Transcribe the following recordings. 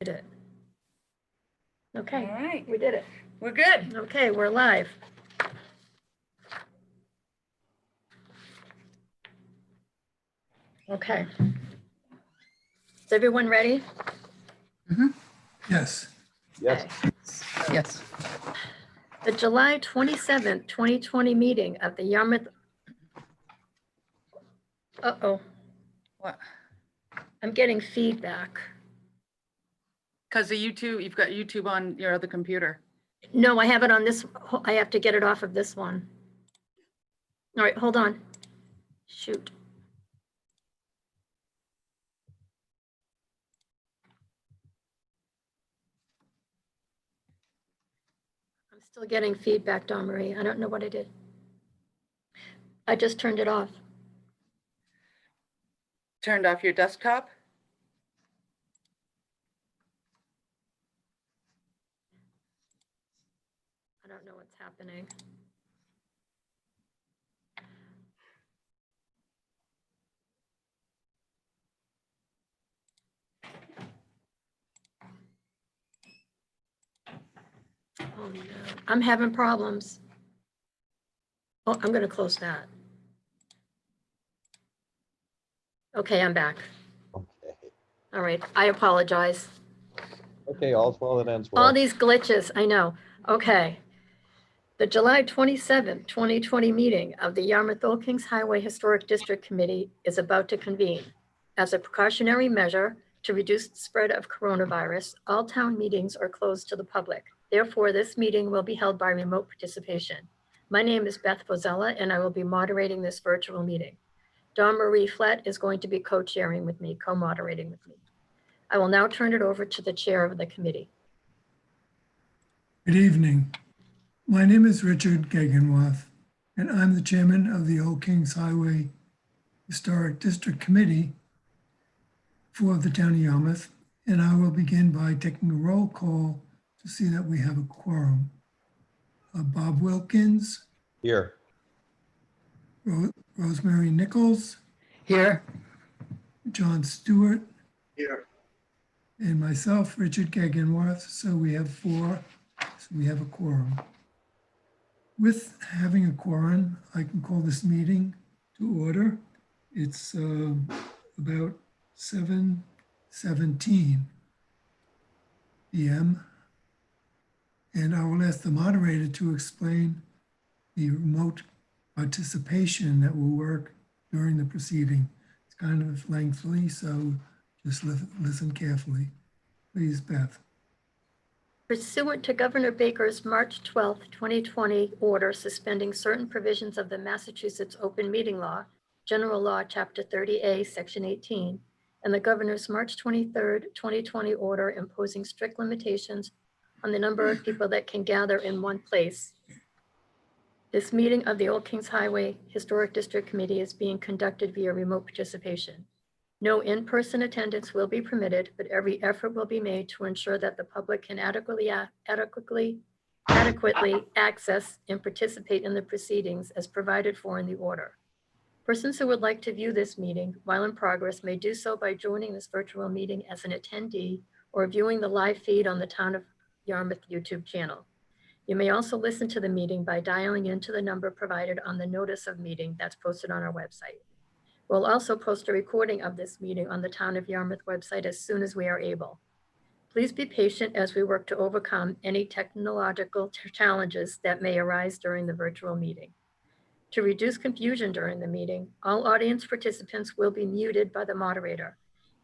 Did it. Okay, All right, we did it. we're good. Okay, we're live. Okay. Is everyone ready? Yes. Yes. Okay. Yes. The July 27th, 2020 meeting of the Yarmouth. Uh-oh, What? I'm getting feedback. Because the YouTube, you've got YouTube on your other computer. No, I have it on this. I have to get it off of this one. All right, hold on. Shoot. I'm still getting feedback, Dawn Marie. I don't know what I did. I just turned it off. Turned off your desktop? I don't know what's happening. Oh no, I'm having problems. Oh, I'm gonna close that. Okay, I'm back. Okay. All right, I apologize. Okay, all's well that ends well. All these glitches, I know. Okay. The July 27th, 2020 meeting of the Yarmouth Old Kings Highway Historic District Committee is about to convene. As a precautionary measure to reduce the spread of coronavirus, all town meetings are closed to the public. Therefore, this meeting will be held by remote participation. My name is Beth Fozella, and I will be moderating this virtual meeting. Dawn Marie Flett is going to be co-chairing with me, co-moderating with me. I will now turn it over to the chair of the committee. Good evening. My name is Richard Gegenwath, and I'm the chairman of the Old Kings Highway Historic District Committee for the town of Yarmouth. And I will begin by taking a roll call to see that we have a quorum. Bob Wilkins, Here. Rosemary Nichols, Here. John Stewart, Here. and myself, Richard Gegenwath. So we have four. So we have a quorum. With having a quorum, I can call this meeting to order. It's about 7:17 p.m. And I will ask the moderator to explain the remote participation that will work during the proceeding. It's kind of lengthy, so just listen carefully. Please, Beth. Pursuant to Governor Baker's March 12, 2020 order suspending certain provisions of the Massachusetts Open Meeting Law, General Law, Chapter 30A, Section 18, and the Governor's March 23, 2020 order imposing strict limitations on the number of people that can gather in one place. This meeting of the Old Kings Highway Historic District Committee is being conducted via remote participation. No in-person attendance will be permitted, but every effort will be made to ensure that the public can adequately access and participate in the proceedings as provided for in the order. Persons who would like to view this meeting while in progress may do so by joining this virtual meeting as an attendee or viewing the live feed on the Town of Yarmouth YouTube channel. You may also listen to the meeting by dialing into the number provided on the notice of meeting that's posted on our website. We'll also post a recording of this meeting on the Town of Yarmouth website as soon as we are able. Please be patient as we work to overcome any technological challenges that may arise during the virtual meeting. To reduce confusion during the meeting, all audience participants will be muted by the moderator.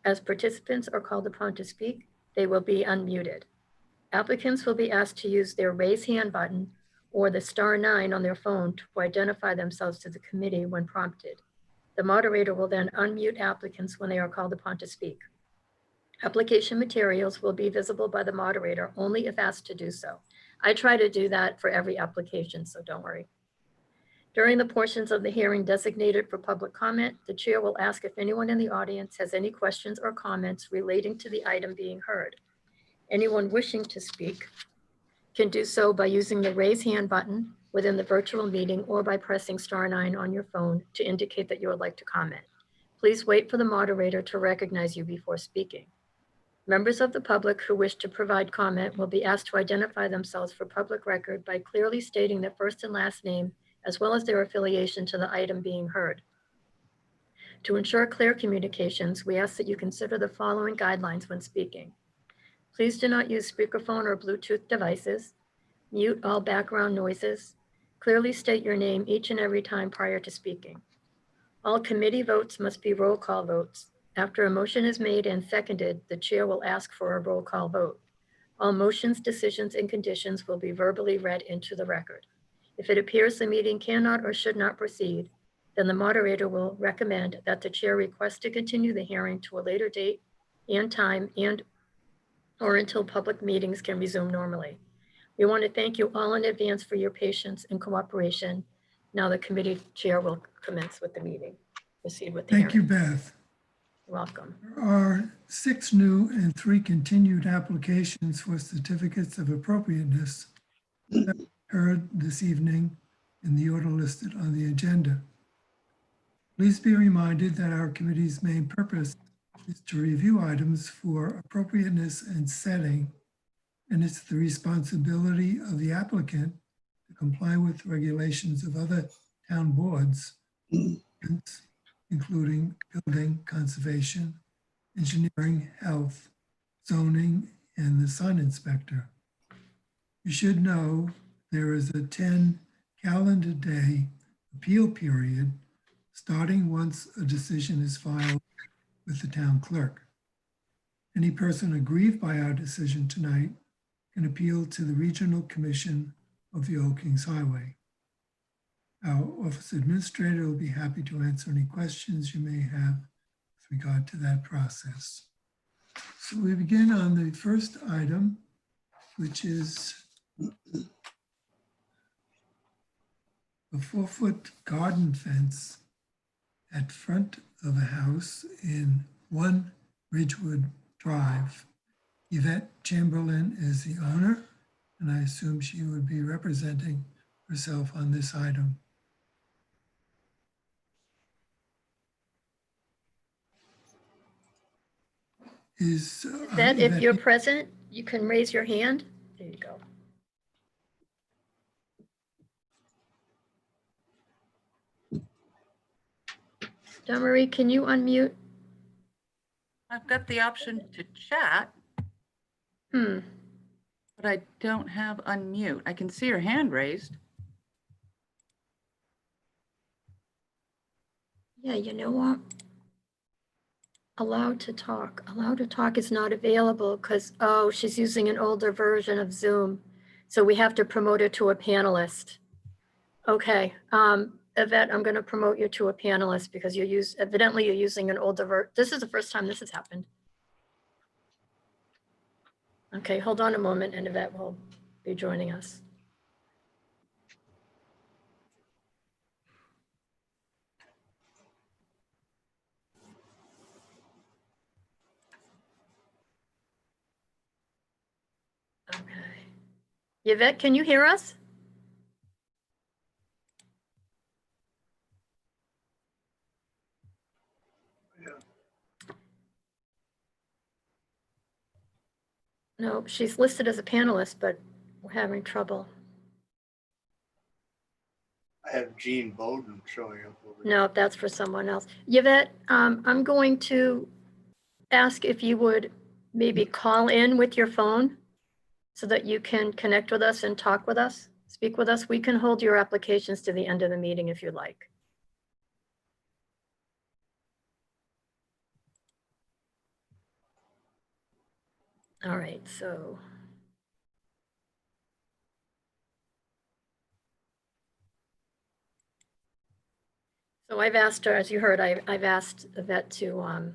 As participants are called upon to speak, they will be unmuted. Applicants will be asked to use their raise hand button or the *9 on their phone to identify themselves to the committee when prompted. The moderator will then unmute applicants when they are called upon to speak. Application materials will be visible by the moderator only if asked to do so. I try to do that for every application, so don't worry. During the portions of the hearing designated for public comment, the chair will ask if anyone in the audience has any questions or comments relating to the item being heard. Anyone wishing to speak can do so by using the raise hand button within the virtual meeting or by pressing *9 on your phone to indicate that you would like to comment. Please wait for the moderator to recognize you before speaking. Members of the public who wish to provide comment will be asked to identify themselves for public record by clearly stating their first and last name, as well as their affiliation to the item being heard. To ensure clear communications, we ask that you consider the following guidelines when speaking. Please do not use speakerphone or Bluetooth devices. Mute all background noises. Clearly state your name each and every time prior to speaking. All committee votes must be roll call votes. After a motion is made and seconded, the chair will ask for a roll call vote. All motions, decisions, and conditions will be verbally read into the record. If it appears the meeting cannot or should not proceed, then the moderator will recommend that the chair request to continue the hearing to a later date and time or until public meetings can resume normally. We want to thank you all in advance for your patience and cooperation. Now the committee chair will commence with the meeting. Proceed with the hearing. Thank you, Beth. You're welcome. There are 6 new and 3 continued applications for certificates of appropriateness heard this evening in the order listed on the agenda. Please be reminded that our committee's main purpose is to review items for appropriateness and setting, and it's the responsibility of the applicant to comply with regulations of other town boards, including building, conservation, engineering, health, zoning, and the sign inspector. You should know there is a 10 calendar day appeal period starting once a decision is filed with the town clerk. Any person aggrieved by our decision tonight can appeal to the Regional Commission of the Old Kings Highway. Our office administrator will be happy to answer any questions you may have with regard to that process. So we begin on the first item, which is a 4-foot garden fence at front of a house in 1 Ridgewood Drive. Yvette Chamberlain is the owner, and I assume she would be representing herself on this item. Yvette, if you're present, you can raise your hand. There you go. Damarie, can you unmute? I've got the option to chat, but I don't have unmute. I can see your hand raised. Yeah, you know what? Allowed to talk. Allowed to talk is not available because, oh, she's using an older version of Zoom. So we have to promote her to a panelist. Okay, Yvette, I'm going to promote you to a panelist because evidently you're using an older This is the first time this has happened. Okay, hold on a moment and Yvette will be joining us. Okay. Yvette, can you hear us? No, she's listed as a panelist, but we're having trouble. I have Gene Bowden showing up over there. No, that's for someone else. Yvette, I'm going to ask if you would maybe call in with your phone so that you can connect with us and talk with us, speak with us. We can hold your applications to the end of the meeting if you'd like. All right, so. So I've asked her, as you heard, I've asked Yvette to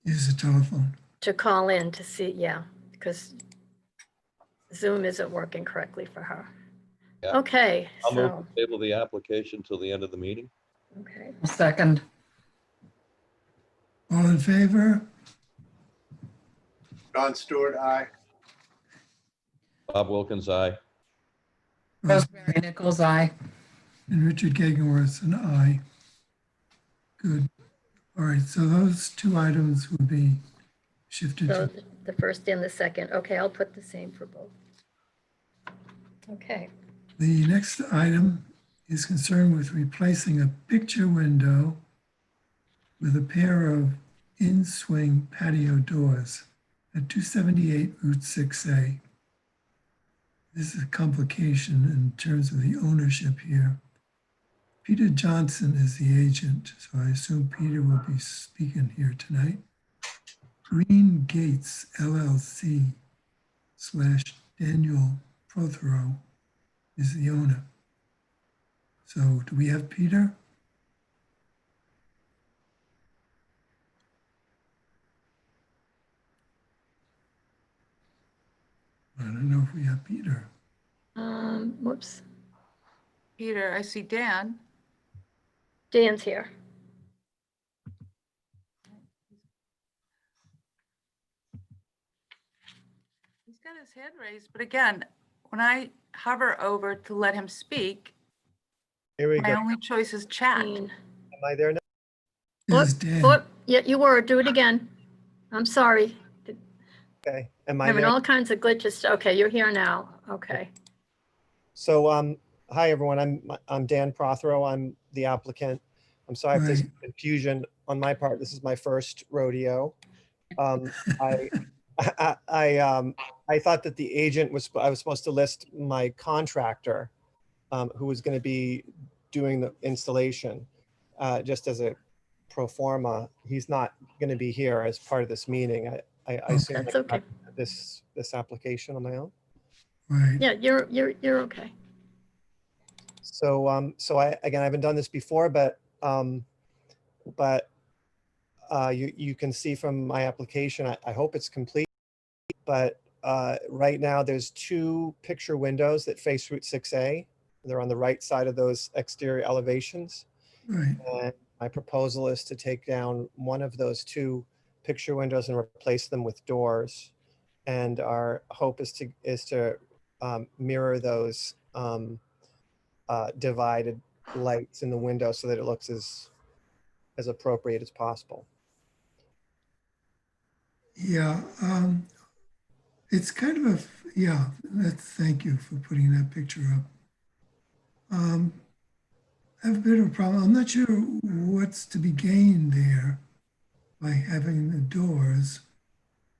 Use the telephone. call in to see, yeah, because Zoom isn't working correctly for her. Yeah. Okay, I'll move so, to table the application till the end of the meeting. okay. Second. All in favor? John Stewart, aye. Bob Wilkins, aye. Rosemary Nichols, aye. And Richard Gegenworth, an aye. Good. All right, so those 2 items would be shifted So to, the first and the second. Okay, I'll put the same for both. Okay, the next item is concerned with replacing a picture window with a pair of in-swing patio doors at 278 Route 6A. This is a complication in terms of the ownership here. Peter Johnson is the agent, so I assume Peter will be speaking here tonight. Green Gates LLC / Daniel Prothero is the owner. So do we have Peter? I don't know if we have Peter. whoops, Peter, I see Dan. Dan's here. He's got his hand raised, but again, when I hover over to let him speak, Here we my go. only choice is chat. Dean. Am I there now? There's Whoop, Dan. whoop. Yeah, you were. Do it again. I'm sorry. Okay. Am I Having there? all kinds of glitches. Okay, you're here now. Okay. So, hi, everyone. I'm Dan Prothero. I'm the applicant. I'm sorry if there's Right. confusion on my part. This is my first rodeo. I, I thought that the agent I was supposed to list my contractor, who was going to be doing the installation, just as a pro forma. He's not going to be here as part of this meeting. I assume That's I okay. got this application on my own. Right. Yeah, you're okay. So, so I haven't done this before, but you can see from my application, I hope it's complete. But right now, there's 2 picture windows that face Route 6A. They're on the right side of those exterior elevations. Right. And my proposal is to take down one of those 2 picture windows and replace them with doors. And our hope is to mirror those divided lights in the window so that it looks as appropriate as possible. Yeah. It's kind of a, yeah, thank you for putting that picture up. I have a bit of a problem. I'm not sure what's to be gained there by having the doors.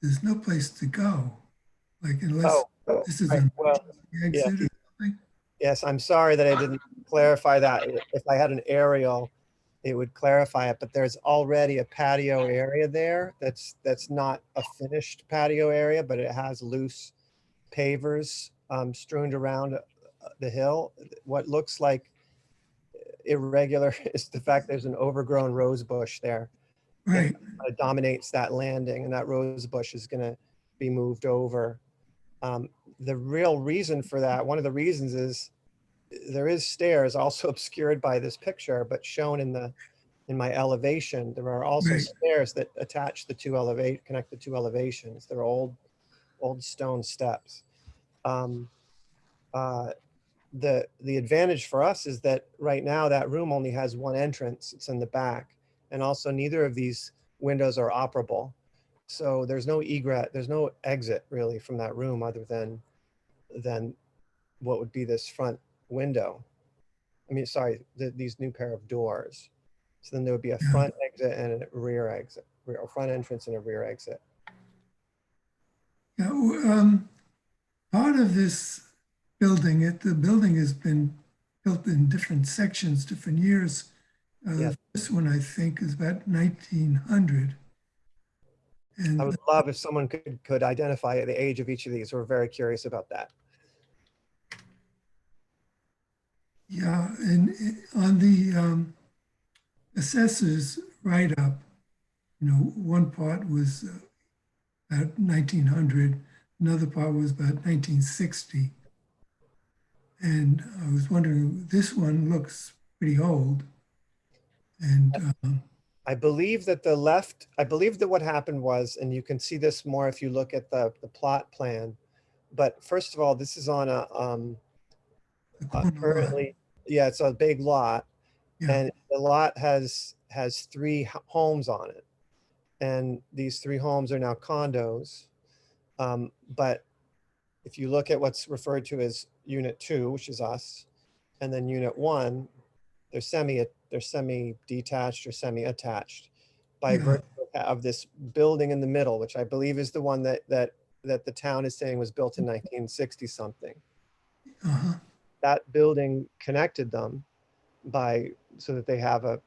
There's no place to go. Like unless this is right. an Well, exit or something. yes, I'm sorry that I didn't clarify that. If I had an aerial, it would clarify it, but there's already a patio area there that's not a finished patio area, but it has loose pavers strewn around the hill. What looks like irregular is the fact there's an overgrown rose bush there. Right. It dominates that landing, and that rose bush is going to be moved over. The real reason for that, one of the reasons is there is stairs also obscured by this picture, but shown in my elevation, there are also Right. stairs that attach connect the 2 elevations. They're old stone steps. The advantage for us is that right now that room only has 1 entrance. It's in the back, and also neither of these windows are operable. So there's no egress, there's no exit really from that room other than what would be this front window. I mean, sorry, these new pair of doors. So then there would be a front exit and a rear exit, or front entrance and a rear exit. Yeah. Part of this building, the building has been built in different sections, different years. Yes. This one, I think, is about 1900. And I would love if someone could identify the age of each of these. We're very curious about that. yeah, and on the assessor's write-up, one part was about 1900, another part was about 1960. And I was wondering, this one looks pretty old. And I believe that what happened was, and you can see this more if you look at the plot plan, but first of all, this is on a the corner lot, currently, yeah, it's a big lot, yeah, and the lot has 3 homes on it. and these 3 homes are now condos. But if you look at what's referred to as Unit 2, which is us, and then Unit 1, they're semi-detached or semi-attached by Yeah. virtue of this building in the middle, which I believe is the one that the town is saying was built in 1960 something. Uh-huh. That building connected them so that they have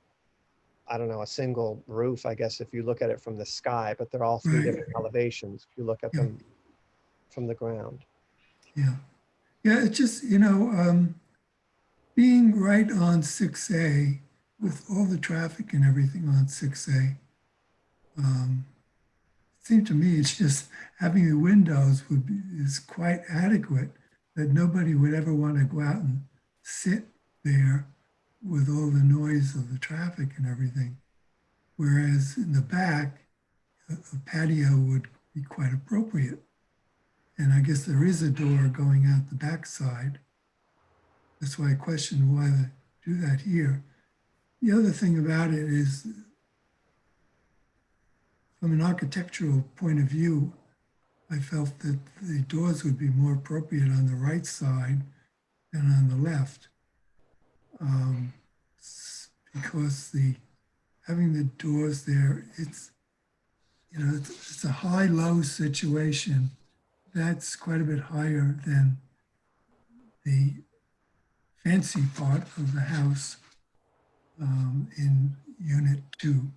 I don't know, a single roof, I guess, if you look at it from the sky, but they're all 3 Right. different elevations if you look at Yeah. them from the ground. Yeah. Yeah, it's just, being right on 6A with all the traffic and everything on 6A, it seemed to me it's just having the windows is quite adequate, that nobody would ever want to go out and sit there with all the noise of the traffic and everything. Whereas in the back, a patio would be quite appropriate. And I guess there is a door going out the backside. That's why I questioned why they do that here. The other thing about it is, from an architectural point of view, I felt that the doors would be more appropriate on the right side than on the left. Because having the doors there, it's a high-low situation. That's quite a bit higher than the fancy part of the house in Unit 2.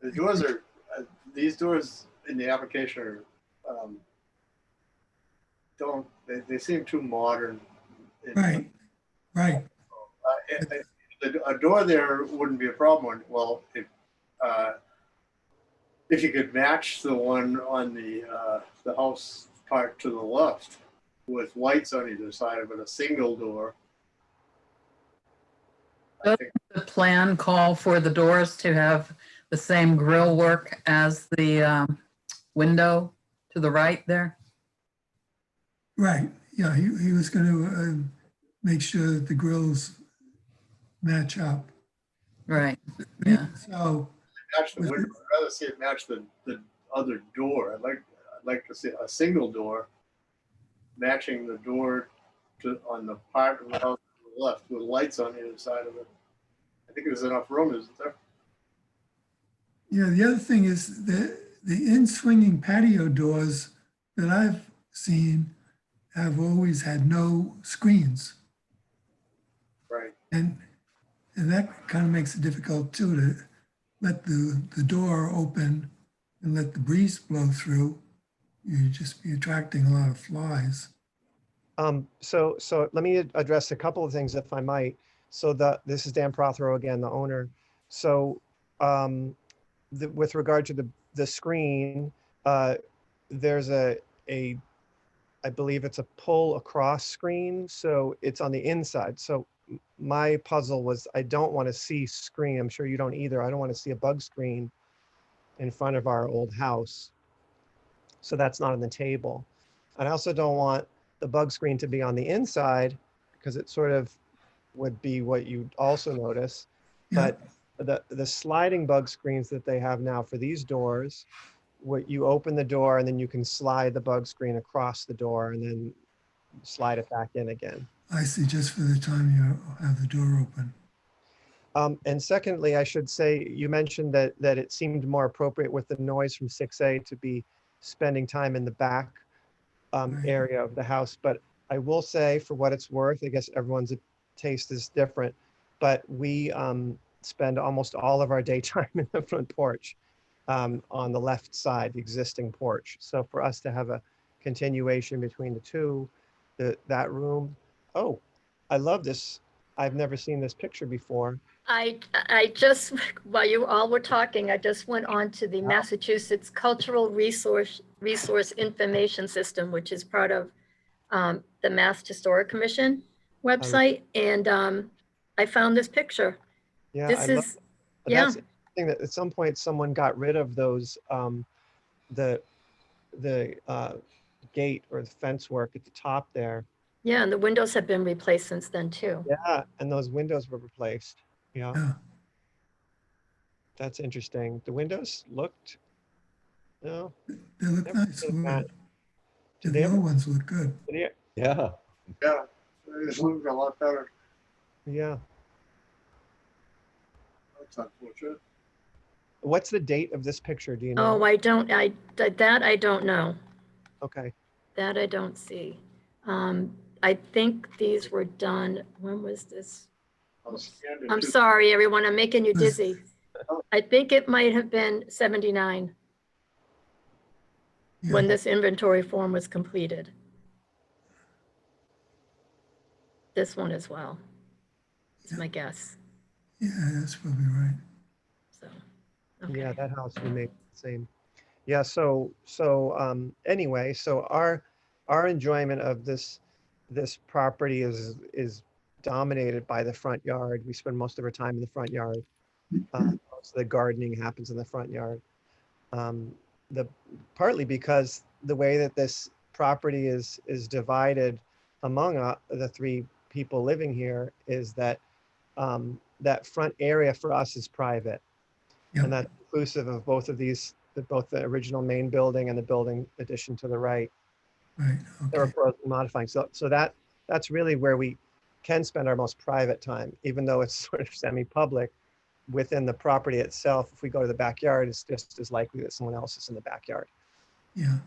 The doors are, these doors in the application are, they seem too modern. Right, right. A door there wouldn't be a problem. Well, if you could match the one on the house part to the left with lights on either side of it, a single door. I think The plan call for the doors to have the same grill work as the window to the right there? Right, yeah, he was going to make sure that the grills match up. Right, yeah. So, match the window. I'd rather see it match the other door. I'd like to see a single door matching the door on the part of the house to the left with lights on either side of it. I think there's enough room, isn't there? yeah, the other thing is the in-swinging patio doors that I've seen have always had no screens. Right. And that kind of makes it difficult too, to let the door open and let the breeze blow through. You'd just be attracting a lot of flies. So let me address a couple of things, if I might. So this is Dan Prothero again, the owner. So with regard to the screen, there's I believe it's a pull across screen. So it's on the inside. So my puzzle was, I don't want to see screen. I'm sure you don't either. I don't want to see a bug screen in front of our old house. So that's not on the table. And I also don't want the bug screen to be on the inside, because it sort of would be what you'd also notice. Yeah. But the sliding bug screens that they have now for these doors, where you open the door and then you can slide the bug screen across the door and then slide it back in again. I see, just for the time you have the door open. And secondly, I should say, you mentioned that it seemed more appropriate with the noise from 6A to be spending time in the back Right. area of the house. But I will say, for what it's worth, I guess everyone's taste is different, but we spend almost all of our daytime in the front porch on the left side, the existing porch. So for us to have a continuation between the two, that room, oh, I love this. I've never seen this picture before. I just, while you all were talking, I just went on to the Massachusetts Cultural Resource Information System, which is part of the Mass Historic Commission website. And I found this picture. Yeah, This I love, is, but yeah. that's interesting that at some point someone got rid of those, the gate or the fence work at the top there. Yeah, and the windows have been replaced since then too. Yeah, and those windows were replaced. Yeah. Yeah. That's interesting. The windows looked, no, They look never nice. seen that. Did they The ever, old ones look good. yeah, Yeah. Yeah, it's looking a lot better. yeah. That's unfortunate. What's the date of this picture? Do you Oh, know? I don't, that I don't know. Okay, That I don't see. I think these were done, when was this? I'll scan it I'm too. sorry, everyone, I'm making you Yes. dizzy. I think it might have been 79 when Yeah, this inventory form was completed. This one as well. It's my guess, yeah, that's probably right. so. yeah, Okay. that house remained the same. Yeah, anyway, so our enjoyment of this property is dominated by the front yard. We spend most of our time in the front yard. Most of the gardening happens in the front yard. Um, the partly because the way that this property is divided among the three people living here is that that front area for us is private. Yep. And that's inclusive of both of these, both the original main building and the building addition to the right. Right, They're okay. modifying. So that's really where we can spend our most private time, even though it's sort of semi-public within the property itself. If we go to the backyard, it's just as likely that someone else is in the backyard. Yeah.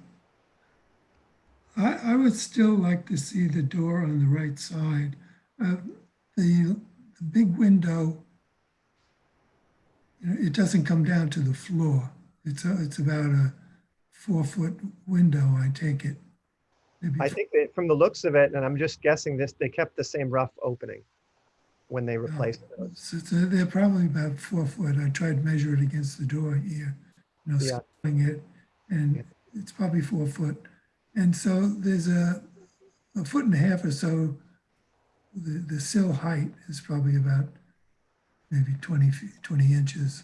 I would still like to see the door on the right side. Uh, the big window, you know, it doesn't come down to the floor. It's about a 4-foot window, I take it. Maybe I think that from the looks of it, and I'm just guessing this, they kept the same rough opening when they replaced those. so they're probably about 4 foot. I tried to measure it against the door here, you know, Yeah. scaling it, and it's probably 4 foot. And so there's a 1.5 foot or so. The sill height is probably about maybe 20 inches.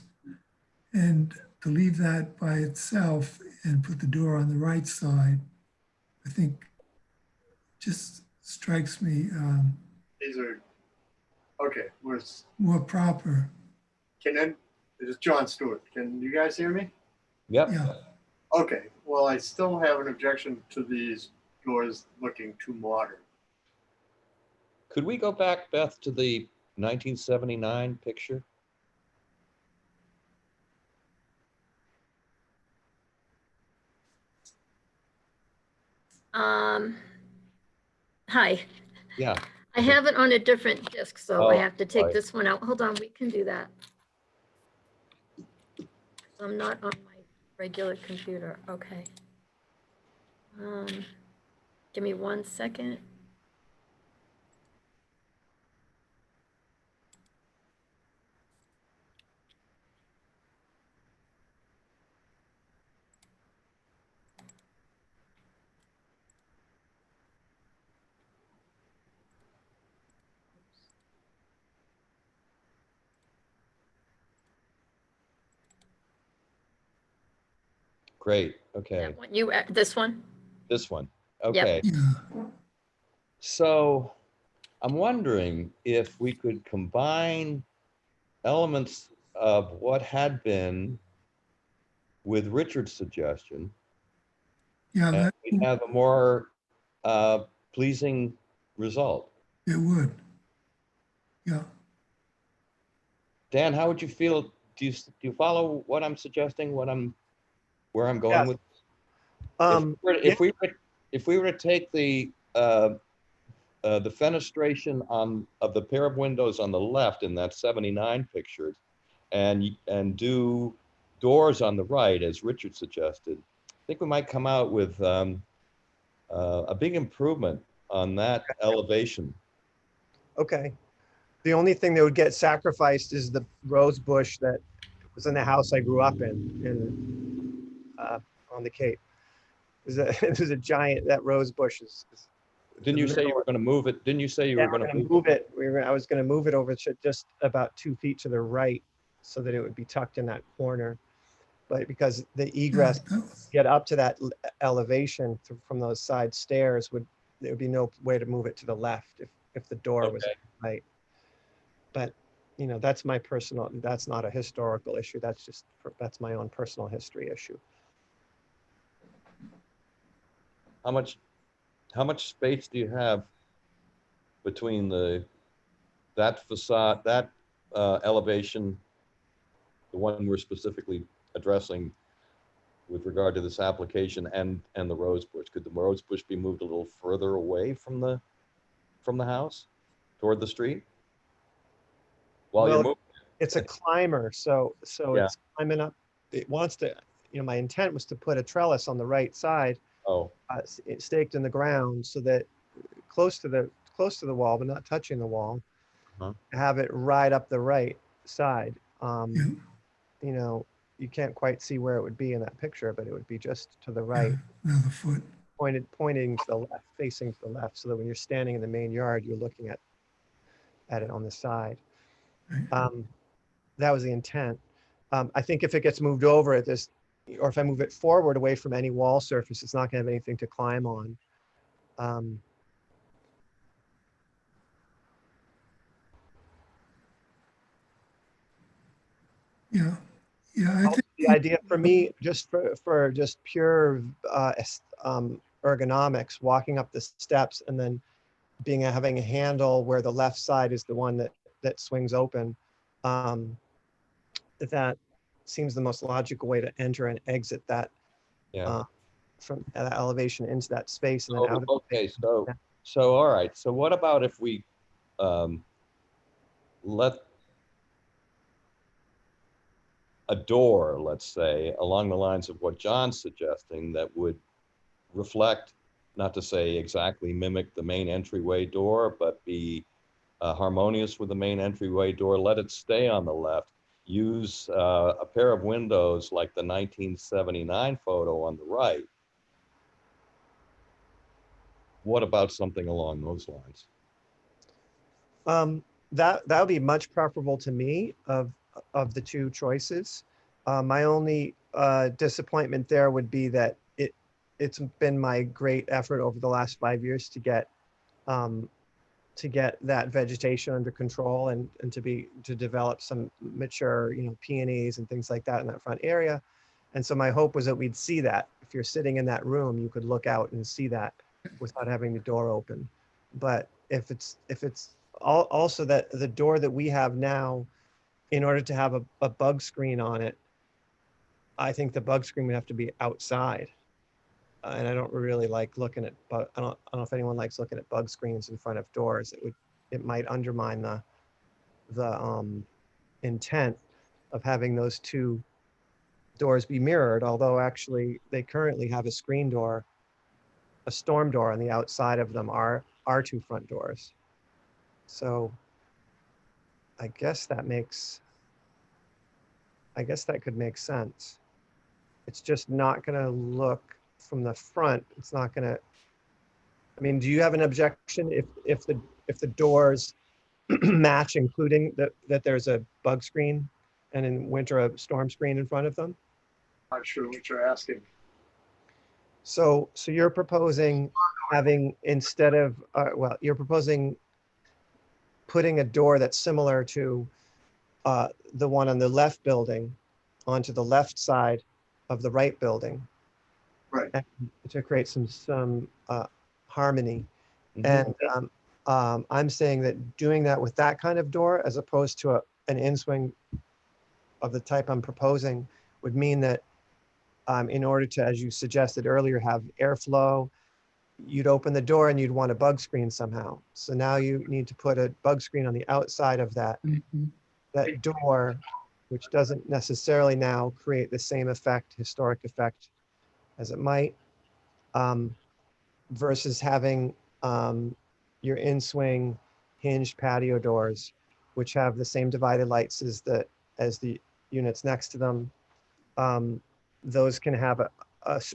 And to leave that by itself and put the door on the right side, I think just strikes me These are, okay, more proper. this is John Stewart. Can you guys hear me? Yep. Yeah, Okay, well, I still have an objection to these doors looking too modern. Could we go back, Beth, to the 1979 picture? Hi, Yeah. I have it on a different disk, so I Oh, have to take sorry. this one out. Hold on, we can do that. I'm not on my regular computer, okay. Give me 1 second. Great. Okay. That one, this one? This one. Yep. Okay. yeah, So I'm wondering if we could combine elements of what had been with Richard's suggestion yeah, and that, we'd have a more pleasing result. it would. Yeah, Dan, how would you feel? Do you follow what I'm suggesting? Where I'm going Yes. with? Yeah. If we were to take the fenestration of the pair of windows on the left in that 79 picture and do doors on the right, as Richard suggested, I think we might come out with a big improvement on that elevation. Okay. The only thing that would get sacrificed is the rose bush that was in the house I grew up in on the Cape. There's a giant, that rose bush is. Didn't you say you were going to move it? Didn't you say you Yeah, were we're going to gonna move it. I was gonna move it over to just about 2 feet to the right so that it would be tucked in that corner. But because the yeah, egress that- get up to that elevation from those side stairs there would be no way to move it to the left if the door was Okay. right. But you know, that's my personal, that's not a historical issue. That's just, that's my own personal history issue. How much space do you have between that facade, that elevation, the one we're specifically addressing with regard to this application, and the rose bush? Could the rose bush be moved a little further away from the house toward the street? While you're Well, moving, it's a climber, so Yeah. it's climbing up. It wants to, you know, my intent was to put a trellis on the right side, oh, it's staked in the ground so that close to the wall, but not touching the wall. Uh-huh. Have it right up the right side. Yeah, You know, you can't quite see where it would be in that picture, but it would be just to the yeah, right, another foot. pointing to the left, facing to the left, so that when you're standing in the main yard, you're looking at it on the side. Right. That was the intent. I think if it gets moved over at this, or if I move it forward away from any wall surface, it's not gonna have anything to climb on. Yeah, yeah, I Also, think, the idea for me, just for just pure ergonomics, walking up the steps and then having a handle where the left side is the one that swings open. That seems the most logical way to enter and exit that yeah. from that elevation into that space and then out of the Okay, space. so all right. So what about if we let a door, let's say, along the lines of what John's suggesting, that would reflect, not to say exactly mimic the main entryway door, but be harmonious with the main entryway door. Let it stay on the left. Use a pair of windows like the 1979 photo on the right. What about something along those lines? That would be much preferable to me of the two choices. My only disappointment there would be that it's been my great effort over the last 5 years to get that vegetation under control and to develop some mature, you know, peonies and things like that in that front area. And so my hope was that we'd see that. If you're sitting in that room, you could look out and see that without having the door open. But if it's also that the door that we have now, in order to have a bug screen on it, I think the bug screen would have to be outside. And I don't really like looking at, but I don't know if anyone likes looking at bug screens in front of doors. It might undermine the intent of having those two doors be mirrored, although actually they currently have a screen door, a storm door on the outside of them are two front doors. So I guess that could make sense. It's just not gonna look from the front. It's not gonna, I mean, do you have an objection if the doors match, including that there's a bug screen and in winter a storm screen in front of them? Not sure what you're asking. So you're proposing having, instead of, well, you're proposing putting a door that's similar to the one on the left building onto the left side of the right building. Right. To create some harmony. Mhm. And I'm saying that doing that with that kind of door, as opposed to an in-swing of the type I'm proposing, would mean that in order to, as you suggested earlier, have airflow, you'd open the door and you'd want a bug screen somehow. So now you need to put a bug screen on the outside of that door, which doesn't necessarily now create the same effect, historic effect, as it might, versus having your in-swing hinged patio doors, which have the same divided lights as the units next to them. Those can have a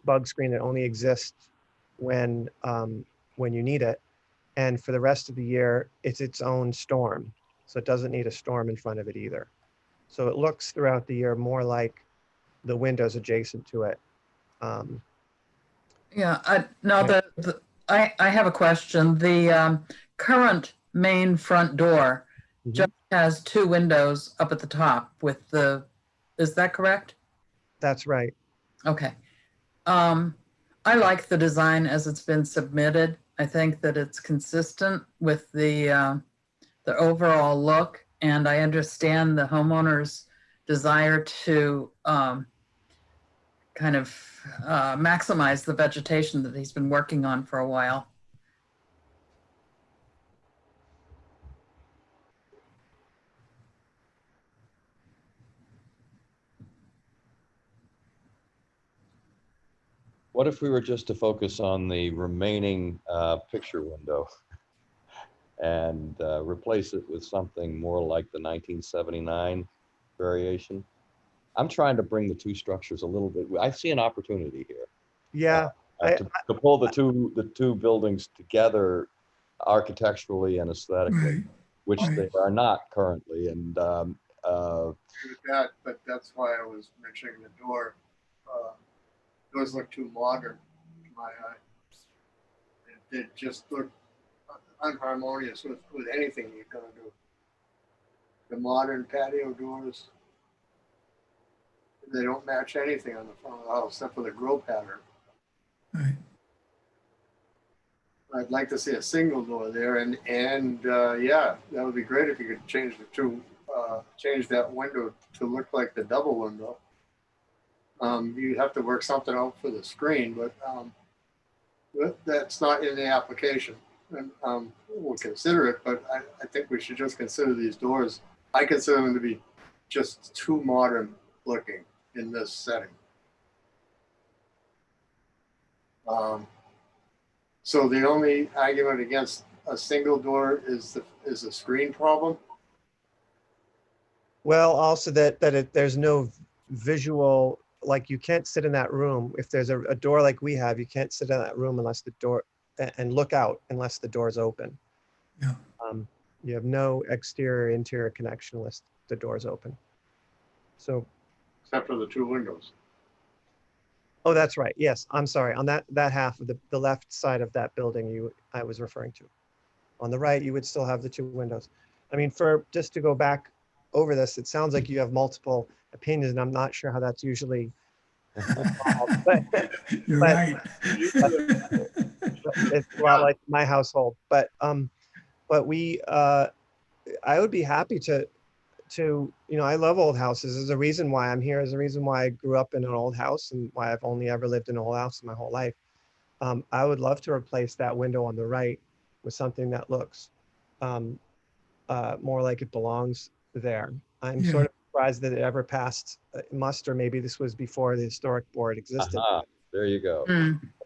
bug screen that only exists when you need it. And for the rest of the year, it's its own storm. So it doesn't need a storm in front of it either. So it looks throughout the year more like the windows adjacent to it. Yeah, I have a question. The current main front door just has two windows up at the top with is that correct? That's right. Okay. I like the design as it's been submitted. I think that it's consistent with the overall look, and I understand the homeowner's desire to kind of maximize the vegetation that he's been working on for a while. What if we were just to focus on the remaining picture window and replace it with something more like the 1979 variation? I'm trying to bring the two structures a little bit. I see an opportunity here Yeah, to pull the two buildings together architecturally and aesthetically, Right. which they are not currently. And Agree with that, but that's why I was mentioning the door. Doors look too modern to my eye. They just look unharmonious with anything you're gonna do. The modern patio doors, they don't match anything on the front of the house except for the grill pattern. Right. I'd like to see a single door there, and yeah, that would be great if you could change the two, change that window to look like the double window. You have to work something out for the screen, but that's not in the application. And we'll consider it, but I think we should just consider these doors. I consider them to be just too modern looking in this setting. So the only argument against a single door is a screen problem. well, also there's no visual, like you can't sit in that room. If there's a door like we have, you can't sit in that room unless the door, and look out unless the door's open. Yeah. You have no exterior interior connection unless the door's open. So, Except for the two windows. oh, that's right. Yes, I'm sorry. On that half of the left side of that building I was referring to. On the right, you would still have the two windows. I mean, just to go back over this, it sounds like you have multiple opinions, and I'm not sure how that's usually resolved. You're but- right. It's a lot like my household, but I would be happy to, I love old houses. There's a reason why I'm here. There's a reason why I grew up in an old house and why I've only ever lived in an old house my whole life. I would love to replace that window on the right with something that looks more like it belongs there. I'm Yeah. sort of surprised that it ever passed muster. Maybe this was before the historic board existed. aha, there you go.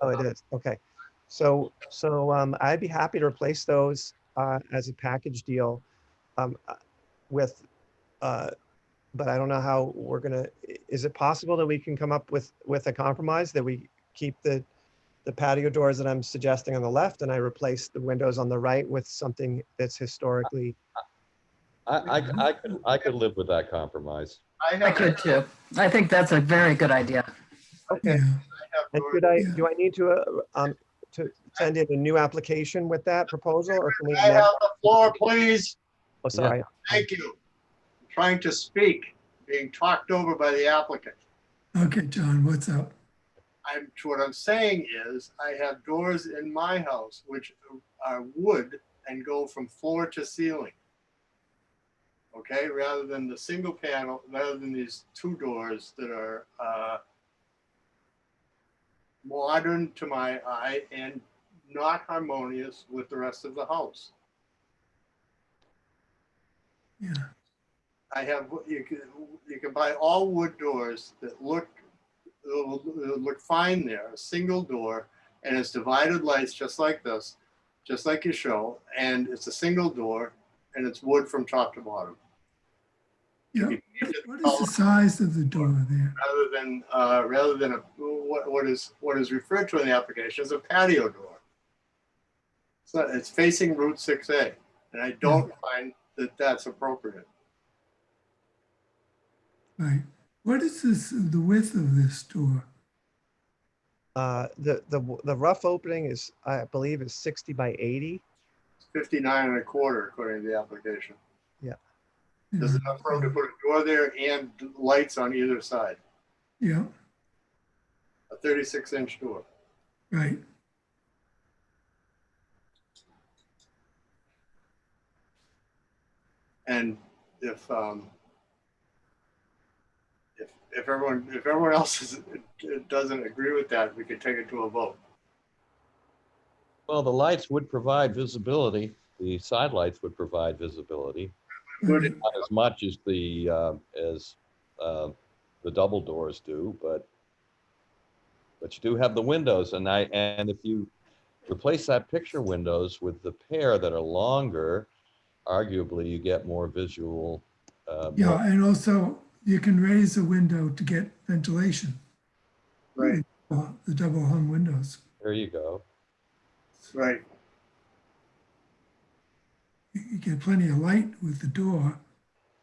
Oh, it is. Okay. So I'd be happy to replace those as a package deal with, but I don't know how we're gonna, is it possible that we can come up with a compromise that we keep the patio doors that I'm suggesting on the left and I replace the windows on the right with something that's historically, I could live with that compromise. I could too. I think that's a very good idea. okay. Yeah. And do I need to send in a new application with that proposal or can we? I have the floor, please. Oh, sorry. Thank you. I'm trying to speak, being talked over by the applicant. Okay, John, what's up? What I'm saying is I have doors in my house which are wood and go from floor to ceiling. Okay, rather than the single panel, rather than these two doors that are modern to my eye and not harmonious with the rest of the house. Yeah. I have, you can buy all wood doors that look fine there, a single door, and it's divided lights just like this, just like you show, and it's a single door and it's wood from top to bottom. Yeah. What is the size of the door there? Rather than what is referred to in the application as a patio door. So it's facing Route 6A, and I don't find that that's appropriate. Right. What is the width of this door? The rough opening is, I believe, is 60 by 80. 59 1/4 according to the application. There's enough room to put a door there and lights on either side, Yeah, a 36-inch door. right. And if everyone else doesn't agree with that, we could take it to a vote. Well, the lights would provide visibility. The side lights would provide visibility, Would Okay. not as much as the double doors do, but you do have the windows. And if you replace that picture windows with the pair that are longer, arguably you get more visual. Yeah, and also you can raise the window to get ventilation. Right, The double hung windows. There you go. right. You get plenty of light with the door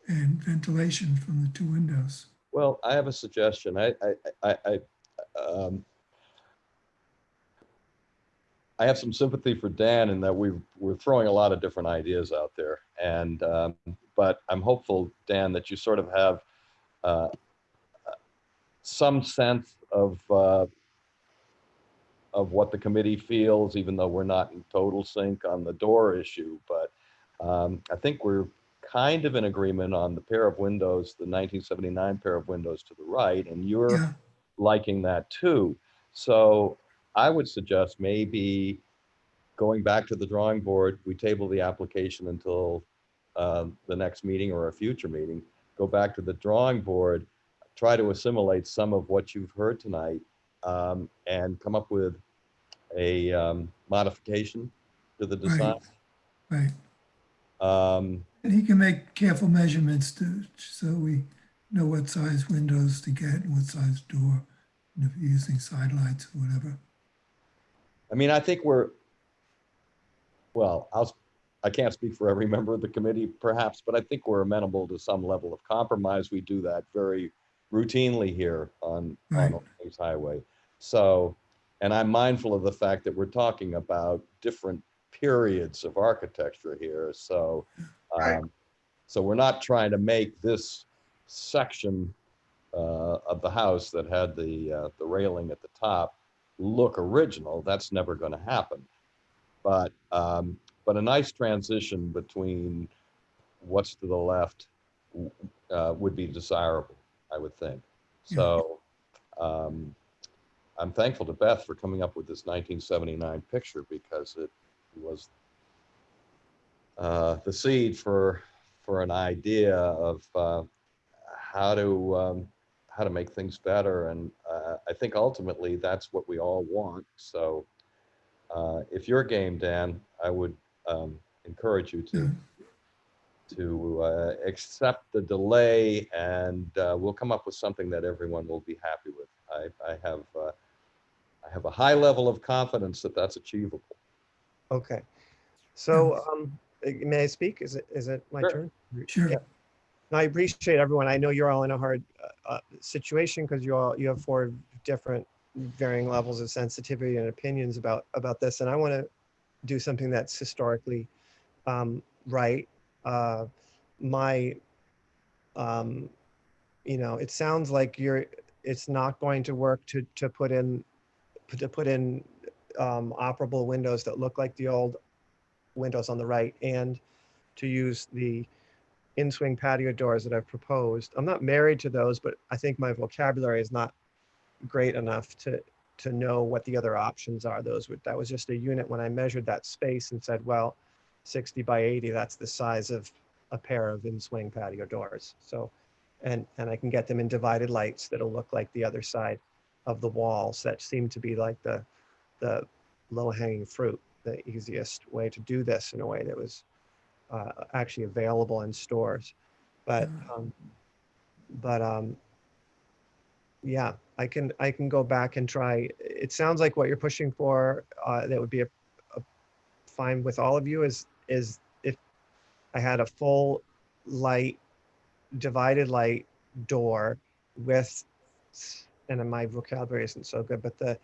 and ventilation from the two windows. Well, I have a suggestion. Um, I have some sympathy for Dan in that we're throwing a lot of different ideas out there, and but I'm hopeful, Dan, that you sort of have some sense of what the committee feels, even though we're not in total sync on the door issue. But I think we're kind of in agreement on the pair of windows, the 1979 pair of windows to the right, and you're Yeah, liking that too. So I would suggest maybe going back to the drawing board, we table the application until the next meeting or a future meeting, go back to the drawing board, try to assimilate some of what you've heard tonight, and come up with a modification to the design. right. Um, And he can make careful measurements so we know what size windows to get and what size door, and if you're using side lights or whatever. I mean, I think I can't speak for every member of the committee perhaps, but I think we're amenable to some level of compromise. We do that very routinely here on Right. Old Kings Highway. So, and I'm mindful of the fact that we're talking about different periods of architecture here. So, Right. so we're not trying to make this section of the house that had the railing at the top look original. That's never going to happen. But a nice transition between what's to the left would be desirable, I would think. So I'm thankful to Beth for coming up with this 1979 picture, because it was the seed for an idea of how to make things better. And I think ultimately that's what we all want. So if you're game, Dan, I would encourage you to accept the delay, and we'll come up with something that everyone will be happy with. I have a high level of confidence that that's achievable. Okay. So may I speak? Is it my Sure. turn? Sure. Yeah. No, I appreciate everyone. I know you're all in a hard situation because you have 4 different varying levels of sensitivity and opinions about this, and I want to do something that's historically right. It sounds like it's not going to work to put in operable windows that look like the old windows on the right, and to use the in-swing patio doors that I've proposed. I'm not married to those, but I think my vocabulary is not great enough to know what the other options are. That was just a unit when I measured that space and said, well, 60 by 80, that's the size of a pair of in-swing patio doors. So, and I can get them in divided lights that'll look like the other side of the walls. That seem to be like the low-hanging fruit, the easiest way to do this in a way that was actually available in stores. But yeah, I can go back and try. It sounds like what you're pushing for that would be a fine with all of you is if I had a full light, divided light door with, and my vocabulary isn't so good, but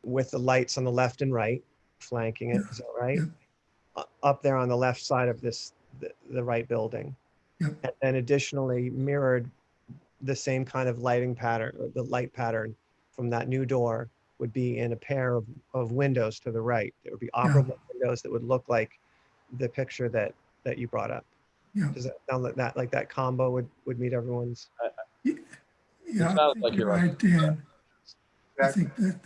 with the lights on the left and right flanking it. Is that right? Yeah. Up there on the left side of the right building. Yep. And then additionally mirrored the same kind of lighting pattern, or the light pattern from that new door would be in a pair of windows to the right. It would be operable windows that would look like the picture that you brought up. Yeah. Does that sound like that combo would meet everyone's? Yeah, I sounds think like you're you're on- right, Dan. I Exactly. think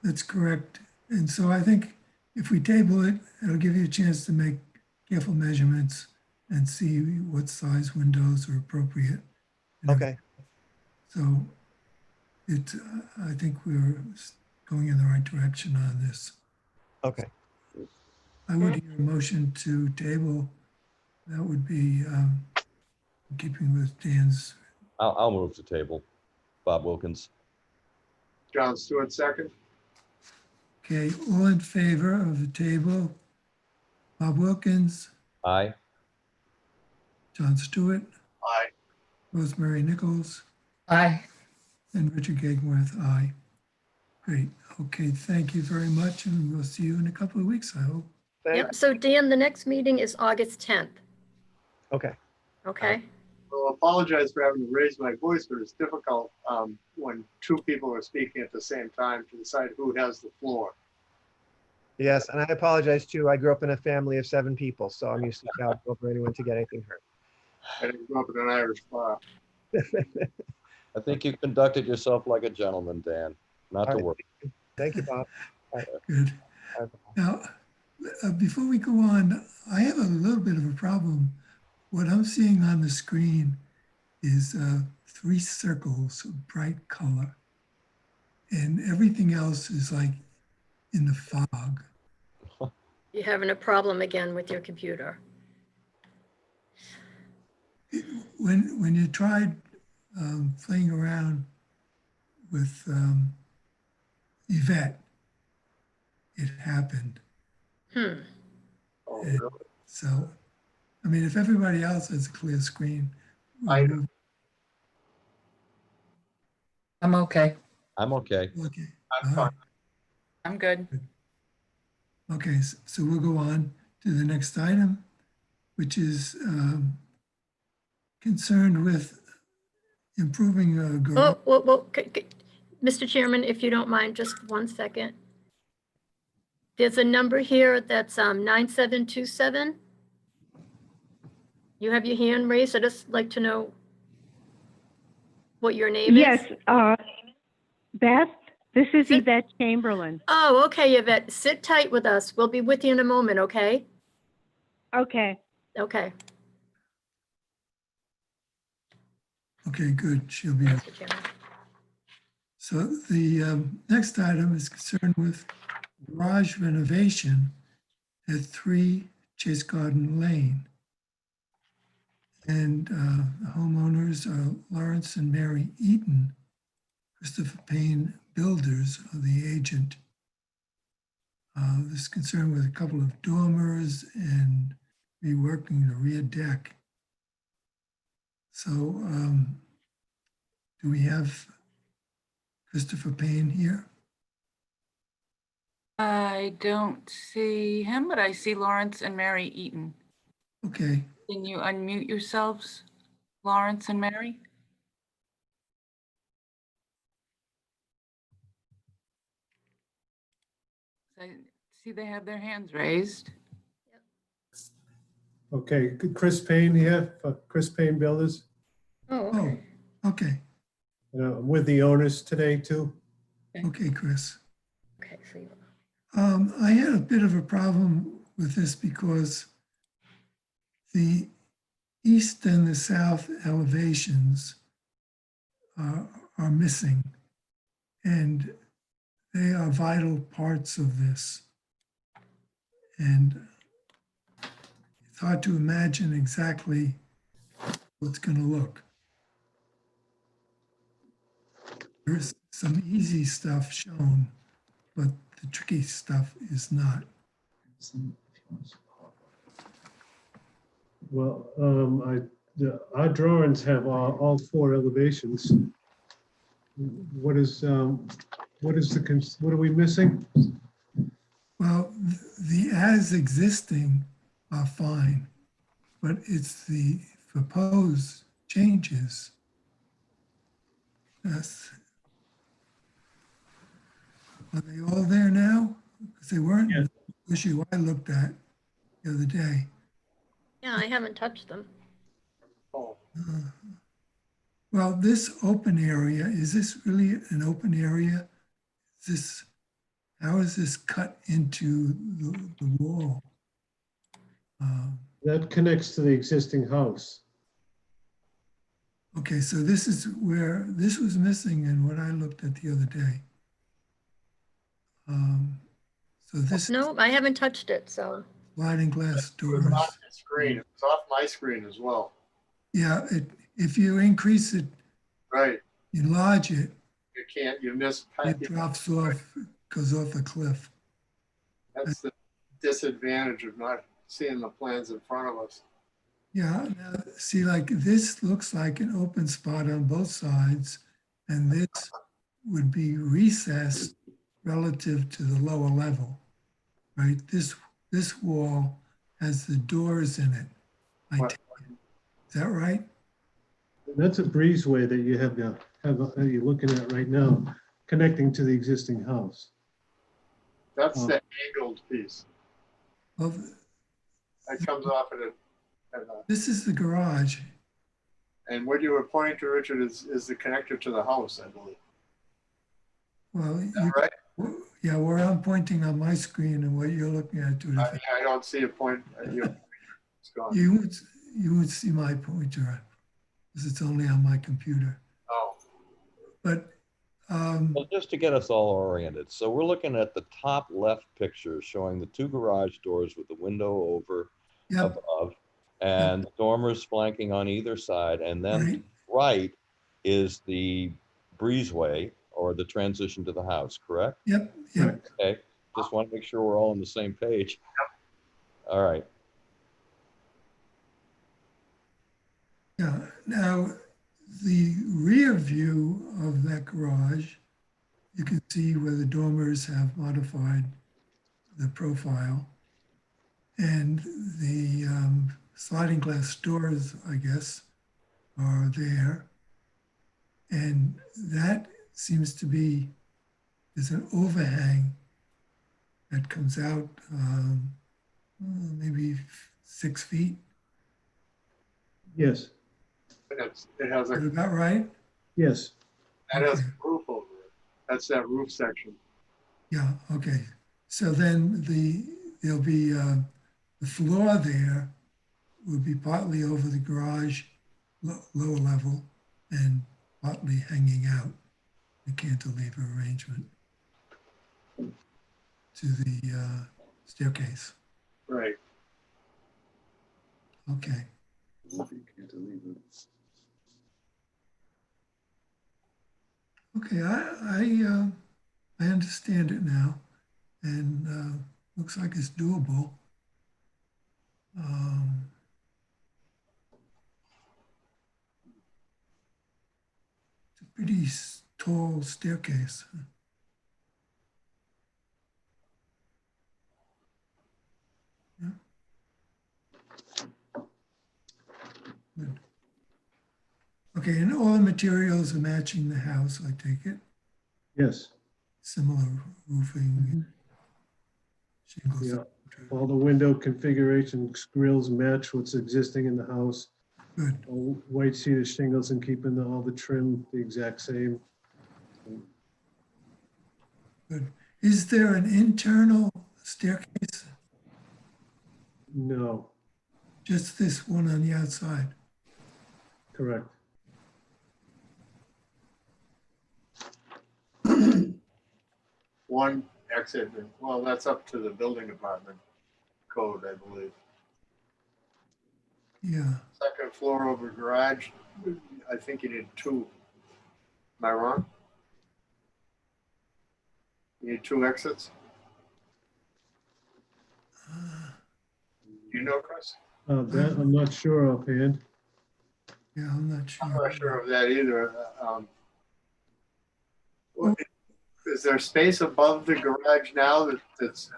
that's correct. And so I think if we table it, it'll give you a chance to make careful measurements and see what size windows are appropriate. and Okay, So I think we're going in the right direction on this. okay. I would hear a motion to table. That would be in keeping with Dan's. I'll move the table. Bob Wilkins. John Stewart, second. Okay, all in favor of the table? Bob Wilkins, Aye. John Stewart, Aye. Rosemary Nichols, Aye. and Richard Gagenworth, aye. Great. Okay, thank you very much, and we'll see you in a couple of weeks, I hope. Yep, so Dan, the next meeting is August 10th, Okay, okay? Well, apologize for having to raise my voice, but it's difficult when two people are speaking at the same time to decide who has the floor. yes, and I apologize too. I grew up in a family of 7 people, so I'm used to shouting over anyone to get anything heard. I grew up in an Irish bar. I think you conducted yourself like a gentleman, Dan. Not to All right. worry. Thank you, Bob. Good. All right. Now, before we go on, I have a little bit of a problem. What I'm seeing on the screen is 3 circles of bright color, and everything else is like in the fog. You're having a problem again with your computer. When you tried playing around with Yvette, it happened. Oh, Yeah. really? So, I mean, if everybody else has a clear screen, we'll I- move- I'm okay. I'm okay. okay. I'm All fine. right. I'm good. Okay, so we'll go on to the next item, which is concerned with improving Oh, well, Mr. Chairman, if you don't mind, just 1 second. There's a number here that's 9727. You have your hand raised. I'd just like to know what your name is. Yes, Beth, this is Sit- Yvette Chamberlain. Oh, okay, Yvette, sit tight with us. We'll be with you in a moment, okay? Okay, Okay, Okay, good. She'll be. Mr. Chairman. So the next item is concerned with garage renovation at 3 Chase Garden Lane. And the homeowners are Lawrence and Mary Eaton. Christopher Payne Builders are the agent. This is concerned with a couple of dormers and reworking the rear deck. So do we have Christopher Payne here? I don't see him, but I see Lawrence and Mary Eaton. Okay, Can you unmute yourselves, Lawrence and Mary? I see they have their hands raised. Okay, Chris Payne here, for Chris Payne Builders. Oh, oh, okay. okay, I'm with the owners today too. okay, Chris. Okay, so you- I had a bit of a problem with this because the east and the south elevations are missing, and they are vital parts of this. And it's hard to imagine exactly how it's going to look. There's some easy stuff shown, but the tricky stuff is not. Well, our drawings have all 4 elevations. What are we missing? Well, the as existing are fine, but it's the proposed changes. That's, are they all there now? Because they weren't in the issue I looked at the other day. Yeah, I haven't touched them. Oh, Well, this open area, is this really an open area? Is this, how is this cut into the wall? That connects to the existing house. Okay, so this is where, this was missing in what I looked at the other day. So this is No, I haven't touched it, so. sliding glass it was doors. off the screen. It was off my screen as well. Yeah, if you increase it, Right. enlarge it, You can't, you miss. it drops off, goes off a cliff. That's the disadvantage of not seeing the plans in front of us. Yeah, now, see, like this looks like an open spot on both sides, and this would be recessed relative to the lower level, right? This wall has the doors in it. What? Is that right? That's a breezeway that you have now, that you're looking at right now, connecting to the existing house. That's the angled piece. Well, That comes off at a, this is the garage. and what you were pointing to, Richard, is the connector to the house, I believe. Well, Is that right? yeah, where I'm pointing on my screen and what you're looking at, two different. I don't see a point. It's gone. You would see my pointer because it's only on my computer. Oh, But Well, just to get us all oriented, so we're looking at the top left picture showing the two garage doors with the window over yeah, above and dormers flanking on either side, and then right. right is the breezeway or the transition to the house, correct? Yep. Okay, just want to make sure we're all on the same page. All right. Yeah. Now, the rear view of that garage, you can see where the dormers have modified the profile. And the sliding glass doors, I guess, are there. And that seems to be, there's an overhang that comes out maybe 6 feet. Yes, it has Is a, that about right? yes. that has a roof over it. That's that roof section. Yeah, okay. So then there'll be, the floor there will be partly over the garage, lower level, and partly hanging out, the cantilever arrangement to the staircase. Right. Okay. Okay, I understand it now, and looks like it's doable. It's a pretty tall staircase. Yeah. Good. Okay, and all the materials are matching the house, I take it? Yes, Similar roofing, shingles. yeah. All the window configuration grills match what's existing in the house. Good. All white cedar shingles and keeping all the trim the exact same. Good. Is there an internal staircase? No, Just this one on the outside? correct. One exit, well, that's up to the building department code, I believe. Yeah. Second floor over garage, I think you need two. Am I wrong? You need two exits? You know, Chris? That I'm not sure offhand. Yeah, I'm not sure. I'm not sure of that either. Well, is there space above the garage now that's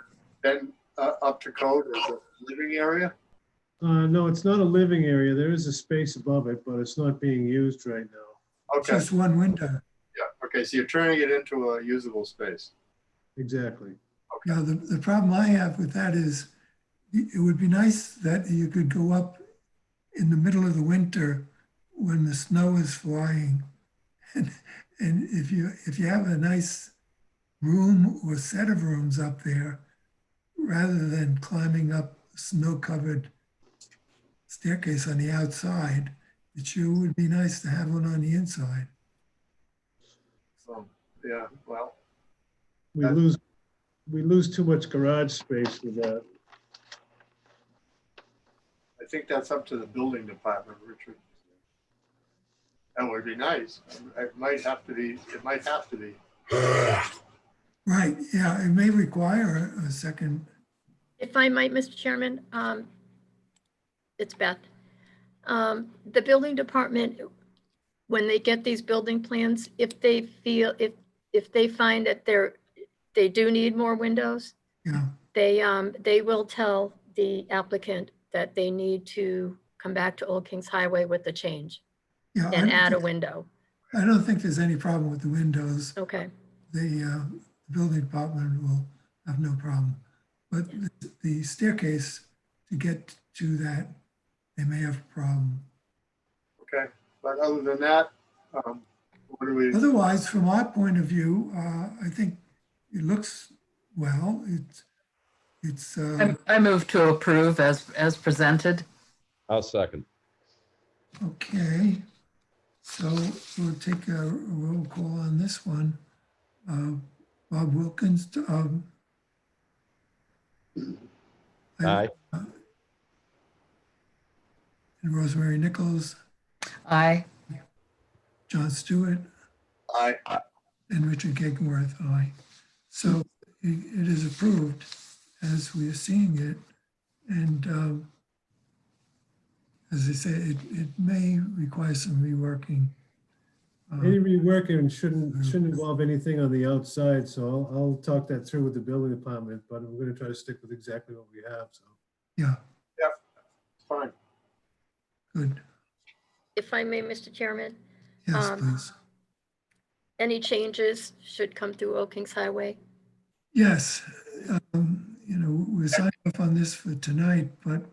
been up to code as a living area? No, it's not a living area. There is a space above it, but it's not being used right now. It's Okay, just one window. yeah, okay, so you're turning it into a usable space. Exactly. Yeah, the problem I have with that is it would be nice that you could go up in the middle of the winter when the snow is flying. And if you have a nice room or set of rooms up there, rather than climbing up snow-covered staircase on the outside, it sure would be nice to have one on the inside. So, yeah, well, We lose too much garage space with that. I think that's up to the building department, Richard. That would be nice. It might have to be, it might have to be. Right, yeah, it may require a second. If I might, Mr. Chairman, it's Beth. The building department, when they get these building plans, if they feel, if they find that they do need more windows, Yeah, they will tell the applicant that they need to come back to Old Kings Highway with the change yeah. and add a window. I don't think there's any problem with the windows. Okay, The building department will have no problem. But the staircase, to get to that, they may have a problem. Okay, but other than that, what do we, Otherwise, from our point of view, I think it looks well. It's I move to approve as presented. I'll second. okay. So we'll take a roll call on this one. Bob Wilkins, Aye. and Rosemary Nichols, Aye. John Stewart, I, and Richard Gagenworth, aye. So it is approved as we are seeing it. And as I say, it may require some reworking. Any reworking shouldn't involve anything on the outside, so I'll talk that through with the building department, but we're gonna try to stick with exactly what we have, so. Yeah, fine. good. if I may, Mr. Chairman, Yes, Um, please. any changes should come through Old Kings Highway. Yes, you know, we're signing off on this for tonight, but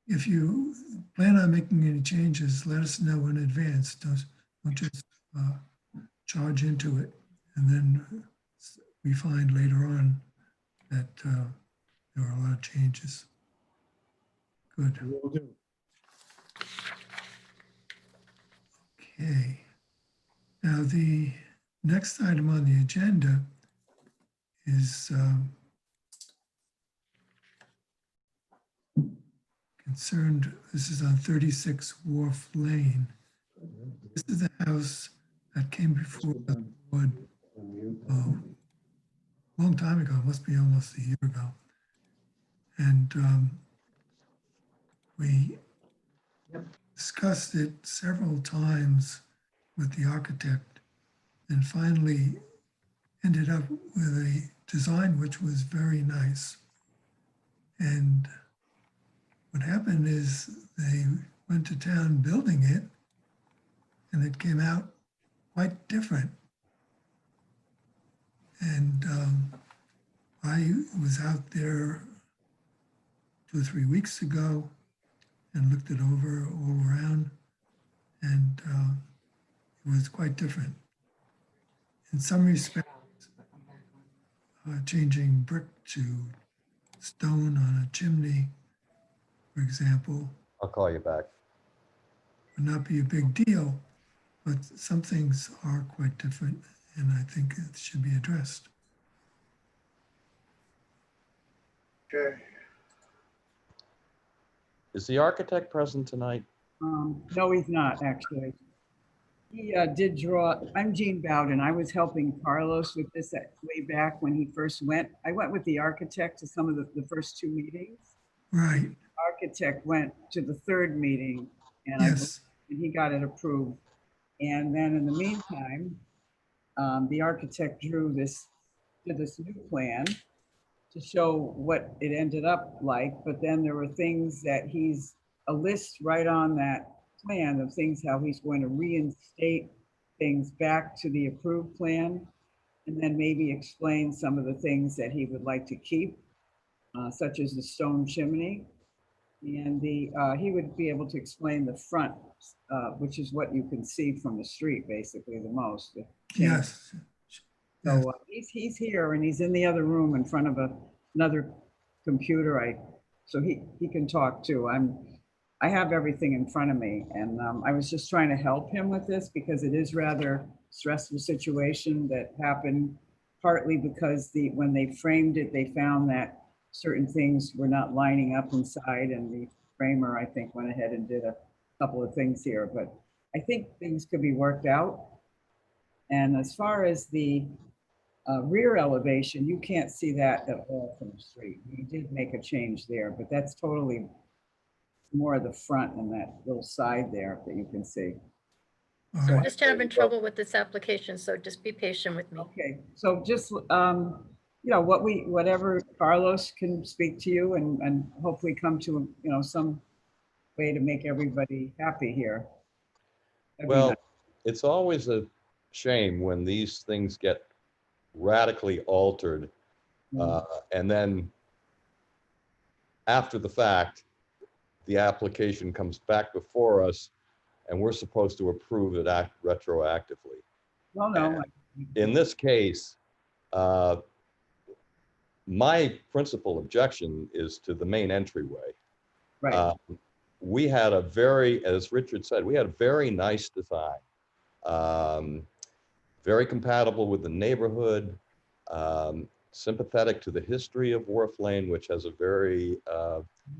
if you plan on making any changes, let us know in advance. Don't just charge into it. And then we find later on that there are a lot of changes. Good, Will do. okay. Now, the next item on the agenda is concerned, this is on 36 Wharf Lane. This is the house that came before the board, oh, a long time ago, it must be almost a year ago. And we discussed it several times with the architect and finally ended up with a design which was very nice. And what happened is they went to town building it and it came out quite different. And I was out there 2 or 3 weeks ago and looked it over all around, and it was quite different. In some respects, changing brick to stone on a chimney, for example, I'll call you back. would not be a big deal, but some things are quite different, and I think it should be addressed. Okay, Is the architect present tonight? No, he's not, actually. He did draw, I'm Jean Bowden. I was helping Carlos with this way back when he first went. I went with the architect to some of the first 2 meetings. Right, Architect went to the 3rd meeting and yes, and he got it approved. And then in the meantime, the architect did this new plan to show what it ended up like, but then there were things that he's a list right on that plan of things, how he's going to reinstate things back to the approved plan. And then maybe explain some of the things that he would like to keep, such as the stone chimney. And he would be able to explain the front, which is what you can see from the street, basically the most. Yes. So he's here and he's in the other room in front of another computer. So he can talk too. I have everything in front of me, and I was just trying to help him with this because it is rather stressful situation that happened partly because when they framed it, they found that certain things were not lining up inside, and the framer, I think, went ahead and did a couple of things here, but I think things could be worked out. And as far as the rear elevation, you can't see that at all from the street. We did make a change there, but that's totally more of the front and that little side there that you can see. All right. Just having trouble with this application, so just be patient with me. Okay, so just, you know, whatever Carlos can speak to you and hopefully come to, you know, some way to make everybody happy here. That'd be Well, nice. it's always a shame when these things get radically altered. And then after the fact, the application comes back before us and we're supposed to approve it retroactively. Well, no, In this case, my principal objection is to the main entryway. right, We had as Richard said, we had a very nice design. Very compatible with the neighborhood, sympathetic to the history of Wharf Lane, which has a very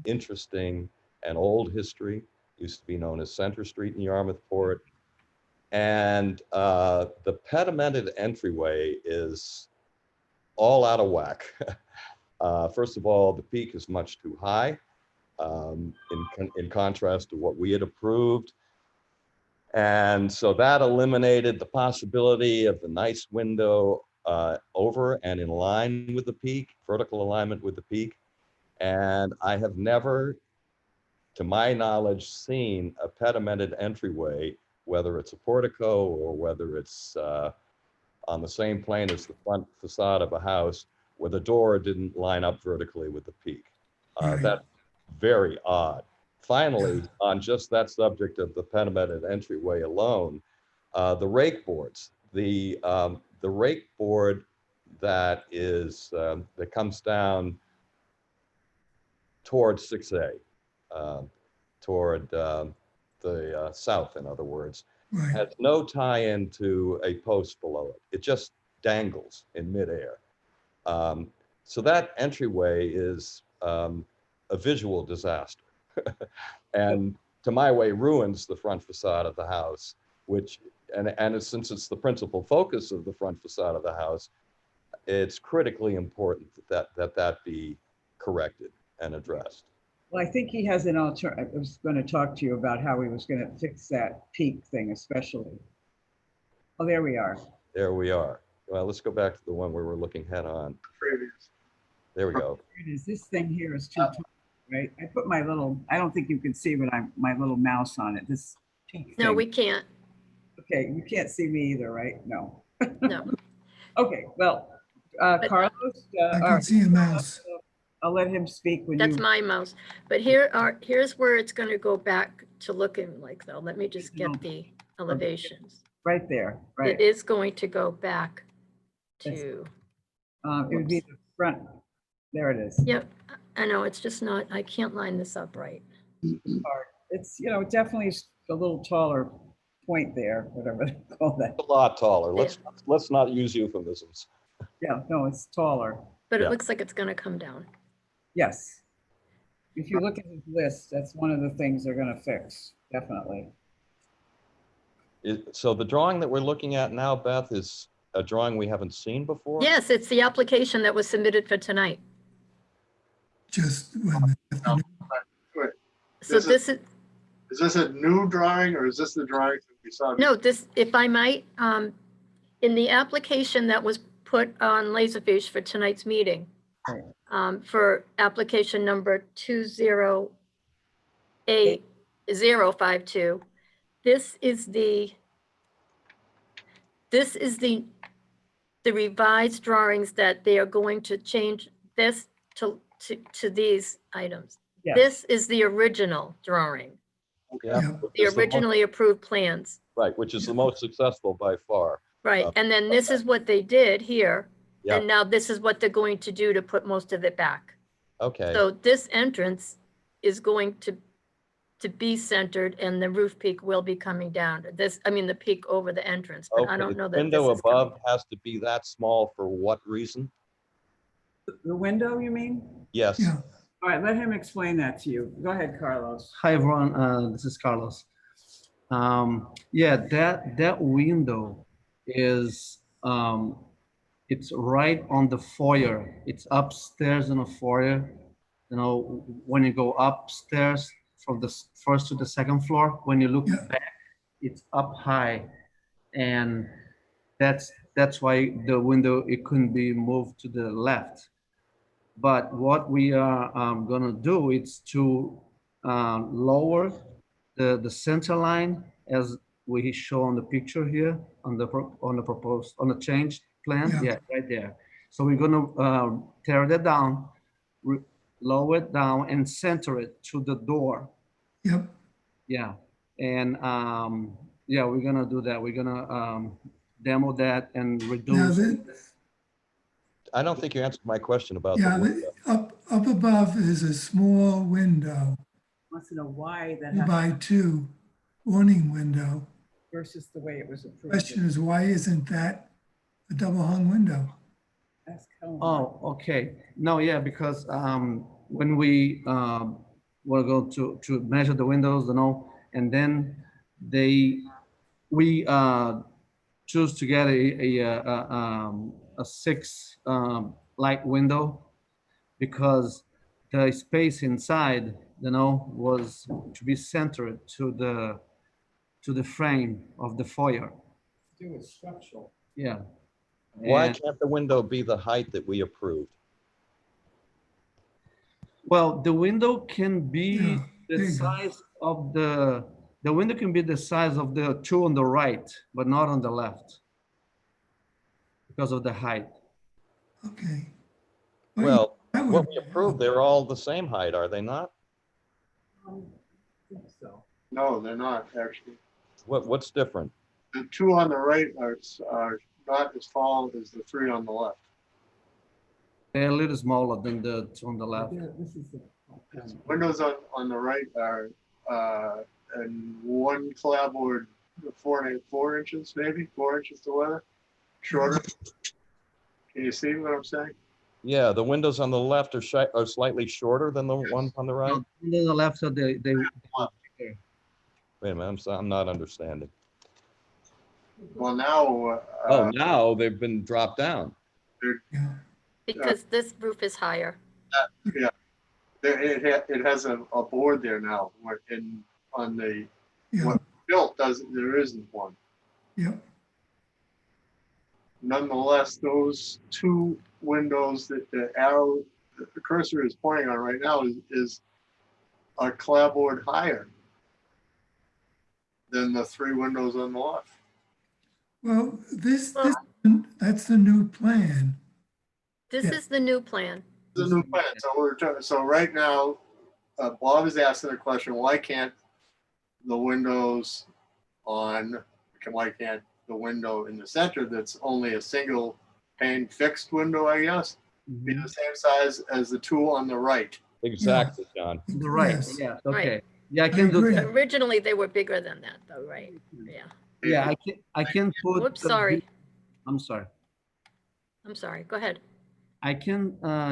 interesting and old history. Used to be known as Center Street in Yarmouthport. And the pedimented entryway is all out of whack. First of all, the peak is much too high in contrast to what we had approved. And so that eliminated the possibility of the nice window over and in line with the peak, vertical alignment with the peak. And I have never, to my knowledge, seen a pedimented entryway, whether it's a portico or whether it's on the same plane as the front facade of a house, where the door didn't line up vertically with the peak. That's very odd. Finally, on just that subject of the pedimented entryway alone, the rake boards, the rake board that comes down towards 6A, toward the south, in other words, Right. has no tie-in to a post below it. It just dangles in midair. So that entryway is a visual disaster. And to my way ruins the front facade of the house, and since it's the principal focus of the front facade of the house, it's critically important that be corrected and addressed. well, I think he has an alternative. I was going to talk to you about how he was going to fix that peak thing especially. Oh, there we are. There we are. Well, let's go back to the one where we're looking head on. Previous. There we go. Here it is. This thing here is too tall, right? I put my little, I don't think you can see, but my little mouse on it, this peak No, thing. we can't. Okay, you can't see me either, right? No. No. Okay, well, Carlos, I can see a mouse. I'll let him speak when That's you, my mouse. But here's where it's going to go back to looking like, though. Let me just get the elevations. right there, right? It is going to go back to, It would be the front. There it is. yep, I know, it's just not, I can't line this up right. It's, you know, definitely a little taller point there, whatever they call that. A lot taller. Let's not use euphemisms. Yeah, no, it's taller. But it Yeah. looks like it's going to come down. Yes. If you look at his list, that's one of the things they're gonna fix, definitely. So the drawing that we're looking at now, Beth, is a drawing we haven't seen before? Yes, it's the application that was submitted for tonight. Just when So This is- this is, Is this a new drawing or is this the drawing that we saw? no, this, if I might, in the application that was put on Laserfish for tonight's meeting, Right. for application number A052. This is the revised drawings that they are going to change this to these items. Yes. This is the original drawing, Yeah, Yeah. which the is the most- originally approved plans. Right, which is the most successful by far. Right, Uh, and then this is what they did here. Yeah. And now this is what they're going to do to put most of it back. Okay, So this entrance is going to be centered and the roof peak will be coming down. This, I mean, the peak over the entrance, but I okay. don't know The that this window is coming. above has to be that small for what reason? The window, you mean? Yes. Yeah, All right, let him explain that to you. Go ahead, Carlos. Hi everyone, this is Carlos. Yeah, that window is it's right on the foyer. It's upstairs in a foyer. You know, when you go upstairs from the first to the second floor, when you look Yeah. back, it's up high, and that's why the window it couldn't be moved to the left. But what we are gonna do is to lower the center line as we show on the picture here on the proposed on the changed plan. Yeah. Yeah, right there. So we're gonna tear that down, lower it down, and center it to the door. yep. Yeah, and yeah, we're gonna do that. We're gonna demo that and Now, reduce. I don't think you answered my question about the yeah, window. up above is a small window, Wants to know why that 2 happened by 2 awning window. versus the way it was approved. Question is, why isn't that a double hung window? Ask Helen. Oh, okay. No, yeah, because when we were going to measure the windows, you know, and then we choose to get a 6 light window because the space inside, you know, was to be centered to the frame of the foyer. Do it structural. Yeah. Why And- can't the window be the height that we approved? Well, the window can be Yeah, the there you go. size of the window can be the size of the 2 on the right, but not on the left because of the height. Okay. Well, that what would- we approved, they're all the same height, are they not? I think so. No, they're not actually. What's different? The 2 on the right are not as tall as the 3 on the left. They're a little smaller than the 2 on the left. This is the. Windows on the right are and one clapboard 4 inches, maybe 4 inches to weather, shorter. Can you see what I'm saying? Yeah, the windows on the left are slightly shorter than the ones on the right. On the left, so they Wait a minute, I'm not understanding. Well, now. Oh, now they've been dropped down. Yeah, Because this roof is higher. It has a board there now, on the yeah, What? built doesn't, there isn't one. yep. Nonetheless, those 2 windows that the cursor is pointing on right now is a clapboard higher than the 3 windows on the left. Well, that's the new plan. This Yeah. is the new plan. The new plan. So right now, Bob is asking the question: why can't the windows why can't the window in the center that's only a single pane fixed window, I guess, be the same size as the 2 on the right? Exactly, John. the right. Yes. Yeah. Right. Okay. Yeah, I can do agree. that. Originally, they were bigger than that though, right? Yeah. Yeah, I can put. Whoops, the- sorry. I'm sorry. I'm sorry. Go ahead. I can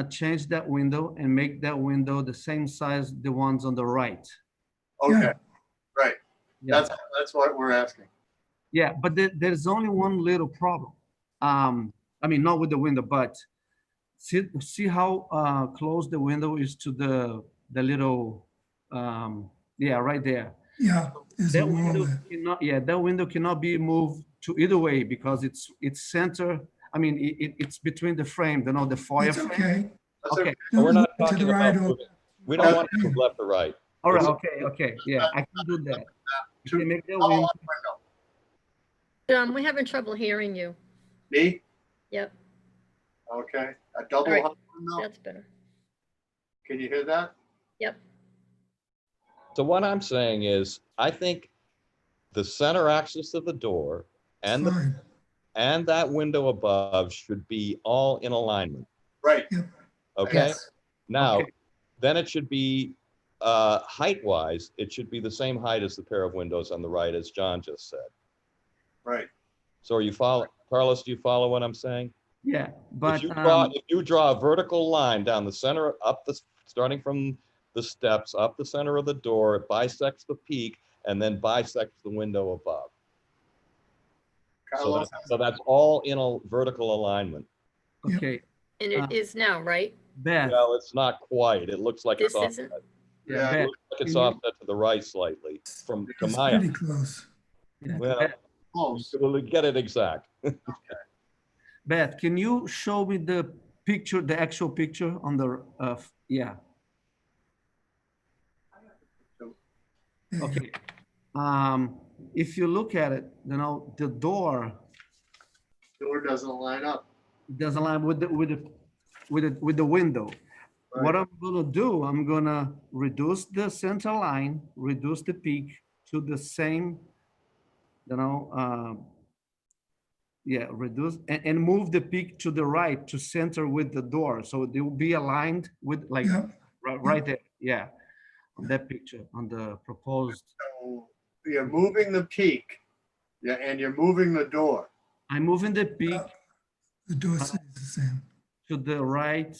change that window and make that window the same size the ones on the right. Okay, Yeah. right. Yeah. That's what we're asking. Yeah, but there's only one little problem. I mean, not with the window, but see how close the window is to the little, yeah, right there. Yeah, there's a That wall window there. cannot, yeah, that window cannot be moved to either way because it's center. I mean, it's between the frame, the foyer It's frame. okay. That's Okay, But we're not To the talking right about or, moving. We don't want to move left or right. All right, It's- okay, okay, yeah, I can do that. I Two- can make the double window. hung window. John, we're having trouble hearing you. Me? Yep, Okay, a double right. hung window. that's better. Can you hear that? Yep, So what I'm saying is, I think the center axis of the door and the Fine. and that window above should be all in alignment, Right. okay? Yes. Now, Okay. then it should be, height-wise, it should be the same height as the pair of windows on the right, as John just said. Right. So are you follow, Carlos, do you follow what I'm saying? Yeah, If but, you draw a vertical line down the center, starting from the steps, up the center of the door, it bisects the peak, and then bisects the window above. Carlos, So that's all in a vertical alignment. okay, and it is now, right? Beth, Well, it's not quite. It looks like it's This offset. isn't? yeah, Yeah, It Beth, looks like it's Can you- offset to the right slightly from to It's my. pretty close. yeah, Well, Beth, close. we'll get it exact. Beth, can you show me the picture, the actual picture on the, yeah, Yeah, okay. If you look at it, you know, the door Door doesn't line up. doesn't line with the window. What I'm gonna do, I'm gonna reduce the center line, reduce the peak to the same, you know, yeah, reduce and move the peak to the right to center with the door. So they will be aligned with like yeah, right there. Yeah, on that picture, on the proposed. So you're moving the peak, yeah, and you're moving the door. I'm moving the peak the door stays the same. to the right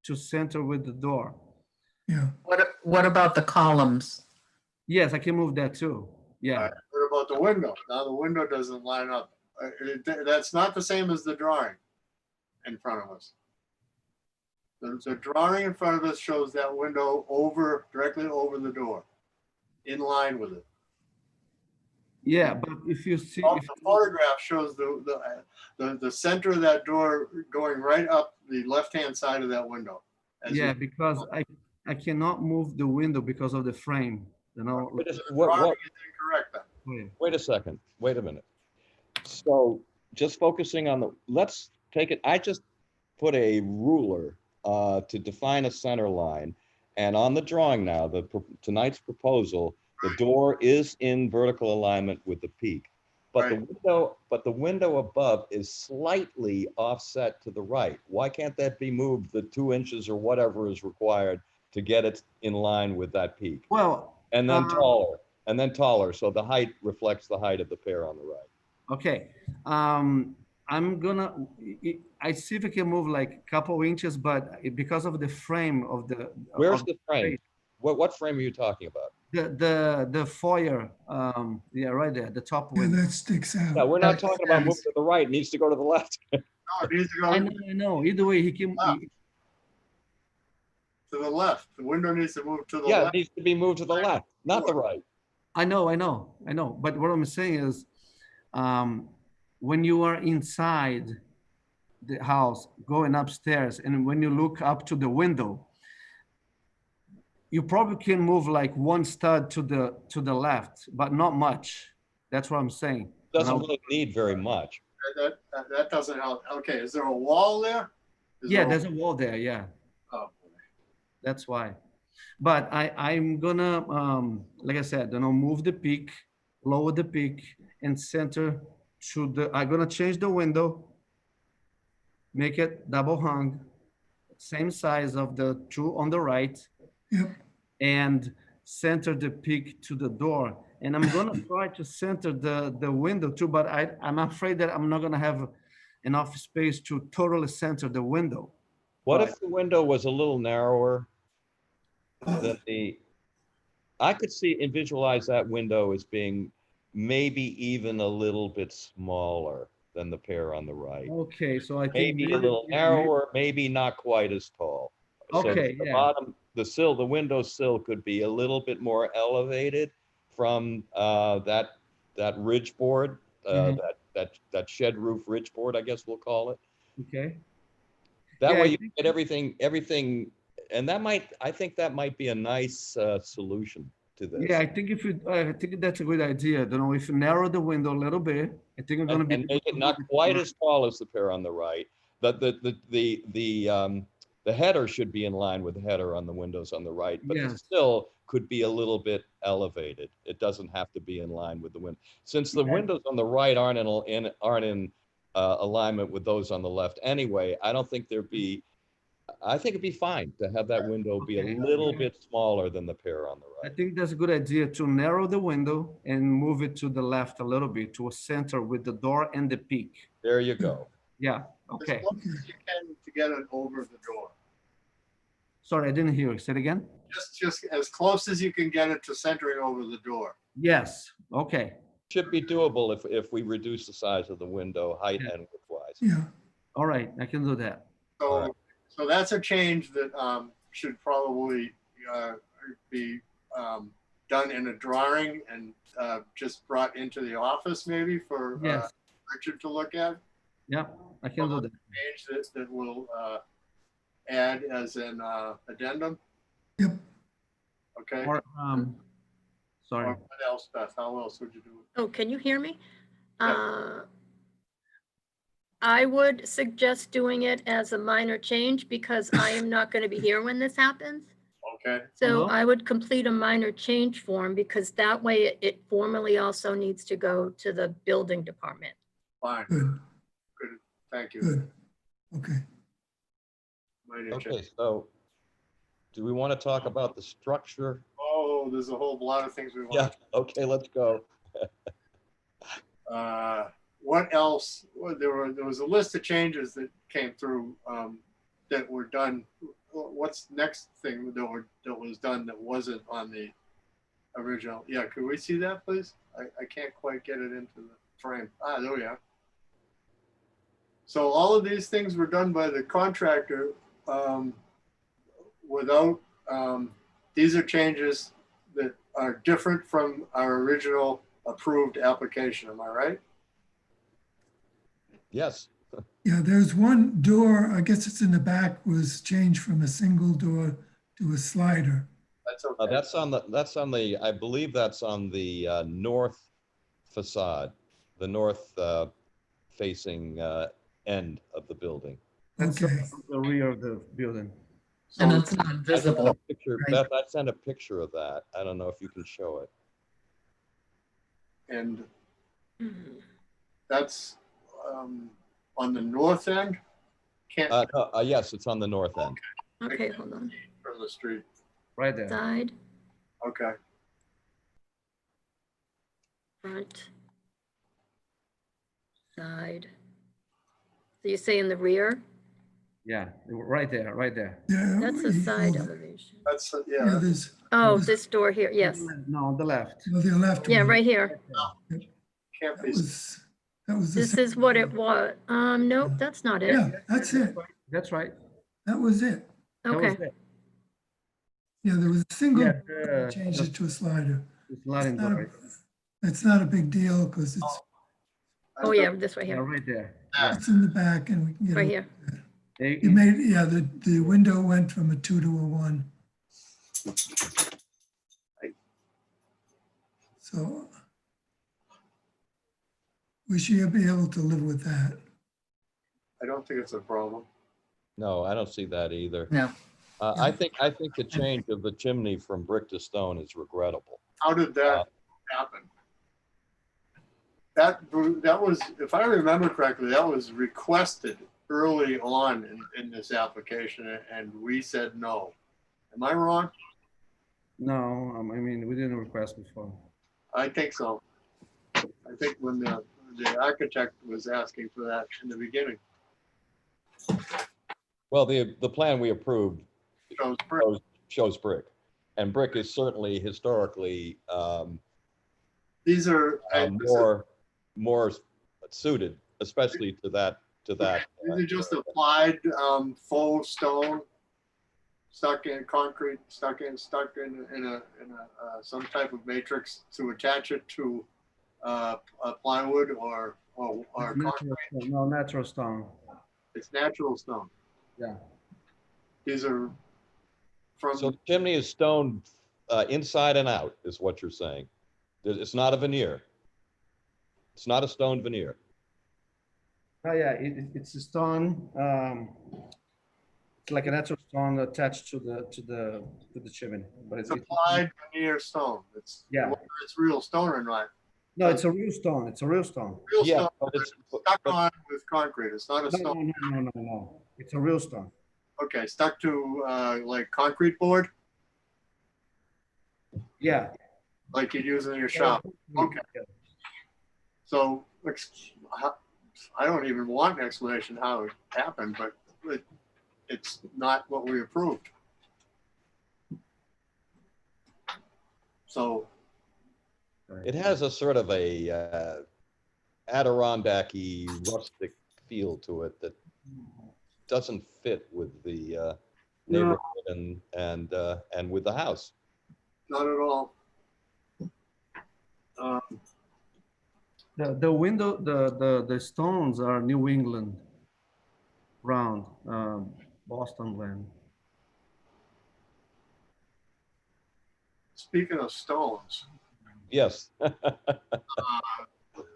to center with the door. Yeah, What about the columns? Yes, I can move that too. Yeah. Alright, what about the window? Now the window doesn't line up. That's not the same as the drawing in front of us. The drawing in front of us shows that window directly over the door, in line with it. Yeah, but if you see, The photograph shows the center of that door going right up the left-hand side of that window. As yeah, you- because I cannot move the window because of the frame, you know. Wait a- the what- drawing what- is incorrect then. Yeah. Wait a second, wait a minute. So just focusing on let's take it, I just put a ruler to define a center line. And on the drawing now, tonight's proposal, the door is in vertical alignment with the peak. But the window above is slightly offset to the right. Why can't that be moved the 2 inches or whatever is required to get it in line with that peak? Well, And then taller, so the height reflects the height of the pair on the right. okay. I'm gonna, I see if I can move like a couple inches, but because of the frame of the. Where's of the frame? What frame are you talking about? The foyer, yeah, right there, the top yeah, window. that sticks out. No, we're not talking about moving to the right. It needs to go to the left. No, it needs to go I to know. Either way, he can. the left. The window needs to move to the Yeah, it left. needs to be moved to the left, not the right. I know. But what I'm saying is, when you are inside the house, going upstairs, and when you look up to the window, you probably can move like one stud to the left, but not much. That's what I'm saying. Doesn't really need very much. That doesn't help. Okay, is there a wall there? Is Yeah, there there's a wall there. Yeah, oh, that's why. But I'm gonna, like I said, move the peak, lower the peak, and center to the. I'm gonna change the window, make it double hung, same size of the two on the right, Yep, and center the peak to the door. And I'm gonna try to center the window too, but I'm afraid that I'm not gonna have enough space to totally center the window. What Right. if the window was a little narrower than I could see and visualize that window as being maybe even a little bit smaller than the pair on the right. Okay, so I think Maybe a little narrower, maybe not quite as tall. So Okay, the yeah. bottom, the window sill could be a little bit more elevated from that ridge board, Mhm. that shed roof ridge board, I guess we'll call it. Okay. That Yeah, way I you think- get everything and I think that might be a nice solution to this. Yeah, I think I think that's a good idea. I don't know, if you narrow the window a little bit, I think it's gonna And be. make it not quite as tall as the pair on the right. The header should be in line with the header on the windows on the right, but it Yes. still could be a little bit elevated. It doesn't have to be in line with the window. Since the Okay. windows on the right aren't in alignment with those on the left anyway, I think it'd be fine to have that window be Okay. a little bit smaller than the pair on the I right. think that's a good idea to narrow the window and move it to the left a little bit, to a center with the door and the peak. There you go. Yeah, As okay. close as you can to get it over the door. Sorry, I didn't hear you. Say it again? Just as close as you can get it to centering over the door. Yes, okay. Should be doable if we reduce the size of the window, height Yeah. and width-wise. Yeah, All right, I can do that. All right. So that's a change that should probably be done in a drawing and just brought into the office maybe for Yes. Richard to look at. Yeah, I can do that. Change that will add as an addendum. yep. Okay. Or, sorry. Or what else, Beth? How else would you do it? Oh, can you hear me? Yeah. I would suggest doing it as a minor change because I am not going to be here when this happens. Okay. So Hello? I would complete a minor change form because that way it formally also needs to go to the building department. Fine. Good, Thank you. good. Okay. Minor Okay, change. so do we want to talk about the structure? Oh, there's a whole lot of things we Yeah, want. okay, let's go. What else? Well, there was a list of changes that came through that were done. What's next thing that was done that wasn't on the original? Yeah, could we see that, please? I can't quite get it into the frame. Ah, there we are. So all of these things were done by the contractor without. These are changes that are different from our original approved application. Am I right? Yes, Yeah, there's one door, I guess it's in the back, was changed from a single door to a slider. That's okay. that's on the, I believe that's on the north facade, the north facing end of the building. That's Okay, the rear of the building. And So- it's not I sent a visible. picture, right? Beth, I sent a picture of that. I don't know if you can show it. And Mhm. that's on the north end. Can't No, yes, it's on the north end. Okay, hold on. from the street. Right there. Side, Okay. front, side. So you say in the rear? Yeah, right there, right there. yeah. That's a you- side hold it. elevation. That's Yeah, yeah. there's, Oh, this door here, yes. No, on the left. well, the left Yeah, one. right here. Can't That be. was the. This same- is what it was. Nope, that's not it. Yeah, that's it. That's right. That was it. That was Okay, it. Yeah, there was a single, Yeah, changed it to a slider. it's sliding It's not door. a- Right, It's not a big deal because it's, oh yeah, this right yeah, here, right there. it's in the back and we can get right it. here. They- You made, yeah, the window went from a 2 to a 1. So we should be able to live with that. I don't think it's a problem. No, I don't see that either. No. I think the change of the chimney from brick to stone is regrettable. How did that happen? That was, if I remember correctly, that was requested early on in this application, and we said no. Am I wrong? No, I mean, we didn't request before. I think so. I think when the architect was asking for that in the beginning. Well, the plan we approved Shows brick. shows brick. And brick is certainly historically These are, more suited, especially to that. these are just applied faux stone, stuck in concrete, stuck in a some type of matrix to attach it to a plywood or Natural concrete. stone. No, natural stone. It's natural stone. Yeah. These are from, So the chimney is stone inside and out, is what you're saying. It's not a veneer. It's not a stone veneer. Oh, yeah, it's a stone. It's like a natural stone attached to the chimney, but it's applied veneer stone. It's, Yeah. whether it's real stone or not. no, it's a real stone. It's a real stone. Real Yeah, stone, but it's, stuck but- on with concrete. It's not a No, stone. no. It's a real stone. Okay, stuck to like concrete board, Yeah. like you'd use in your shop. Okay. So I don't even want an explanation how it happened, but it's not what we approved. So it has a sort of a Adirondacky rustic feel to it that doesn't fit with the neighborhood and with the house. not at all. The window, the stones are New England round, Boston blend. Speaking of stones, Yes.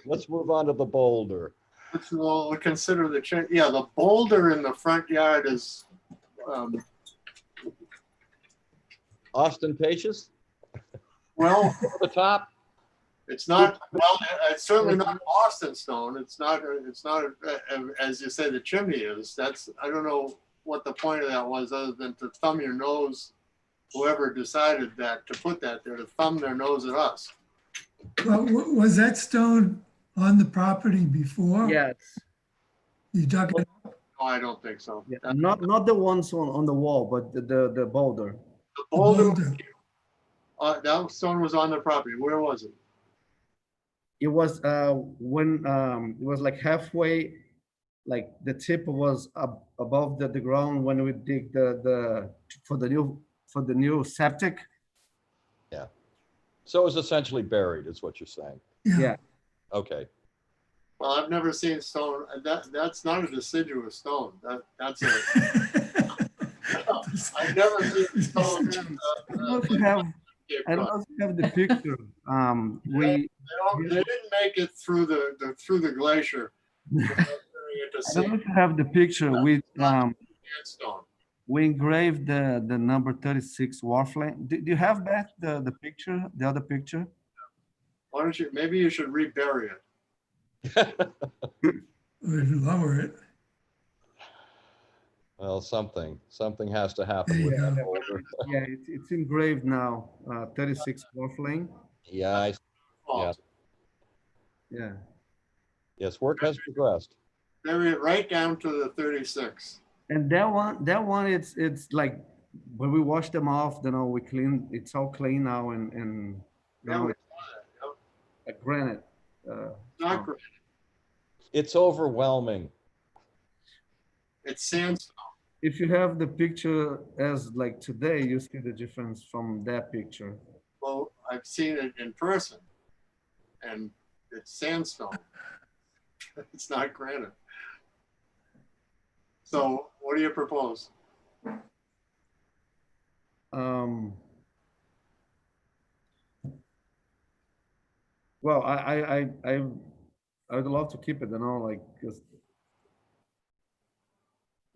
Let's move on to the boulder. we'll consider the boulder in the front yard is Ostentatious, well, over the top. it's not, well, it's certainly not Boston stone. It's not, as you say, the chimney is. That's, I don't know what the point of that was, other than to thumb your nose, whoever decided that, to put that there, to thumb their nose at us. Well, was that stone on the property before? Yes. You dug it up? No, I don't think so. Yeah. Not the ones on the wall, but the boulder. The boulder, boulder. that stone was on the property. Where was it? It was when it was like halfway, like the tip was above the ground when we dig for the new septic. Yeah. So it's essentially buried, is what you're saying. Yeah. Okay. Well, I've never seen stone. That's not a deciduous stone. That's a. I've never seen stone. I don't know if you have. I don't know if you have the picture. They didn't make it through the glacier. I don't know if you have the picture. Sandstone. We engraved the number 36 wharf lane. Do you have back the picture, the other picture? Why don't you? Maybe you should rebury it. Or lower it. Well, something has to There happen you with go. that boulder. Yeah, it's engraved now. 36 wharf lane. Yeah, Oh, Yeah. yes, work has progressed. Bury it right down to the 36. And that one, it's like when we wash them off, we clean. It's all clean now and Yeah, now we it's like granite. not great. It's overwhelming. It's sandstone. If you have the picture as like today, you see the difference from that picture. Well, I've seen it in person, and it's sandstone. It's not granite. So, what do you propose? Well, I would love to keep it, like, 'cause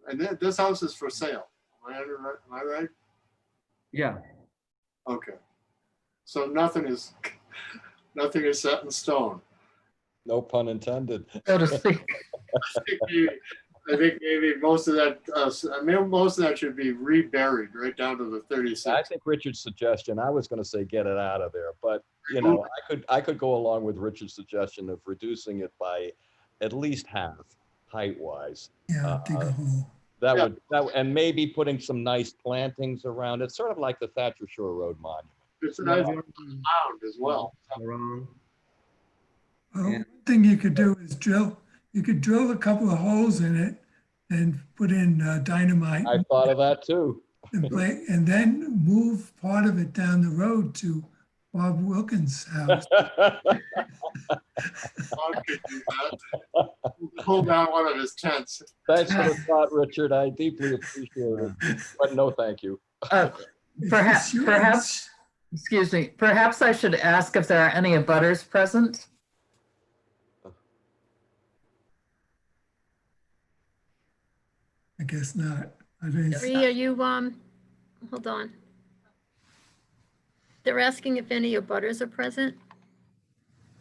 And this house is for sale. Am I right? yeah, Okay. So nothing is set in stone. No pun intended. so to speak. I think maybe most of that should be reburied right down to the 36. I think Richard's suggestion, I was going to say get it out of there, but you know, I could go along with Richard's suggestion of reducing it by at least half height wise. Yeah, dig a hole. That would, and maybe putting some nice plantings around it, sort of like the Thatcher Shore Road monument. It's a nice mound as well. around. Well, one thing you could do is you could drill a couple of holes in it and put in dynamite I thought of that too. and then move part of it down the road to Bob Wilkins' house. Bob could do that. Pull down one of his tents. Thanks for the thought, Richard. I deeply appreciate it, but no, thank you. Perhaps, excuse me, perhaps I should ask if there are any abutters present? I guess not. I mean, Bree, are you, hold on. They're asking if any abutters are present.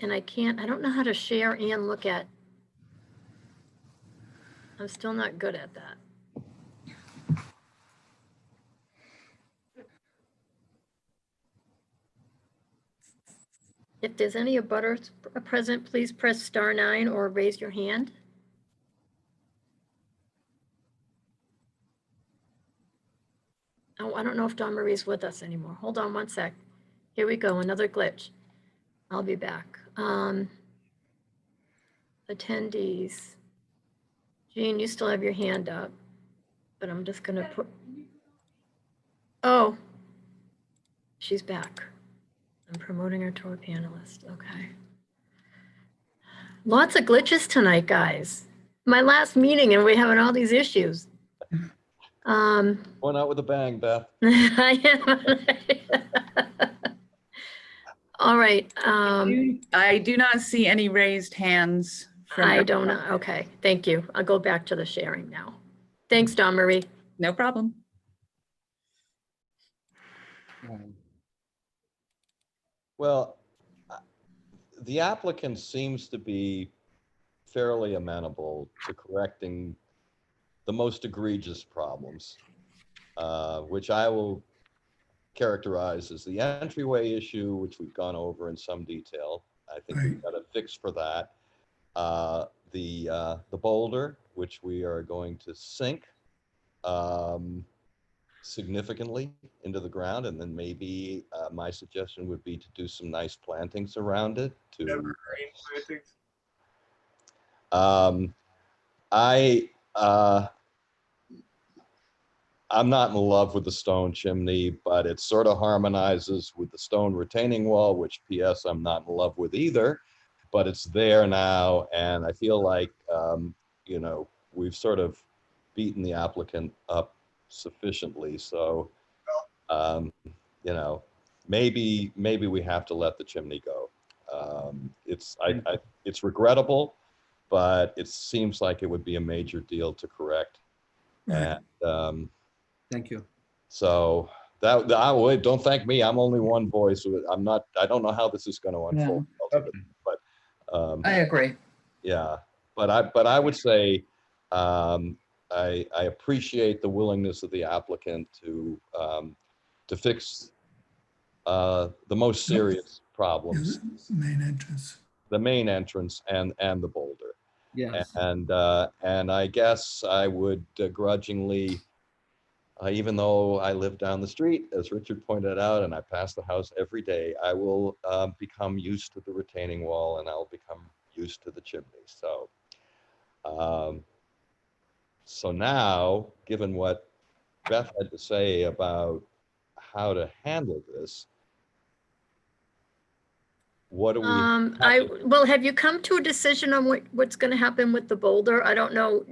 And I don't know how to share and look at. I'm still not good at that. If there's any abutters present, please press *9 or raise your hand. Oh, I don't know if Dawn Marie's with us anymore. Hold on one sec. Here we go, another glitch. I'll be back. Attendees. Jean, you still have your hand up, but I'm just gonna put, oh, she's back. I'm promoting her to a panelist, okay. Lots of glitches tonight, guys. My last meeting and we're having all these issues. Going out with a bang, Beth. I am. All right, I do not see any raised hands. from I don't know, okay, thank you. I'll go back to the sharing now. Thanks, Dawn Marie. No problem. Well, the applicant seems to be fairly amenable to correcting the most egregious problems, which I will characterize as the entryway issue, which we've gone over in some detail. I think we've got a fix for that. The boulder, which we are going to sink significantly into the ground, and then maybe my suggestion would be to do some nice plantings around it. Evergreen plantings. I'm not in love with the stone chimney, but it sort of harmonizes with the stone retaining wall, which PS I'm not in love with either, but it's there now. And I feel like, you know, we've sort of beaten the applicant up sufficiently. So, you know, maybe we have to let the chimney go. It's regrettable, but it seems like it would be a major deal to correct. And Thank you. so that I would, don't thank me. I'm only one voice. I don't know how this is going to unfold. Ultimately, but I agree. yeah, but I would say I appreciate the willingness of the applicant to fix the most serious problems, the main entrance. the main entrance and the boulder. Yes. And I guess I would grudgingly, even though I live down the street, as Richard pointed out, and I pass the house every day, I will become used to the retaining wall and I'll become used to the chimney. So, so now, given what Beth had to say about how to handle this, what do we? Well, have you come to a decision on what's going to happen with the boulder? I don't know.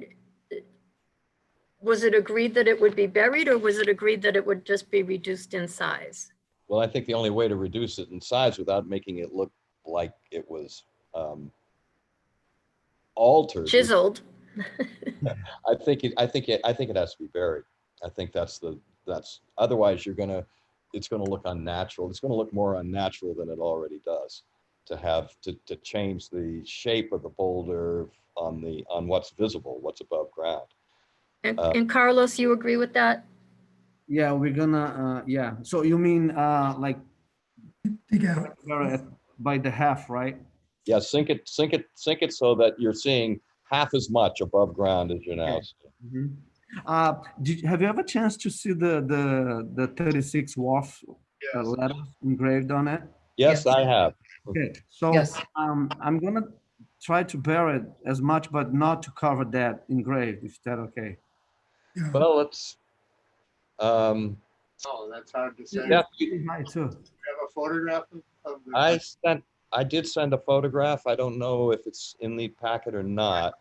Was it agreed that it would be buried, or was it agreed that it would just be reduced in size? Well, I think the only way to reduce it in size without making it look like it was altered. Chiseled. I think it has to be buried. I think that's otherwise it's gonna look unnatural. It's gonna look more unnatural than it already does to change the shape of the boulder on what's visible, what's above ground. And Carlos, you agree with that? Yeah, we're gonna, yeah. So you mean like Dig out. by the half, right? Yeah, sink it so that you're seeing half as much above ground as you're now seeing. Mm-hmm. Have you ever chance to see the 36 Wharf letters engraved on it? Yes, I have. Okay, so I'm gonna try to bury it as much, but not to cover that engraved. Is that okay? Yeah. Well, it's Oh, that's hard to say. yeah, Hi too. You have a photograph of the? I did send a photograph. I don't know if it's in the packet or not.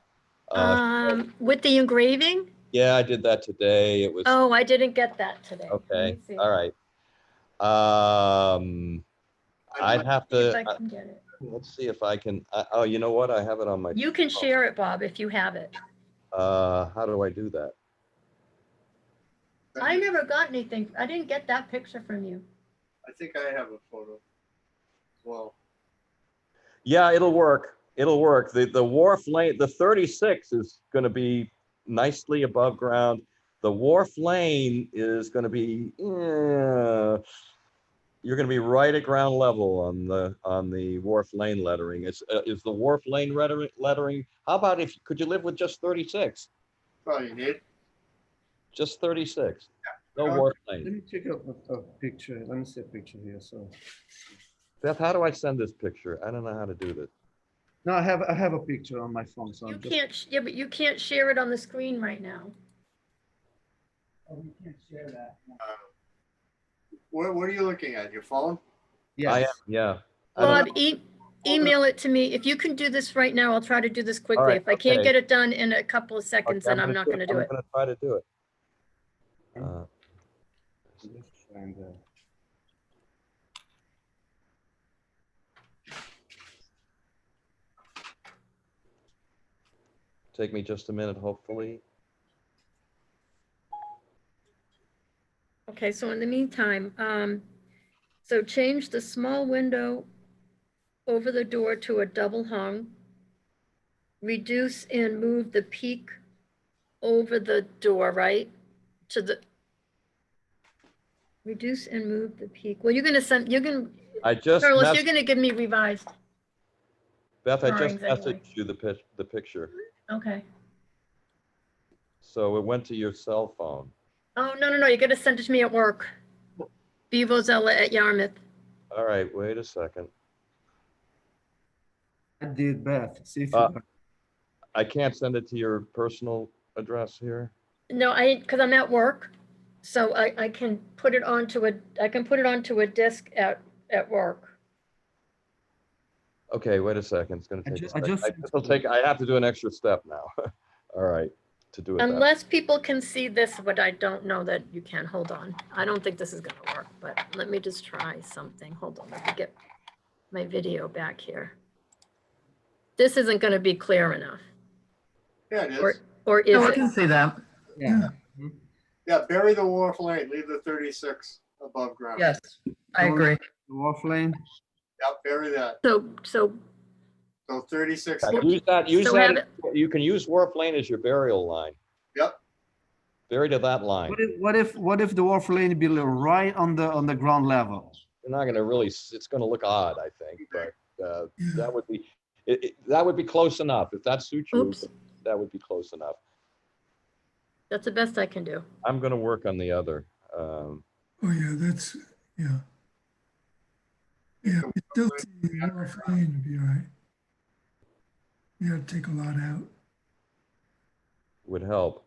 With the engraving? Yeah, I did that today. It was Oh, I didn't get that today. Let okay. me see. All right. I'd have See if to, I can get it. let's see if I can, oh, you know what? I have it on my, You can share it, Bob, if you have it. how do I do that? I never got anything. I didn't get that picture from you. I think I have a photo. Well, Yeah, it'll work. It'll work. The wharf lane, the 36 is going to be nicely above ground. The wharf lane is going to be, you're going to be right at ground level on the wharf lane lettering. Is the wharf lane lettering? How about if, could you live with just 36? all you need. Just 36. No Yeah. wharf Let lane. me take a picture. Let me see a picture here. So, Beth, how do I send this picture? I don't know how to do this. no, I have a picture on my phone. So You I'm just, can't, yeah, but you can't share it on the screen right now. Oh, we can't share that. no. What are you looking at? Your phone? yes. I am, yeah. I don't- Bob, email it to me. If you can do this right now, I'll try to do this quickly. right, If I can't okay. get it done in a couple of seconds, okay, then I'm not gonna do it. I'm gonna try to do it. Let's find the- Take me just a minute, hopefully. Okay, so in the meantime, so change the small window over the door to a double hung. Reduce and move the peak over the door, right? To the. Reduce and move the peak. Well, you're gonna send, you're gonna, I just, Carlos, you're gonna give me revised. Beth, I just drawings anyway. messaged you the picture. Okay. So it went to your cell phone. Oh, no, you gotta send it to me at work. Vivozella at Yarmouth. All right, wait a second. I did, Beth. See if Uh, you, I can't send it to your personal address here. No, because I'm at work, so I can put it onto a disk at work. Okay, wait a second. It's gonna I take ju- a I second. just- It'll take, I have to do an extra step now. All right, to do it that. Unless people can see this, but I don't know that you can. Hold on. I don't think this is gonna work, but let me just try something. Hold on, let me get my video back here. This isn't gonna be clear enough, Yeah, it or, is. or is No, I it? can see that. yeah. Yeah, bury the wharf lane, leave the 36 above ground. Yes, I agree. The wharf lane. Yep, bury that. So So 36, Use that, So have you can use Wharf Lane as your burial line. yep, Bury to that line. What if the wharf lane be right on the ground level? You're not gonna really, it's gonna look odd, I think, but that would be, that would be close enough. If that suits you, Oops. that would be close enough. that's the best I can do. I'm gonna work on the other. Oh, yeah, that's, yeah. Yeah, you still see the wharf lane to be all right. You gotta take a lot out. Would help.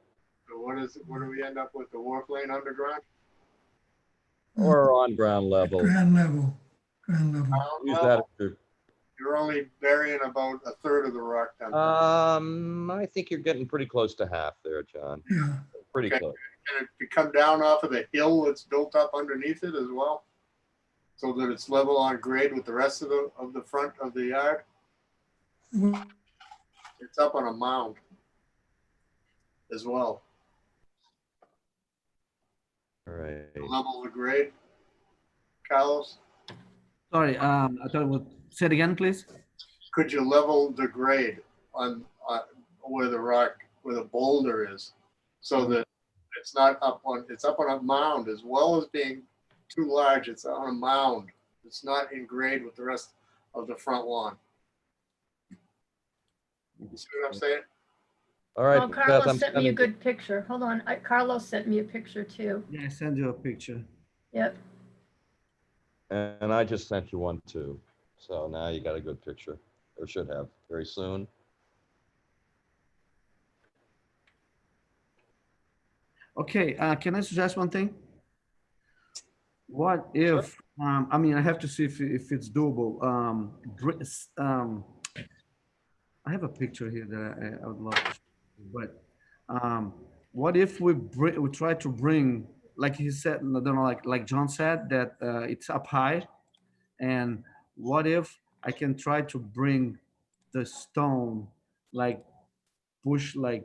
so what do we end up with, the wharf lane underground? Or on ground level. Ground level, ground level. Use that as your You're only burying about a third of the rock down. I think you're getting pretty close to half there, John. Yeah, Pretty Okay. close. Can it come down off of the hill that's built up underneath it as well? So that it's level on grade with the rest of the front of the yard? well, It's up on a mound as well, All right. the level of the grade. Carlos, Sorry, I thought it would, say it again, please. could you level the grade on where the boulder is? So that it's not up on, it's up on a mound as well as being too large, it's on a mound. It's not in grade with the rest of the front lawn. You see what I'm saying? All right. Oh, Beth, Carlos I'm sent me a sending- good picture. Hold on. Carlos sent me a picture too. Yeah, I send you a picture. Yep. And I just sent you one too. So now you got a good picture, or should have very soon. Okay, can I suggest one thing? What if, I mean, I have to see if it's doable. I have a picture here that I would love to show you, but what if we try to bring like he said, I don't know, like John said, that it's up high. And what if I can try to bring the stone, like push like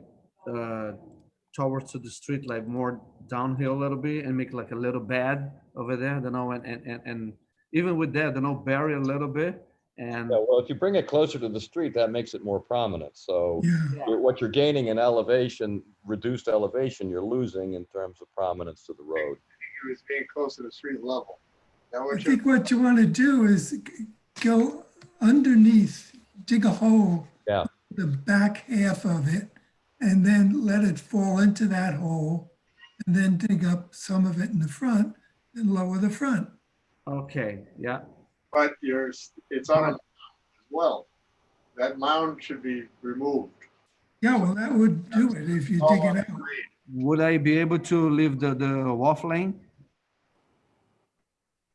towards to the street, like more downhill a little bit, and make like a little bed over there, you know, and even with that, you know, bury a little bit. And Yeah, well, if you bring it closer to the street, that makes it more prominent. So Yeah, what you're gaining in elevation, reduced elevation, you're losing in terms of prominence to the road. It was being close to the street level. Now I what you think what you want to do is go underneath, dig a hole, Yeah. the back half of it, and then let it fall into that hole, and then dig up some of it in the front and lower the front. okay, yeah, but it's on a mound as well. That mound should be removed. Yeah, well, that would do it if you All dig on it out. grade. would I be able to leave the WAF lane?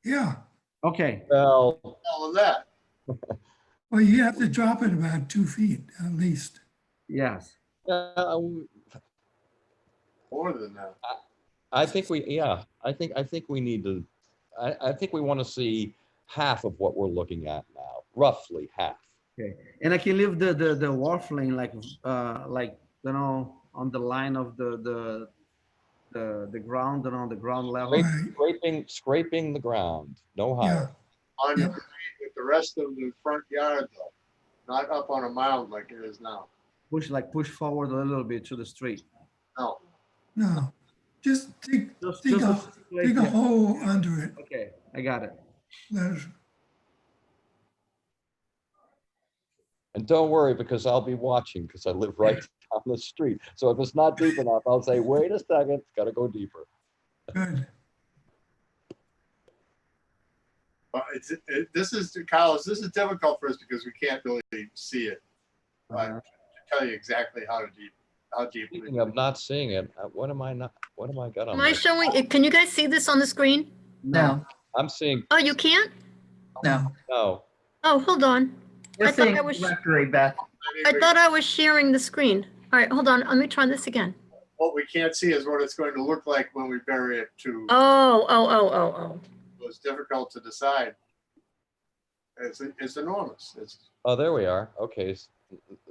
Yeah, Okay, Well, All of that. well, you have to drop it about 2 feet at least. yes. More than that. I think I think we need to, I think we want to see half of what we're looking at now, roughly half. Okay, and I can leave the wharf lane like you know, on the line of the ground and on the ground level. Right. Scraping the ground, no Yeah, higher. On Yep. grade with the rest of the front yard though, not up on a mound like it is now. Push forward a little bit to the street. No. no, just dig Just a like that. hole under it. Okay, I got it. Let it- And don't worry, because I'll be watching, because I live right down the street. So if it's not deep enough, I'll say, wait a second, it's got to go deeper. Good. But this is, Carlos, this is difficult for us because we can't really see it. To tell you exactly how deep. Speaking of not seeing it, what am I got on Am I my, showing, can you guys see this on the screen? No, I'm seeing, Oh, you can't? no. no, Oh, hold on. We're I thought seeing I was- directory, Beth. I thought I was sharing the screen. All right, hold on. Let me try this again. What we can't see is what it's going to look like when we bury it to, Oh. it's difficult to decide. It's enormous. oh, there we are. Okay,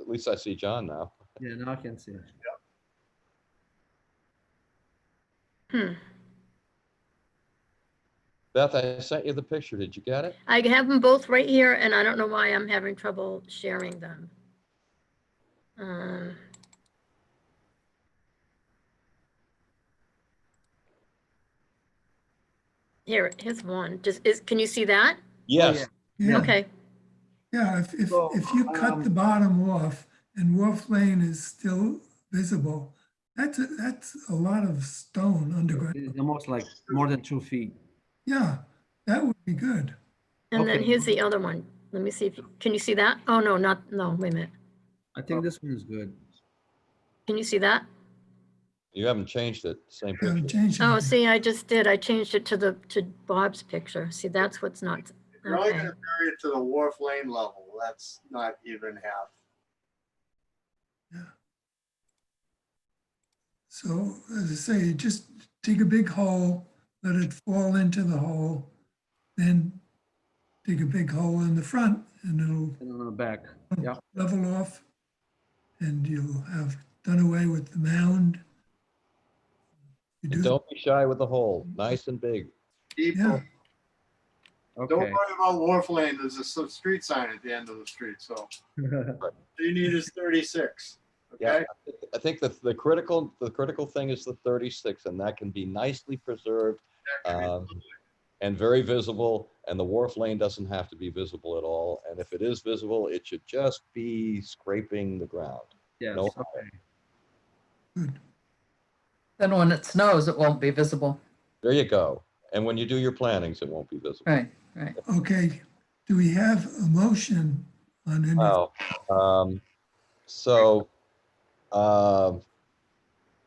at least I see John now. Yeah, now I can see it. Beth, I sent you the picture. Did you get it? I have them both right here, and I don't know why I'm having trouble sharing them. Here's one. Can you see that? Yes. Yeah, Okay. yeah, if So, you cut the bottom off and Wolf Lane is still visible, that's a lot of stone underground. It's almost like more than 2 feet. Yeah, that would be good. And then Okay. here's the other one. Let me see if, can you see that? Oh, no, wait a minute. I think this one is good. Can you see that? You haven't changed it, same Haven't picture. changed Oh, it. see, I just did. I changed it to Bob's picture. See, that's what's not. If you're only Okay. going to bury it to the Wharf Lane level, that's not even half. So as I say, just dig a big hole, let it fall into the hole, then dig a big hole in the front and it'll And on the back, yeah. level off and you'll have done away with the mound. You And do, don't be shy with the hole, nice and big. People, yeah, don't Okay. worry about Wharf Lane. There's a street sign at the end of the street, so all you need is 36. Yeah, Okay? I think that the critical thing is the 36, and that can be nicely preserved and very visible. And the Wharf Lane doesn't have to be visible at all. And if it is visible, it should just be scraping the ground. Yes, No. okay. good. Then when it snows, it won't be visible. There you go. And when you do your plantings, it won't be visible. Right, right. Okay, do we have a motion on any? Wow. So,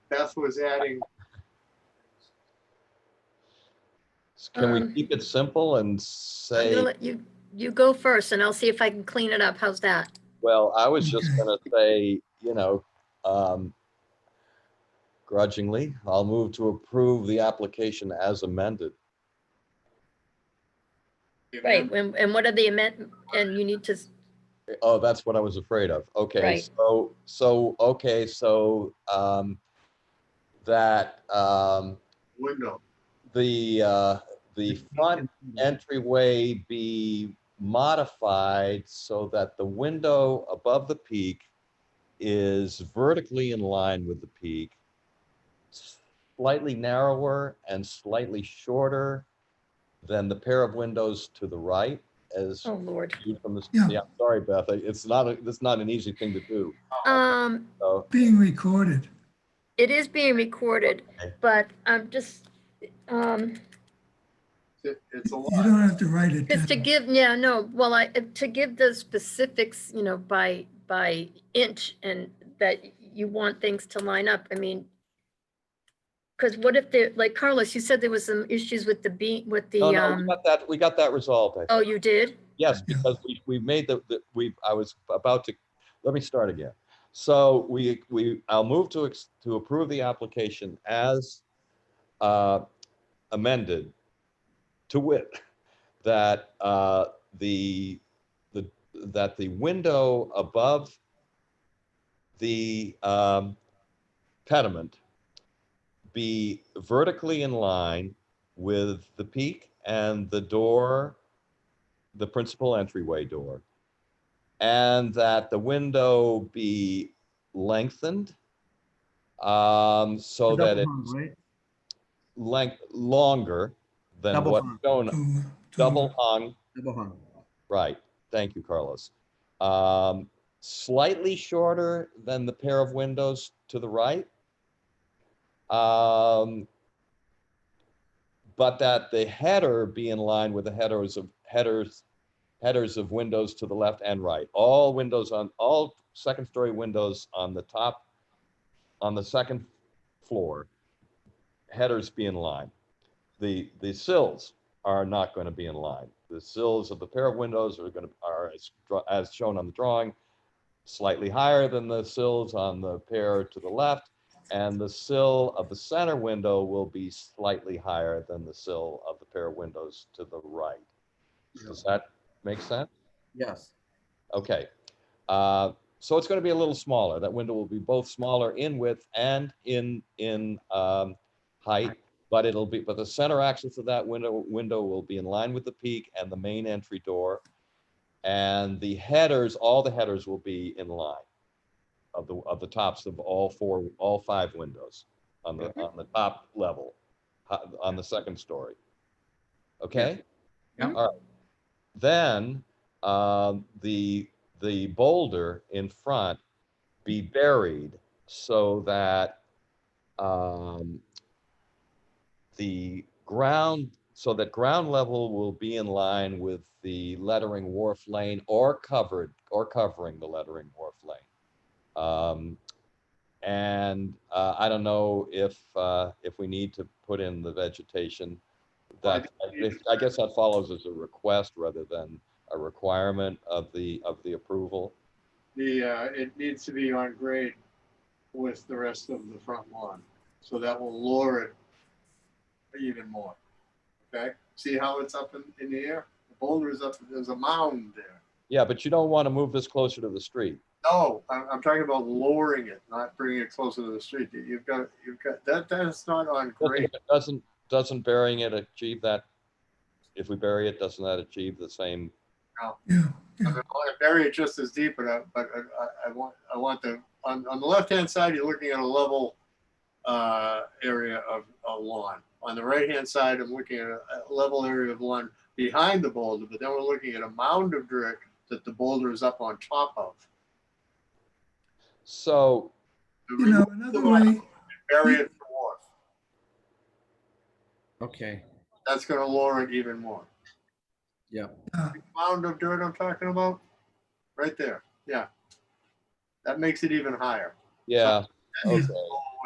Beth was adding, can we Um, keep it simple and I'm say, gonna let you go first, and I'll see if I can clean it up. How's that? well, I was just Okay. gonna say, grudgingly, I'll move to approve the application as amended. Right, and what are the amendment, and you need to, Oh, that's what I was afraid of. Okay, Right. that Window. the front entryway be modified so that the window above the peak is vertically in line with the peak, slightly narrower and slightly shorter than the pair of windows to the right, as oh, Lord. viewed from the. Yeah. Yeah, sorry, Beth. It's not an easy thing to do. So, Being recorded. It is being recorded, Okay. but I'm just, It's a You lot. don't have to write it just to down. give, yeah, no, well, to give the specifics, you know, by inch, and that you want things to line up, I mean, because what if there, like Carlos, you said there was some issues with the beam, with no, the, we got that resolved. I oh, think. you did? Yes, Yeah. because we made I was about to, let me start again. So I'll move to approve the application as amended, to wit, that that the window above the pediment be vertically in line with the peak and the door, the principal entryway door, and that the window be lengthened so that Double it's hung, right? longer than Double what's hung. shown, To- double hung. Double hung. Right. Thank you, Carlos. Slightly shorter than the pair of windows to the right. But that the header be in line with the headers of windows to the left and right. All second story windows on the top, on the second floor, headers be in line. The sills are not going to be in line. The sills of the pair of windows are as shown on the drawing, slightly higher than the sills on the pair to the left, and the sill of the center window will be slightly higher than the sill of the pair of windows to the right. Does that make sense? Yes. Okay. So it's going to be a little smaller. That window will be both smaller in width and in height, but the center axis of that window will be in line with the peak and the main entry door, and the headers, all the headers will be in line of the tops of all five windows on the top level, on the second story. Okay. Yeah. All right. Then the boulder in front be buried so that ground level will be in line with the lettering Wharf Lane or covering the lettering Wharf Lane. I don't know if we need to put in the vegetation. That I guess that follows as a request rather than a requirement of the approval. It needs to be on grade with the rest of the front lawn, so that will lower it even more. Okay, see how it's up in the air? The boulder is up, there's a mound there. Yeah, but you don't want to move this closer to the street. No, I'm talking about lowering it, not bringing it closer to the street. You've got that's not on grade. Doesn't burying it achieve that? If we bury it, doesn't that achieve the same? No. Yeah, I'm gonna bury it just as deep, but I want on the left-hand side, you're looking at a level area of lawn. On the right-hand side, I'm looking at a level area of lawn behind the boulder, but then we're looking at a mound of dirt that the boulder is up on top of. So, another way, Bury it in the wharf. Okay. That's going to lower it even more. Yeah. The mound of dirt I'm talking about, right there. Yeah, that makes it even higher. yeah. Okay.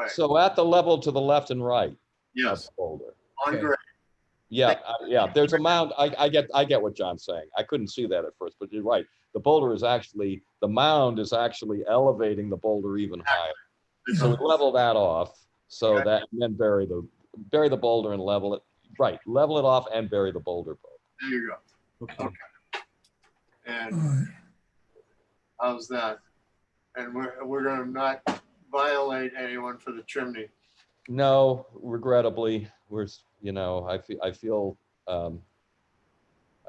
So at the level to the left and right. Yes. Of the boulder. On Okay. grade. Yeah, there's a mound. I get what John's saying. I couldn't see that at first, but you're right. The mound is actually elevating the boulder even higher. So we level that off So Okay. that, and then bury the boulder and level it, right, level it off and bury the boulder both. There you go. Okay. All And right. how's that? And we're gonna not violate anyone for the chimney. No, regrettably, I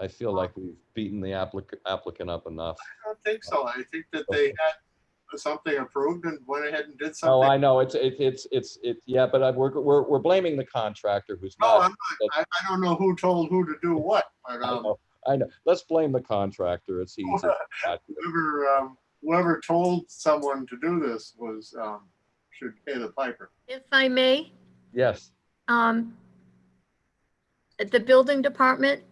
feel like we've beaten the applicant up enough. I don't think so. I think that they had something approved and went ahead and did Oh, something. I know, yeah, but we're blaming the contractor who's No, not. I'm not. I don't know who told who to do what, but I know, let's blame the contractor, it's easy. whoever told someone to do this was, should pay the piper. If I may, Yes, the building department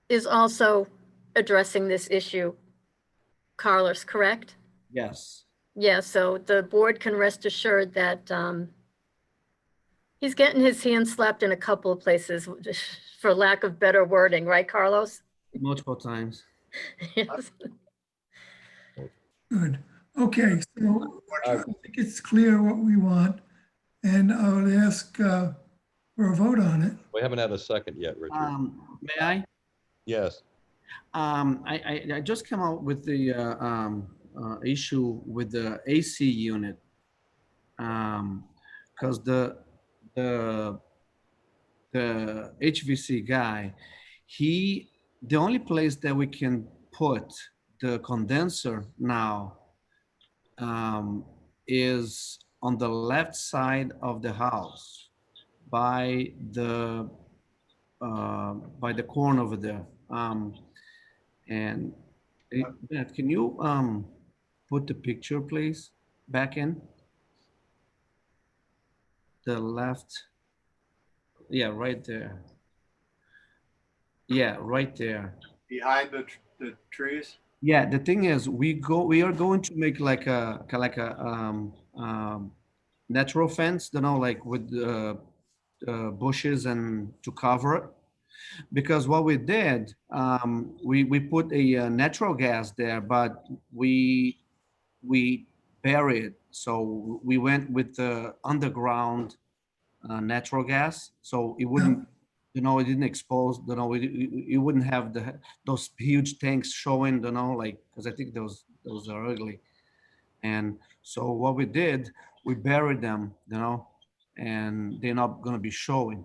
is also addressing this issue. Carlos, correct? Yes. Yeah, so the board can rest assured that he's getting his hands slapped in a couple of places, for lack of better wording, right, Carlos? Multiple times. Yes. Good. Okay, so I think it's clear what we want, and I would ask for a vote on it. we haven't had a second yet, Richard. May I? Yes, I just came out with the issue with the AC unit. Because the HVC guy, the only place that we can put the condenser now is on the left side of the house by the corner over there. And Beth, can you put the picture, please, back in? The left, yeah, right there. Yeah, right there. Behind the trees? Yeah, the thing is, we are going to make like a natural fence, you know, like with bushes and to cover it. Because what we did, we put a natural gas there, but we buried it. So we went with the underground natural gas, so it wouldn't, you know, it didn't expose, you know, you wouldn't have those huge tanks showing, you know, like, because I think those are ugly. And so what we did, we buried them, you know, and they're not going to be showing.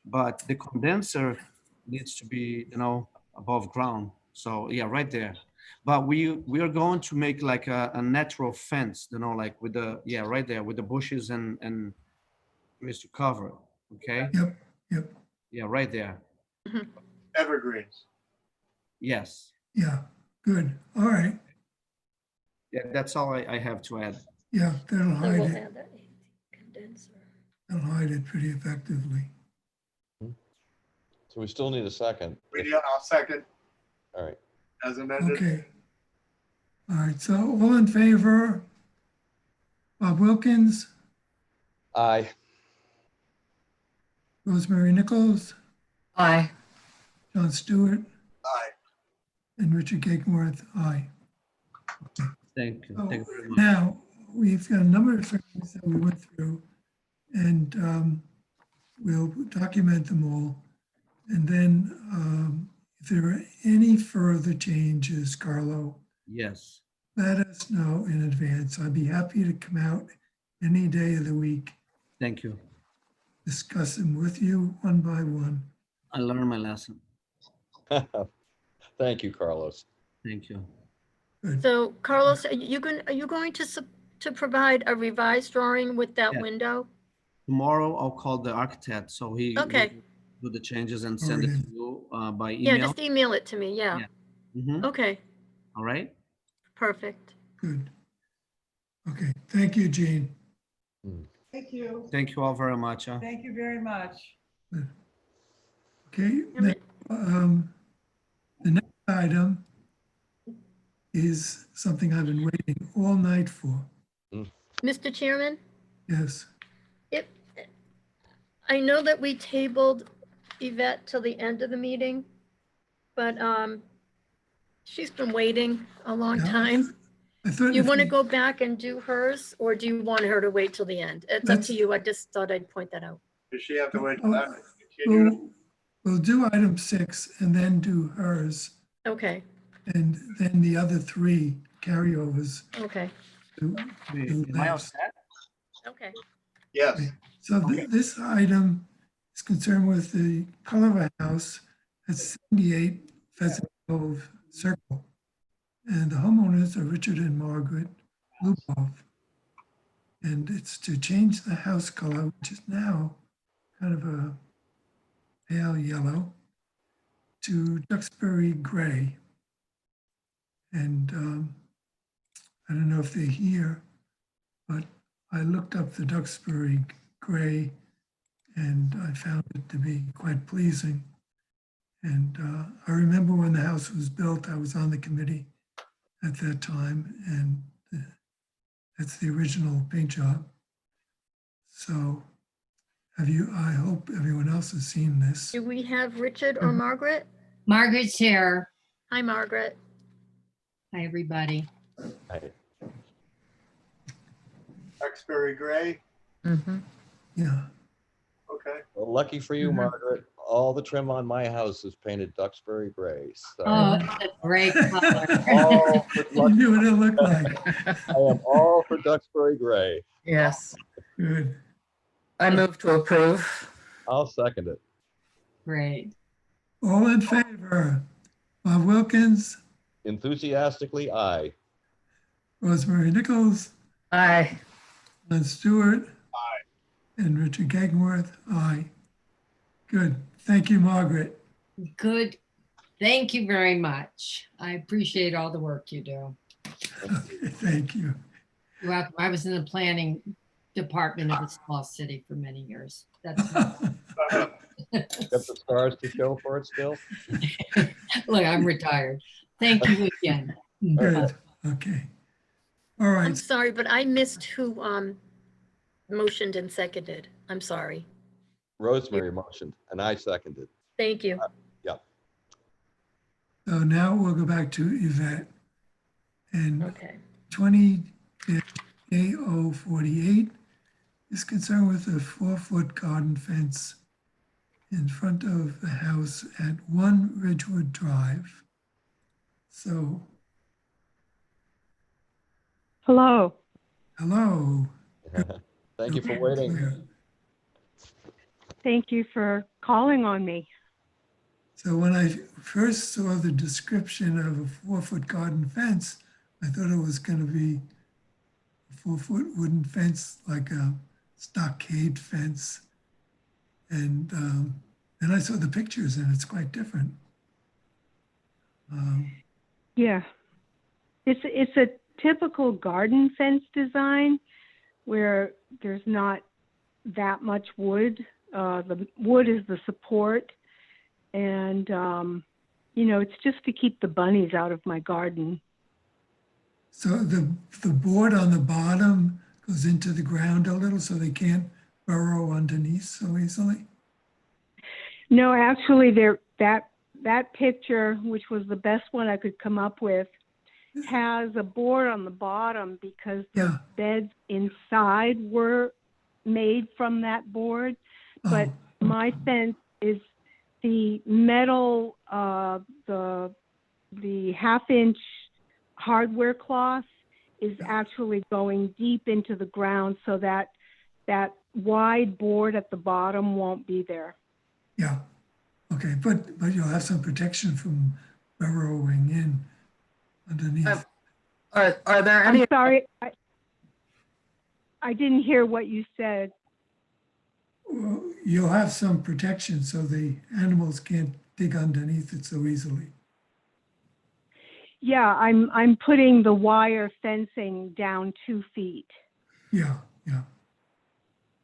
But the condenser needs to be, you know, above ground. So yeah, right there. But we are going to make like a natural fence, you know, like with the, yeah, right there with the bushes and to cover it. Okay. Yep, yep, Yeah, right there. Evergreens. Yes. yeah, good. All right. Yeah, that's all I have to add. Yeah, that'll So hide we'll it. add that condenser. That'll hide it pretty effectively. so we still need a second. I'll second All right, as amended. Okay. All right, so all in favor? Bob Wilkins, aye, Rosemary Nichols, Aye. John Stewart, Aye. and Richard Gakenworth, aye. Thank you. So Thank you very much. now, we've got a number of things that we went through, and we'll document them all. And then if there are any further changes, Carlo, Yes. let us know in advance. I'd be happy to come out any day of the week, Thank you. discuss them with you one by one. I learned my lesson. thank you, Carlos. Thank you. So Carlos, are you going to provide a revised drawing with that Yeah. window? Tomorrow I'll call the architect so he Okay. will do the changes and send it to Alright. you by Yeah, email. just email it to me, yeah. Yeah. Mhm. Okay, All right. perfect. Good. Okay, thank you, Jean. Thank you. Thank you all very much. Huh? Thank you very much. Okay, Chairman- the next item is something I've been waiting all night for. Mr. Chairman, Yes, I know that we tabled Yvette till the end of the meeting, but she's been waiting a long Yeah. time. I thought Do you if want to we- go back and do hers, or do you want her to wait till the end? It's up Let's- to you. I just thought I'd point that out. Does she have to wait? Oh, till after we continue? we'll do item 6 and then do hers, Okay, and then the other 3 carryovers. okay, do- do Am I all last. set? okay. Yes. So this item is concerned with the color of a house at 78 Pheasant Cove Circle. And the homeowners are Richard and Margaret Lubov. And it's to change the house color, which is now kind of a pale yellow, to Duxbury gray. And I don't know if they're here, but I looked up the Duxbury gray and I found it to be quite pleasing. And I remember when the house was built, I was on the committee at that time, and that's the original paint job. So I hope everyone else has seen this. Do we have Richard or Margaret? Margaret's here. Hi, Margaret. Hi, everybody. Right. Duxbury gray. Mhm. Yeah, Okay. Well, lucky for you, Mhm. Margaret, all the trim on my house is painted Duxbury gray. So Oh, it's a great color. all for you knew what it looked like. I am all for Duxbury gray. Yes, Good. I move to approve. I'll second it. Great. All in favor? Bob Wilkins, Enthusiastically, aye. Rosemary Nichols, Aye. Ron Stewart. Aye. And Richard Gagenworth, aye. Good. Thank you, Margaret. Good. Thank you very much. I appreciate all the work you do. Okay, thank you. You're welcome. I was in the planning department of a small city for many years. That's Got the stars to show for it still? look, I'm retired. Thank you again. Good. Okay. All I'm right. sorry, but I missed who motioned and seconded. I'm sorry. Rosemary motioned and I seconded. Thank you. So now we'll go back to Yvette. And Okay. 20-AO48 is concerned with a 4-foot garden fence in front of the house at 1 Ridgewood Drive. So, Hello. hello. Thank you for waiting. Clear. Thank you for calling on me. So when I first saw the description of a 4-foot garden fence, I thought it was going to be a 4-foot wooden fence, like a stockade fence. And then I saw the pictures and it's quite different. Yeah. It's a typical garden fence design where there's not that much wood. The wood is the support. And, it's just to keep the bunnies out of my garden. So the board on the bottom goes into the ground a little so they can't burrow underneath so easily? No, actually, that picture, which was the best one I could come up with, has a board on the bottom because the Yeah. beds inside were made from that board. But Oh, my fence is the metal, the 1/2-inch hardware cloth is actually going deep into the ground so that wide board at the bottom won't be there. yeah. Okay, but you'll have some protection from burrowing in underneath. Are there any? I'm sorry, I didn't hear what you said. Well, you'll have some protection so the animals can't dig underneath it so easily. Yeah, I'm putting the wire fencing down 2 feet. Yeah, yeah.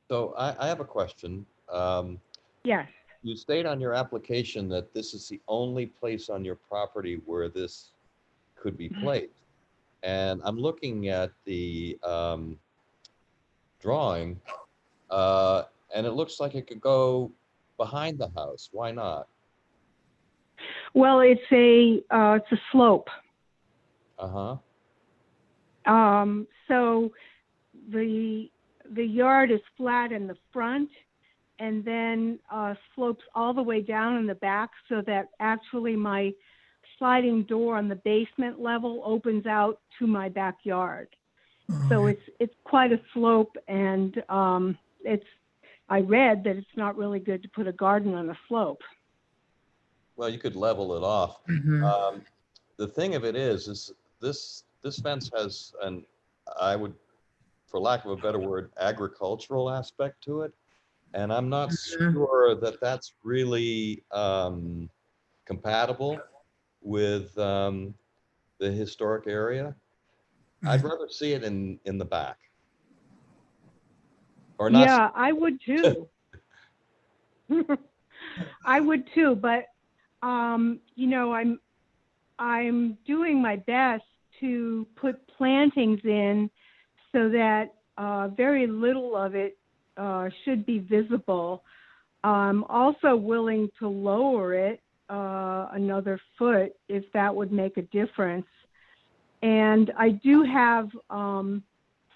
So I have a question. Yes. You state on your application that this is the only place on your property where this could be placed. And I'm looking at the drawing, and it looks like it could go behind the house. Why not? Well, it's a slope. Uh-huh. So the yard is flat in the front and then slopes all the way down in the back, so that actually my sliding door on the basement level opens out to my backyard. So it's quite a slope, and I read that it's not really good to put a garden on a slope. Well, you could level it off. Mhm. The thing of it is this fence has I would, for lack of a better word, agricultural aspect to it. And I'm not sure that that's really compatible with the historic area. I'd rather see it in the back. Or not. Yeah, I would too. I would too, but you know, I'm doing my best to put plantings in so that very little of it should be visible. I'm also willing to lower it another foot if that would make a difference. And I do have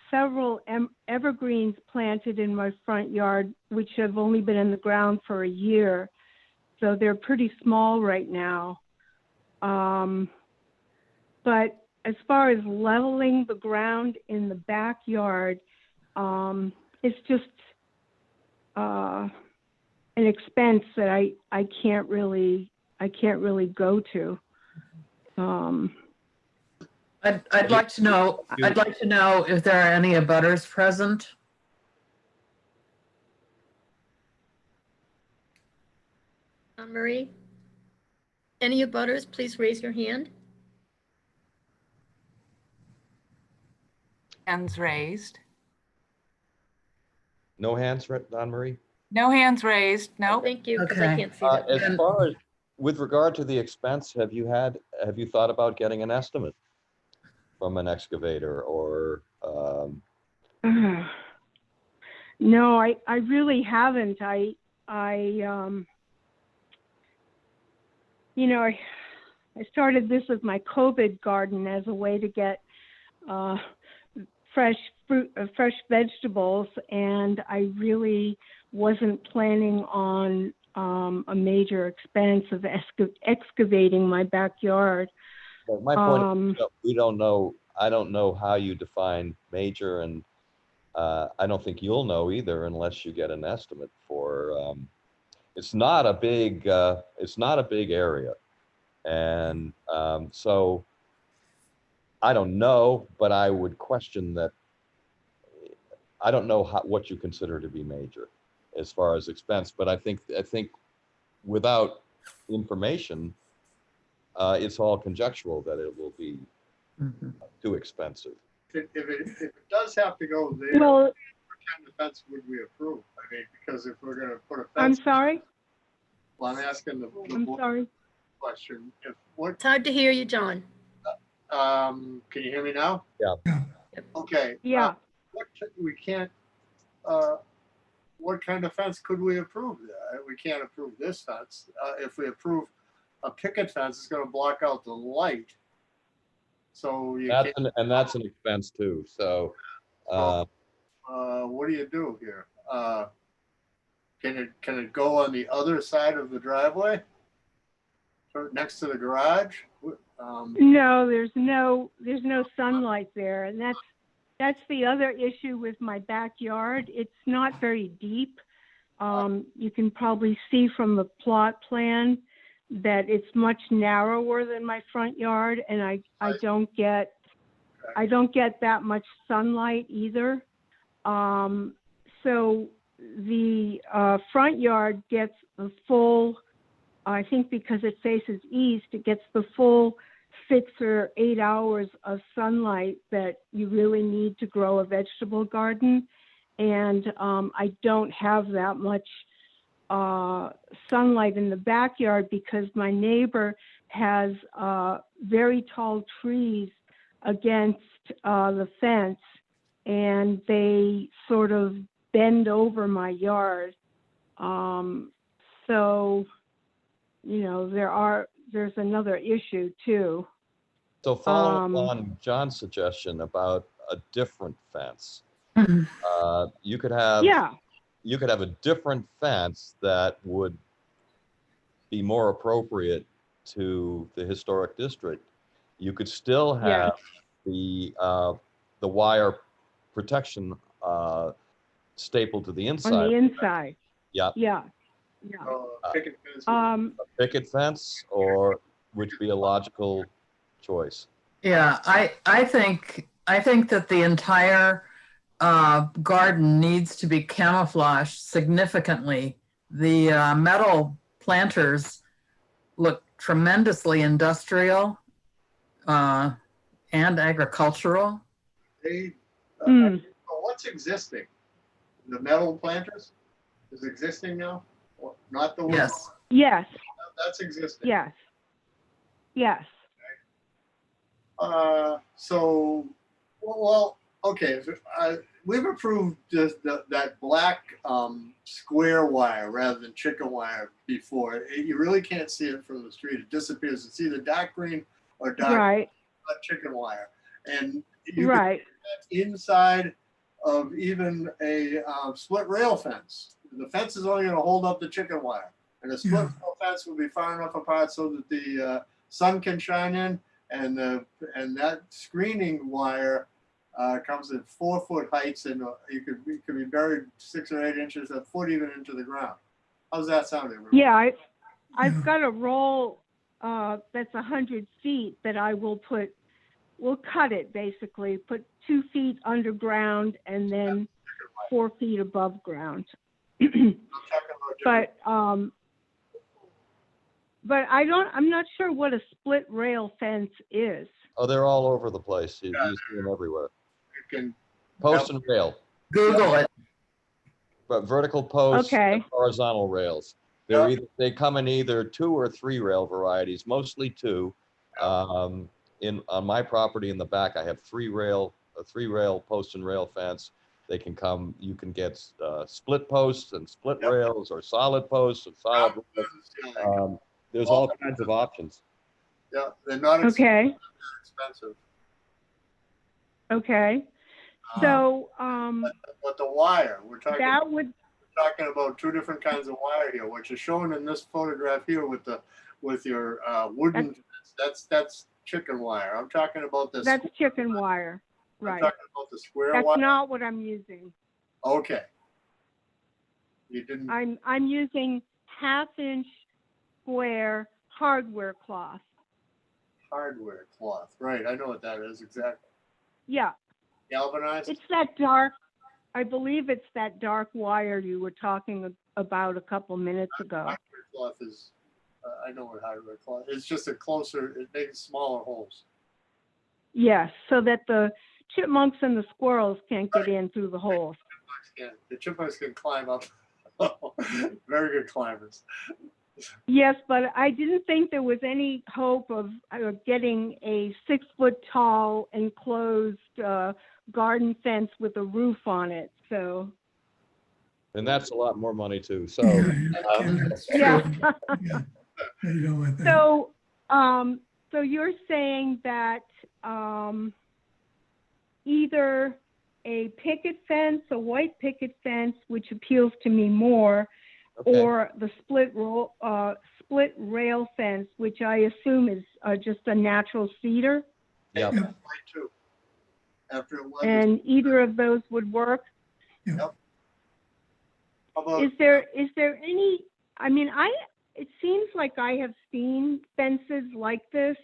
several evergreens planted in my front yard, which have only been in the ground for a year. So they're pretty small right now. But as far as leveling the ground in the backyard, it's just an expense that I can't really go to. I'd like to know if there are any abutters present. Marie? Any abutters, please raise your hand. Hands raised. No hands, Don Marie? No hands raised. No. Thank you, because I Okay. can't see that. As far as, with regard to the expense, have you thought about getting an estimate from an excavator or? No, I really haven't. You know, I started this with my COVID garden as a way to get fresh fruit, fresh vegetables, and I really wasn't planning on a major expense of excavating my backyard. But my point is, we don't know. I don't know how you define major, and I don't think you'll know either unless you get an estimate for. It's not a big area, and so I don't know, but I would question that. I don't know what you consider to be major as far as expense, but I think without information, it's all conjectural that it will be too expensive. If it does have to go there, Well, what kind of fence would we approve? I mean, because if we're gonna put a I'm fence. sorry. Well, I'm asking the I'm board sorry. question. If what, It's hard to hear you, John. can you hear me now? Yeah. Okay. Yeah. We can't, what kind of fence could we approve? We can't approve this fence. If we approve a picket fence, it's gonna block out the light. So you can't, That's an expense too. So, what do you do here? Can it go on the other side of the driveway? Or next to the garage? No, there's no sunlight there, and that's the other issue with my backyard. It's not very deep. You can probably see from the plot plan that it's much narrower than my front yard, and I don't get that much sunlight either. So the front yard gets the full, I think because it faces east, it gets the full 6 or 8 hours of sunlight that you really need to grow a vegetable garden. And I don't have that much sunlight in the backyard because my neighbor has very tall trees against the fence, and they sort of bend over my yard. So, you know, there's another issue too. So following Um, on John's suggestion about a different fence, Mhm. you could have yeah, a different fence that would be more appropriate to the historic district. You could still yes, have the wire protection stapled to the on inside. the inside. Yeah, Yeah, yeah. Picket fence. Um, a picket fence, or would be a logical choice. Yeah, I think that the entire garden needs to be camouflaged significantly. The metal planters look tremendously industrial and agricultural. They, mm, what's existing? The metal planters is existing now? Or not the wood? Yes. yes, That's existing. yes, yes. So, well, okay, we've approved just that black square wire rather than chicken wire before. You really can't see it from the street. It disappears. It's either dark green or dark Right, chicken wire. And you right. can put that inside of even a split rail fence. The fence is only going to hold up the chicken wire. And the split Yeah. rail fence will be far enough apart so that the sun can shine in. And that screening wire comes at 4-foot heights, and you could be buried 6 or 8 inches, a foot even into the ground. How's that sounding? Ruben? Yeah, Yeah. I've got a roll that's 100 feet that I will put. We'll cut it basically, put 2 feet underground and then 4 feet above ground. I'm talking about different- But I'm not sure what a split rail fence is. Oh, they're all over the place. You see them everywhere. you can Post and rail, Google it. but vertical posts, Okay. and horizontal rails. They come in either 2 or 3 rail varieties, mostly 2. On my property in the back, I have a 3 rail post and rail fence. You can get split posts and split Yep. rails, or solid posts and solid rails. There's all kinds of options. Yeah, they're not Okay, expensive. okay. So But the wire, we're talking that would, about 2 different kinds of wire here, which is shown in this photograph here with your wooden. That's chicken wire. I'm talking about this. that's chicken wire, I'm right? talking about the square That's wire. not what I'm using. Okay. You didn't. I'm using 1/2-inch square hardware cloth. Hardware cloth, right? I know what that is exactly. Yeah, Galvanized. it's that dark. I believe it's that dark wire you were talking about a couple minutes ago. Hardware cloth is. I know what hardware cloth. It's just a closer. It makes smaller holes. Yes, so that the chipmunks and the squirrels can't get in through the holes. The chipmunks can climb up. Very good climbers. Yes, but I didn't think there was any hope of getting a 6-foot-tall enclosed garden fence with a roof on it. So And that's a lot more money too. So yeah. Yeah. You don't want that. So you're saying that either a picket fence, a white picket fence, which appeals to me more, okay. or the split rail fence, which I assume is just a natural cedar, Yeah. Right too. After it was. and either of those would work. How about Is there any? I mean, it seems like I have seen fences like this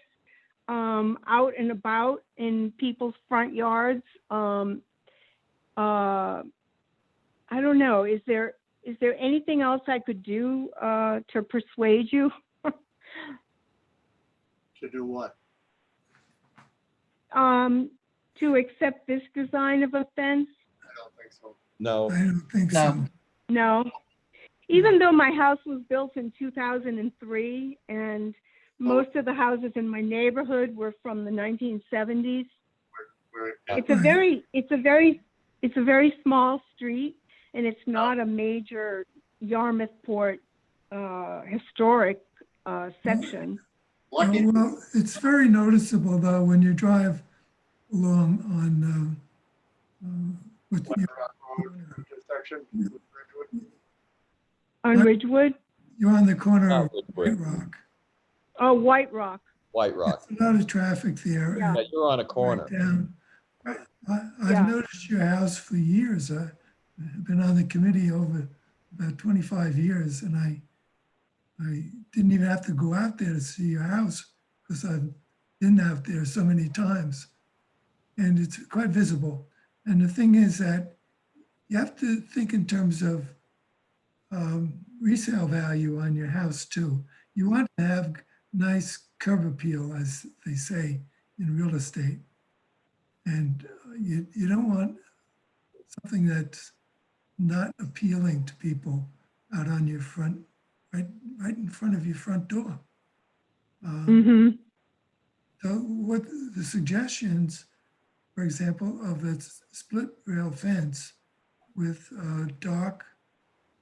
out and about in people's front yards. I don't know. Is there anything else I could do to persuade you? to do what? To accept this design of a fence? I don't think so. No. I don't think No. so. No. Even though my house was built in 2003 and most of the houses in my neighborhood were from the 1970s, it's a very small street, and it's not a major Yarmouthport historic section. Lucky. Well, it's very noticeable though when you drive along on, with, White Rock Road intersection with Ridgewood. On Ridgewood? you're on the corner Not of Ridgewood. White Rock. Oh, White Rock. White Rock. There's a lot of traffic there. Yeah. Yeah, you're on a Right corner. down. I've Yeah. noticed your house for years. I've been on the committee over about 25 years, and I didn't even have to go out there to see your house because I've been out there so many times, and it's quite visible. And the thing is that you have to think in terms of resale value on your house too. You want to have nice curb appeal, as they say in real estate. And you don't want something that's not appealing to people out on your front, right in front of your front door. Mm-hmm. So what the suggestions, for example, of a split rail fence with dark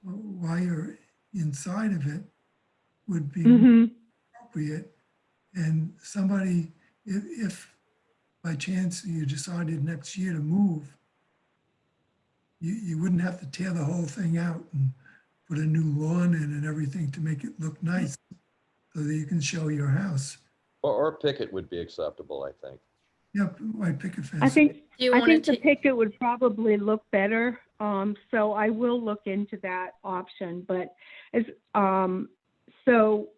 wire inside of it would be Mm-hmm. appropriate. And somebody, if by chance you decided next year to move, you wouldn't have to tear the whole thing out and put a new lawn in and everything to make it look nice so that you can show your house. Or picket would be acceptable, I think. Yep, white picket fence. I think Do you I want to think the take, picket would probably look better. So I will look into that option. But as so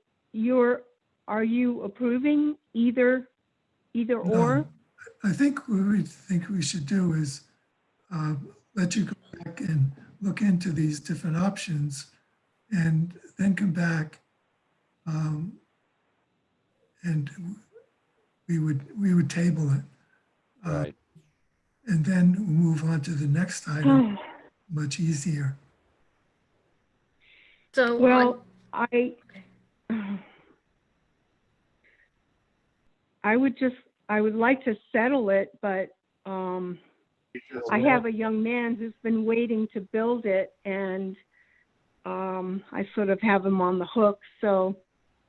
are you approving either No. or? I think what we think we should do is let you go back and look into these different options and then come back and we would table it. Right. And then move on to the next item, much easier. so, Well, I would like to settle it, but I have a young man who's been waiting to build it, and I sort of have him on the hook. So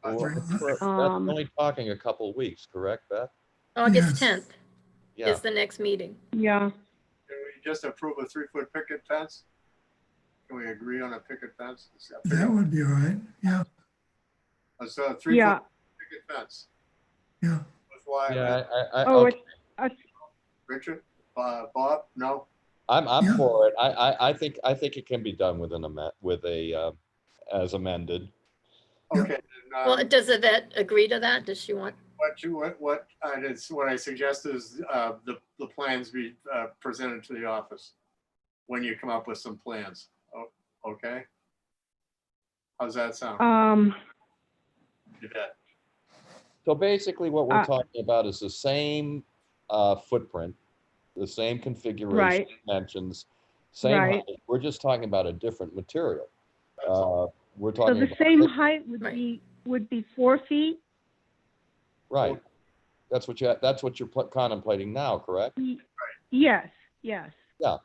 That's only talking a couple weeks, correct, Beth? August Yes. 10th Yeah. is the next meeting. yeah, Can we just approve a 3-foot picket fence? Can we agree on a picket fence? That would be all right. Yeah, It's a 3-foot yeah. picket fence. yeah. With wire. Yeah, Oh, okay. it's Richard, Bob, no? I'm Yeah. for it. I think it can be done with as amended. Yeah. Okay. Then, Well, does Yvette agree to that? Does she want, what I suggest is the plans be presented to the office when you come up with some plans. Okay? How's that sound? Yvette? So basically what we're Uh, talking about is the same footprint, the same configuration, Right. dimensions, same Right. height. We're just talking about a different material. That's all. We're so talking the about same height Right. would be 4 feet. right. That's what you're contemplating now, correct? Yes, yes. Yeah.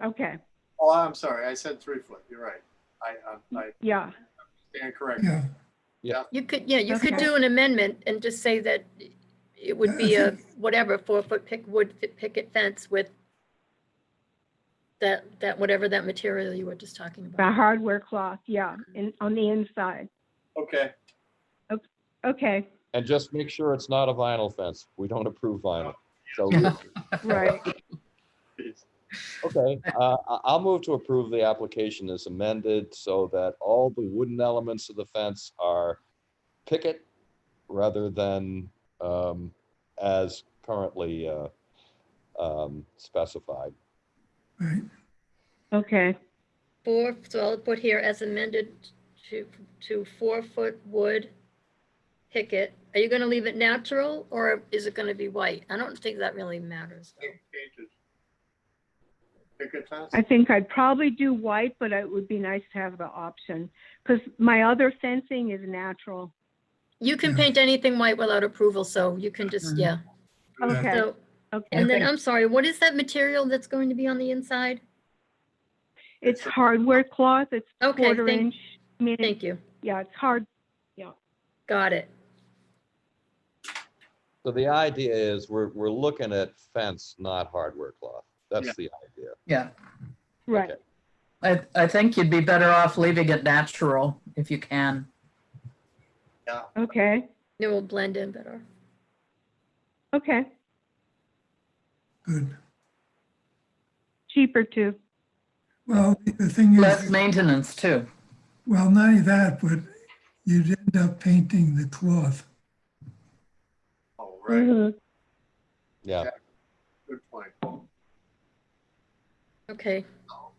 Okay, Oh, I'm sorry. I said 3-foot. You're right. I yeah. stand correct. Yeah, you could Okay. do an amendment and just say that it would be I a, whatever, 4-foot picket fence with that whatever that material you were just talking The about. hardware cloth, yeah, on the inside. Okay. Okay, And just make sure it's not a vinyl fence. We don't approve vinyl. So, right. okay, I'll move to approve the application as amended so that all the wooden elements of the fence are picket rather than as currently specified. right. Okay, So I'll put here as amended to 4-foot wood picket. Are you going to leave it natural or is it going to be white? I don't think that really matters. though. Painted. Picket fence? I think I'd probably do white, but it would be nice to have the option, because my other fencing is natural. You can Yeah. paint anything white without approval, so you can just, Mhm. yeah. Okay, So, okay. and then I'm sorry, what is that material that's going to be on the inside? It's hardware cloth, it's Okay, quarter inch. I mean, Thank you. yeah, it's hard, yeah. Got it. So the idea is we're looking at fence, not hardware cloth. That's Yeah. the idea. Yeah, Right. Okay. I think you'd be better off leaving it natural if you can. Okay. It will blend in better. Okay. Good. Cheaper too. Well, the thing Less is, maintenance too. well, not only that, but you'd end up painting the cloth. Oh, right. Mhm. Yeah. Good point. Okay,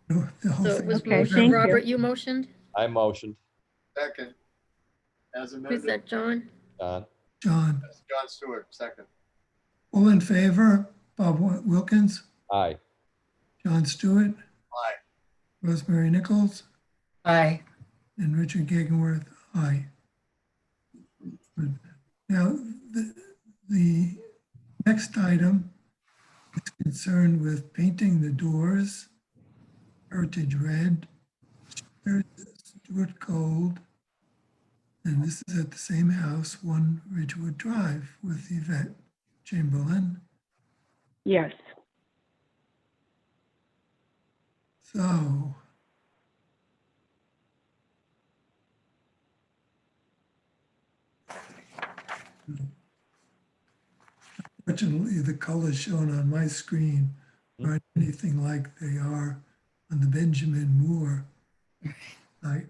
The whole so it thing. was Okay, motion, thank you. Robert, you motioned? I motioned. Second. As Who's amended, that, John? John. John, John Stewart, second. all in favor? Bob Wilkins, Aye. John Stewart, Aye. Rosemary Nichols, Aye. and Richard Gegenworth, aye. Good. Now, the next item is concerned with painting the doors, heritage red, Stuart gold, and this is at the same house, 1 Ridgewood Drive with Yvette Chamberlain. Yes. So, fortunately, the colors shown on my screen aren't anything like they are on the Benjamin Moore site.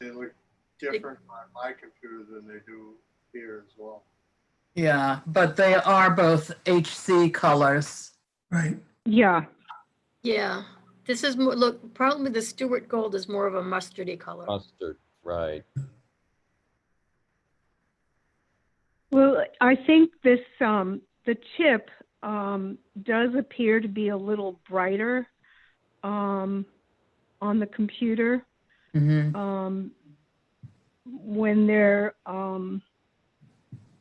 They look different on my computer than they do here as well. Yeah, but they are both HC colors. Right, Yeah. Yeah, this is more, look, probably the Stuart Gold is more of a mustardy color. Mustard. Right. Well, I think this, the chip, does appear to be a little brighter, on the computer. Mhm. When they're,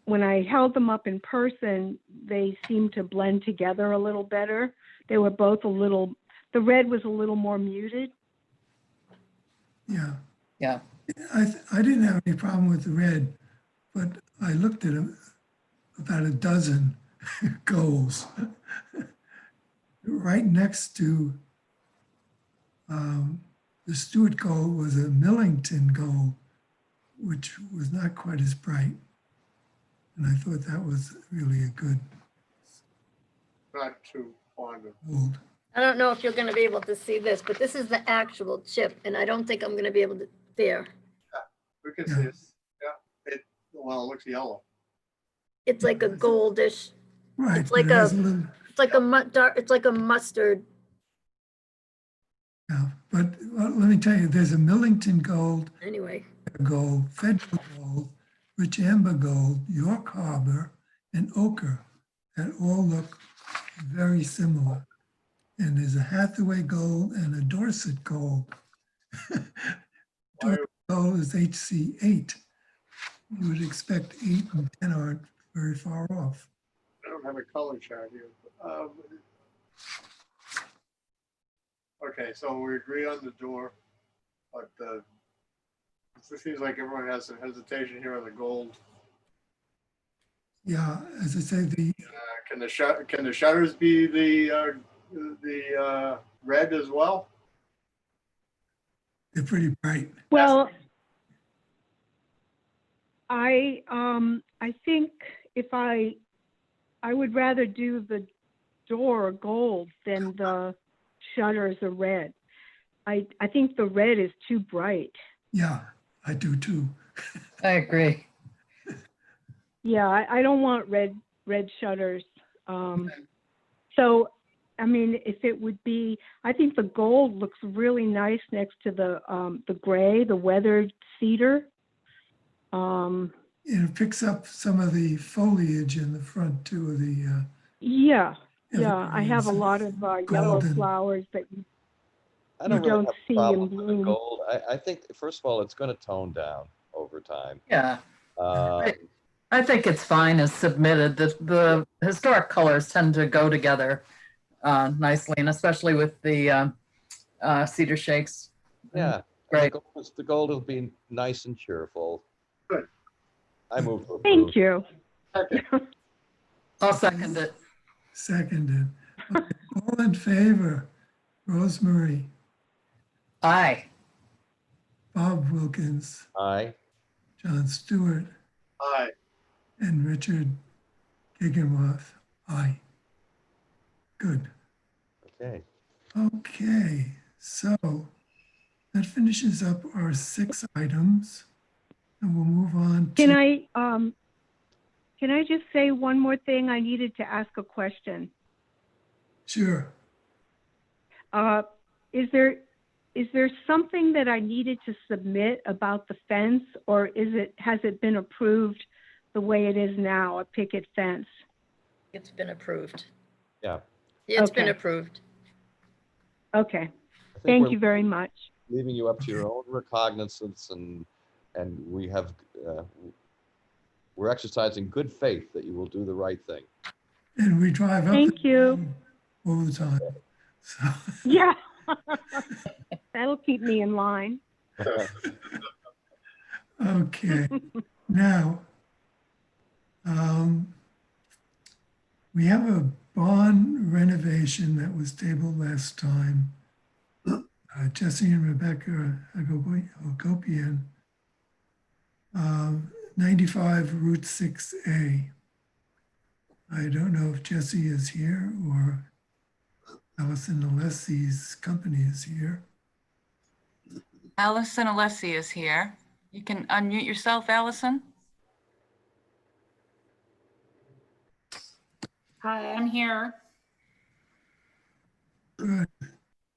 when I held them up in person, they seemed to blend together a little better. They were both a little, the red was a little more muted. yeah. Yeah. I didn't have any problem with the red, but I looked at about a dozen goals. Right next to the Stuart gold was a Millington gold, which was not quite as bright. And I thought that was really a good Not too fond of. gold. I don't know if you're gonna be able to see this, but this is the actual chip, and I don't think I'm gonna be able to, there. We can Yeah. see it. Yeah, well, it looks yellow. It's like a goldish, Right. It's like but it has a- little, it's like a dark, it's like a mustard. yeah, but let me tell you, there's a Millington gold, Anyway, gold, Federal gold, Rich Amber gold, York Harbor, and Ochre that all look very similar. And there's a Hathaway gold and a Dorset gold. Dorset gold is HC8. You would expect 8 and 10 aren't very far off. I don't have a color chart here. Okay, so we agree on the door, but it seems like everyone has some hesitation here on the gold. Yeah, as I say, Can the shutters be the red as well? they're pretty bright. Well, I think if I would rather do the door gold than the shutters are red. I think the red is too bright. Yeah, I do too. I agree. Yeah, I don't want red shutters. So, I mean, if it would be, I think the gold looks really nice next to the gray, the weathered cedar. It picks up some of the foliage in the front too of the. Yeah, I have a evergreens. lot of yellow golden. flowers that I don't You really don't have see a problem in with the bloom. gold. I think, first of all, it's going to tone down over time. Yeah. Um, I think it's fine as submitted. The historic colors tend to go together nicely, and especially with the cedar shakes. Yeah. Great. The goal will be nice and cheerful. Good. I move to approve. Thank you. I'll second it. Seconded. Okay, all in favor? Rosemary, Aye. Bob Wilkins, Aye. John Stewart, Aye. and Richard Giggenroth. Aye. Good. Okay. Okay, so that finishes up our 6 items, and we'll move on to. Can I just say one more thing? I needed to ask a question. Sure. Is there something that I needed to submit about the fence, or has it been approved the way it is now, a picket fence? It's been approved. Yeah. It's been Okay. approved. Okay, I think thank we're you very much. leaving you up to your own recognizance, and we have we're exercising good faith that you will do the right thing. And we drive up. Thank you. All the time. So, Yeah. That'll keep me in line. okay, now, we have a barn renovation that was tabled last time. Jesse and Rebecca Agopian, 95 Route 6A. I don't know if Jesse is here or Allison Alessi's company is here. Allison Alessi is here. You can unmute yourself, Allison. Hi, I'm here. Good.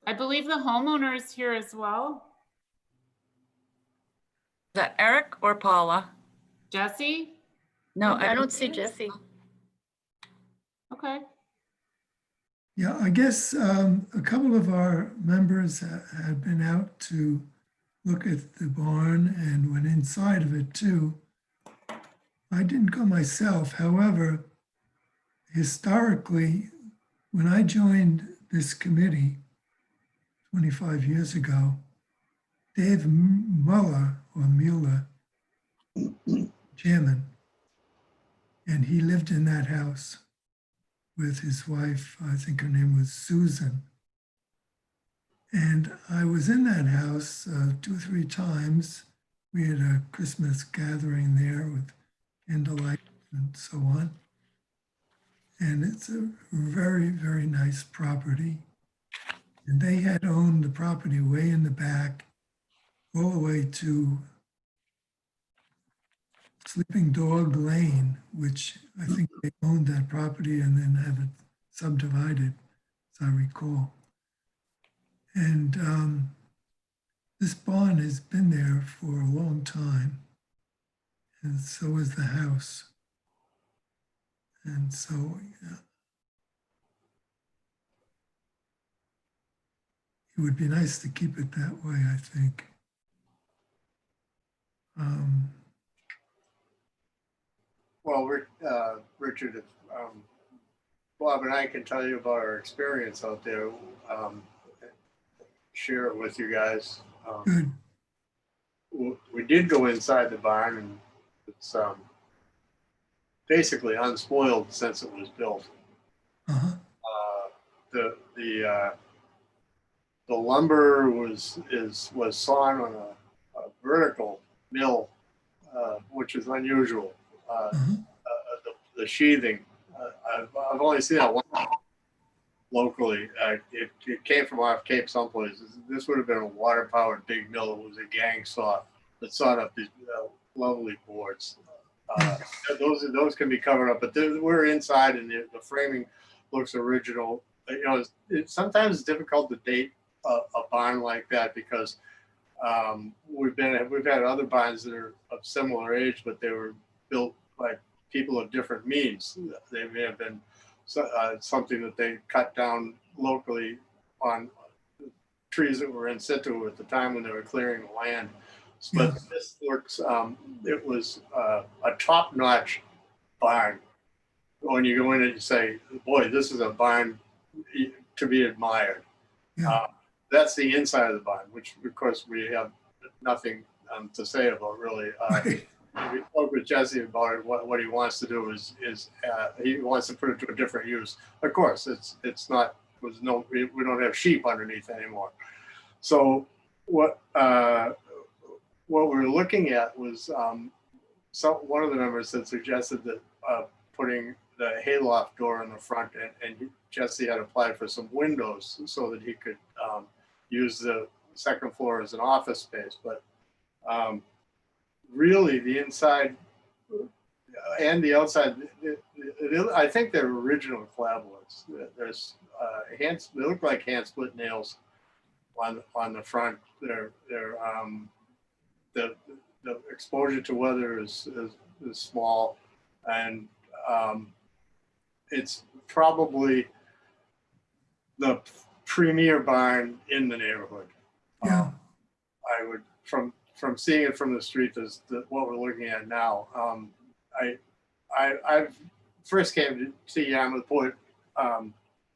I believe the homeowner is here as well. Is that Eric or Paula? Jesse? No, I don't see Jesse. Okay. Yeah, I guess a couple of our members had been out to look at the barn and went inside of it too. I didn't go myself. However, historically, when I joined this committee 25 years ago, Dave Muller, chairman, and he lived in that house with his wife. I think her name was Susan. And I was in that house 2 or 3 times. We had a Christmas gathering there with candlelight and so on. And it's a very, very nice property. And they had owned the property way in the back, all the way to Sleeping Dog Lane, which I think they owned that property and then have it subdivided, as I recall. And this barn has been there for a long time, and so is the house. And so it would be nice to keep it that way, I think. Well, Richard, Bob and I can tell you about our experience out there. Share it with you guys. Good. We did go inside the barn, and it's basically unspoiled since it was built. Uh-huh. The lumber was sawn on a vertical mill, which is unusual. The sheathing, I've only seen that one locally. It came from off Cape someplace. This would have been a water-powered big mill. It was a gang saw that sawed up these lovely boards. Those can be covered up, but we're inside, and the framing looks original. You know, sometimes it's difficult to date a barn like that because we've had other barns that are of similar age, but they were built by people of different means. They may have been something that they cut down locally on trees that were in situ at the time when they were clearing the land. But this looks, it was a top-notch barn. When you go in and you say, boy, this is a barn to be admired. Yeah. That's the inside of the barn, which of course we have nothing to say about really. We spoke with Jesse about it. What he wants to do is he wants to put it to a different use. Of course, it's not. We don't have sheep underneath anymore. So what we're looking at was one of the members had suggested that putting the hayloft door in the front, and Jesse had applied for some windows so that he could use the second floor as an office space. But really, the inside and the outside, I think they're original clapboards. There's hands. They look like hand split nails on the front. The exposure to weather is small, and it's probably the premier barn in the neighborhood. Yeah. I would, from seeing it from the street, what we're looking at now. I first came to Yarmouth Point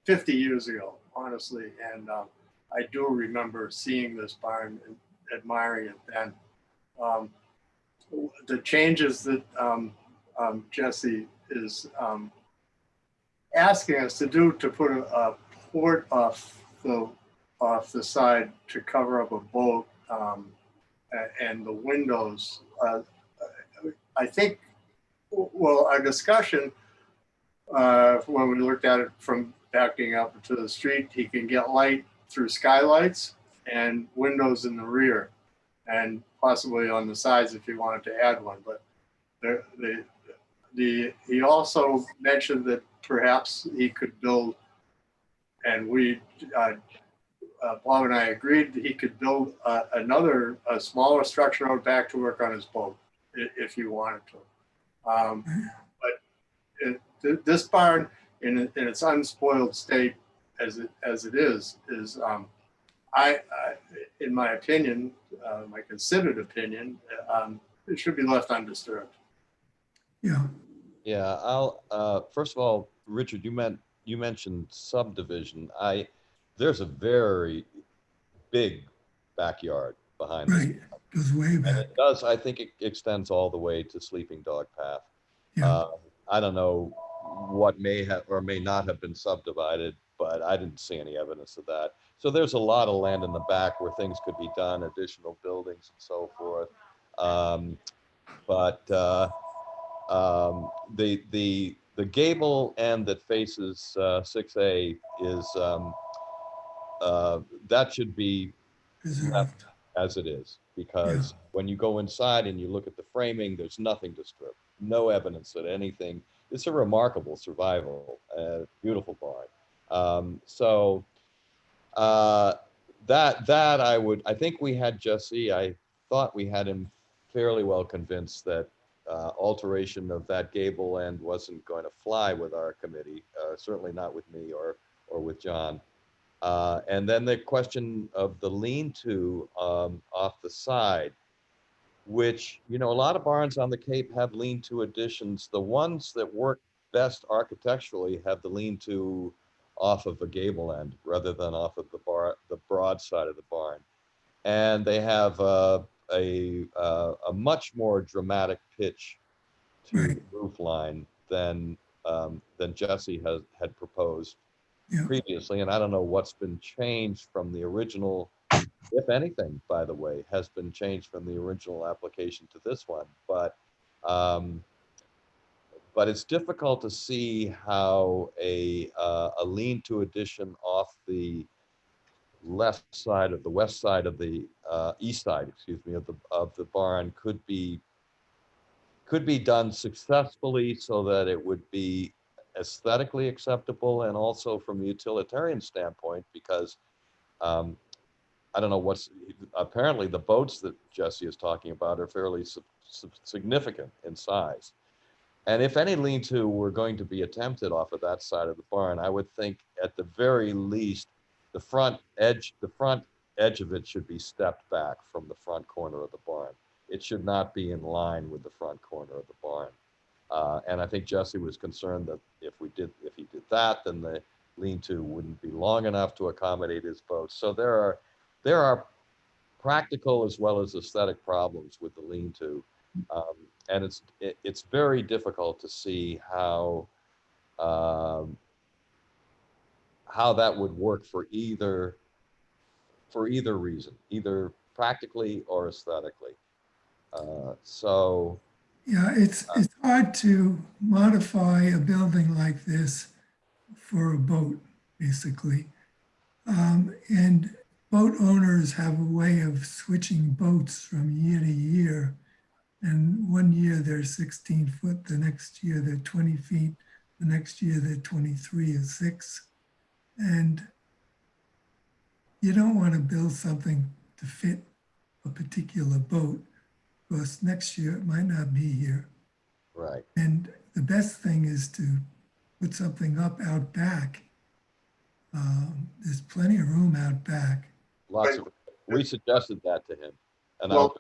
50 years ago, honestly, and I do remember seeing this barn and admiring it then. The changes that Jesse is asking us to do, to put a port off the side to cover up a boat, and the windows, I think, well, our discussion when we looked at it from backing up to the street, he can get light through skylights and windows in the rear, and possibly on the sides if you wanted to add one. But he also mentioned that perhaps he could build, and Bob and I agreed that he could build a smaller structure out back to work on his boat if he wanted to. But this barn, in its unspoiled state as it is, in my opinion, my considered opinion, it should be left undisturbed. Yeah. Yeah, I'll first of all, Richard, you mentioned subdivision. There's a very big backyard behind this. Right. Goes way And back. it does, I think it extends all the way to Sleeping Dog Path. Yeah. I don't know what may have or may not have been subdivided, but I didn't see any evidence of that. So there's a lot of land in the back where things could be done, additional buildings and so forth. The gable end that faces 6A is that should be left as it is, because when you go inside and you look at the framing, there's nothing to strip, no evidence that anything. It's a remarkable survival, beautiful barn. I think we had Jesse. I thought we had him fairly well convinced that alteration of that gable end wasn't going to fly with our committee, certainly not with me or with John. And then the question of the lean-to off the side, which, a lot of barns on the Cape have lean-to additions. The ones that work best architecturally have the lean-to off of a gable end rather than off of the broad side of the barn. And they have a much more dramatic pitch to the roof line than Jesse had proposed previously. And I don't know what's been changed from the original, if anything, by the way, has been changed from the original application to this one. But it's difficult to see how a lean-to addition off the left side of the west side of the east side, excuse me, of the barn could be done successfully so that it would be aesthetically acceptable, and also from a utilitarian standpoint, because I don't know apparently the boats that Jesse is talking about are fairly significant in size. And if any lean-to were going to be attempted off of that side of the barn, I would think at the very least, the front edge of it should be stepped back from the front corner of the barn. It should not be in line with the front corner of the barn. And I think Jesse was concerned that if he did that, then the lean-to wouldn't be long enough to accommodate his boats. So there are practical as well as aesthetic problems with the lean-to. And it's very difficult to see how that would work for either reason, either practically or aesthetically. So Yeah, it's hard to modify a building like this for a boat, basically. And boat owners have a way of switching boats from year to year. And one year they're 16 foot, the next year they're 20 feet, the next year they're 23 or 6. And you don't want to build something to fit a particular boat, because next year it might not be here. right. And the best thing is to put something up out back. There's plenty of room out back. We suggested that to him. And Well,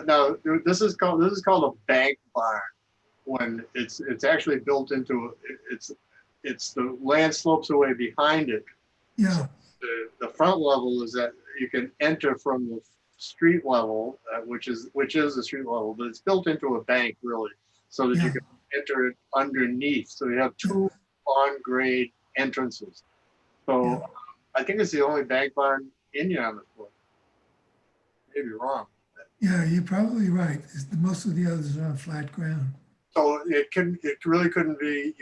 now this is called a bank barn when it's actually built into it's the land slopes away behind it. Yeah, The front level is that you can enter from the street level, which is the street level, but it's built into a bank really, so that Yeah. you can enter it underneath. So you have two on-grade entrances. So Yeah. I think it's the only bank barn in Yarmouthport. Maybe wrong. yeah, you're probably right. Most of the others are on flat ground. So it really couldn't be,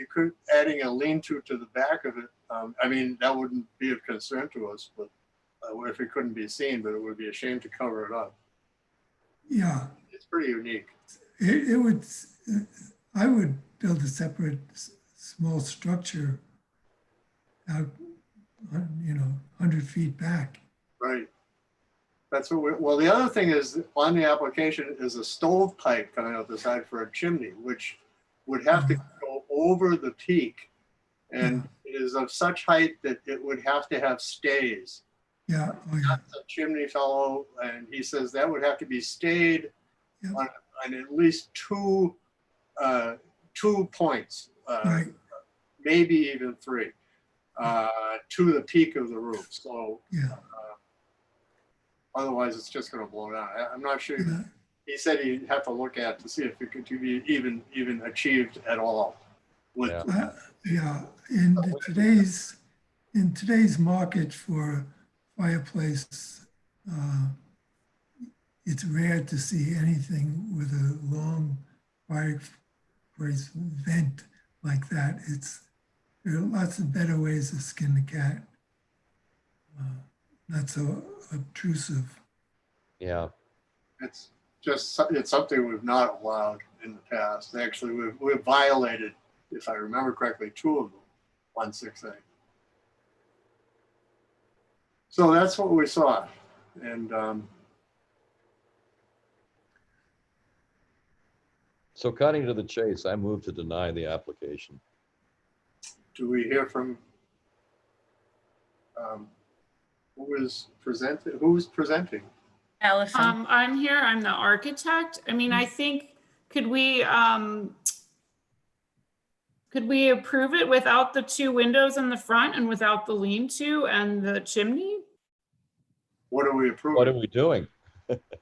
adding a lean-to the back of it. I mean, that wouldn't be of concern to us, but if it couldn't be seen, but it would be a shame to cover it up. Yeah, It's pretty unique. it would, I would build a separate small structure out, 100 feet back. Right. That's what well, the other thing is on the application is a stovepipe coming out the side for a chimney, which would have to go over the peak. And it is of such height that it would have to have stays. Yeah, oh yeah, That's a chimney fellow, and he says that would have to be stayed Yeah. on at least two points, right, maybe even 3, to the peak of the roof. So yeah, otherwise, it's just going to blow down. I'm not sure. yeah. He said he'd have to look at to see if it could be even achieved at all. With Yeah. Yeah, in today's market for fireplace, it's rare to see anything with a long fireplace vent like that. There are lots of better ways to skin the cat. Not so obtrusive. yeah, it's something we've not allowed in the past. Actually, we've violated, if I remember correctly, 2 of them on 6A. So that's what we saw. And so cutting to the chase, I move to deny the application. do we hear from who's presenting? Allison, I'm here, I'm the architect. I mean, I think, could we approve it without the 2 windows in the front and without the lean-to and the chimney? What are we approving? What are we doing?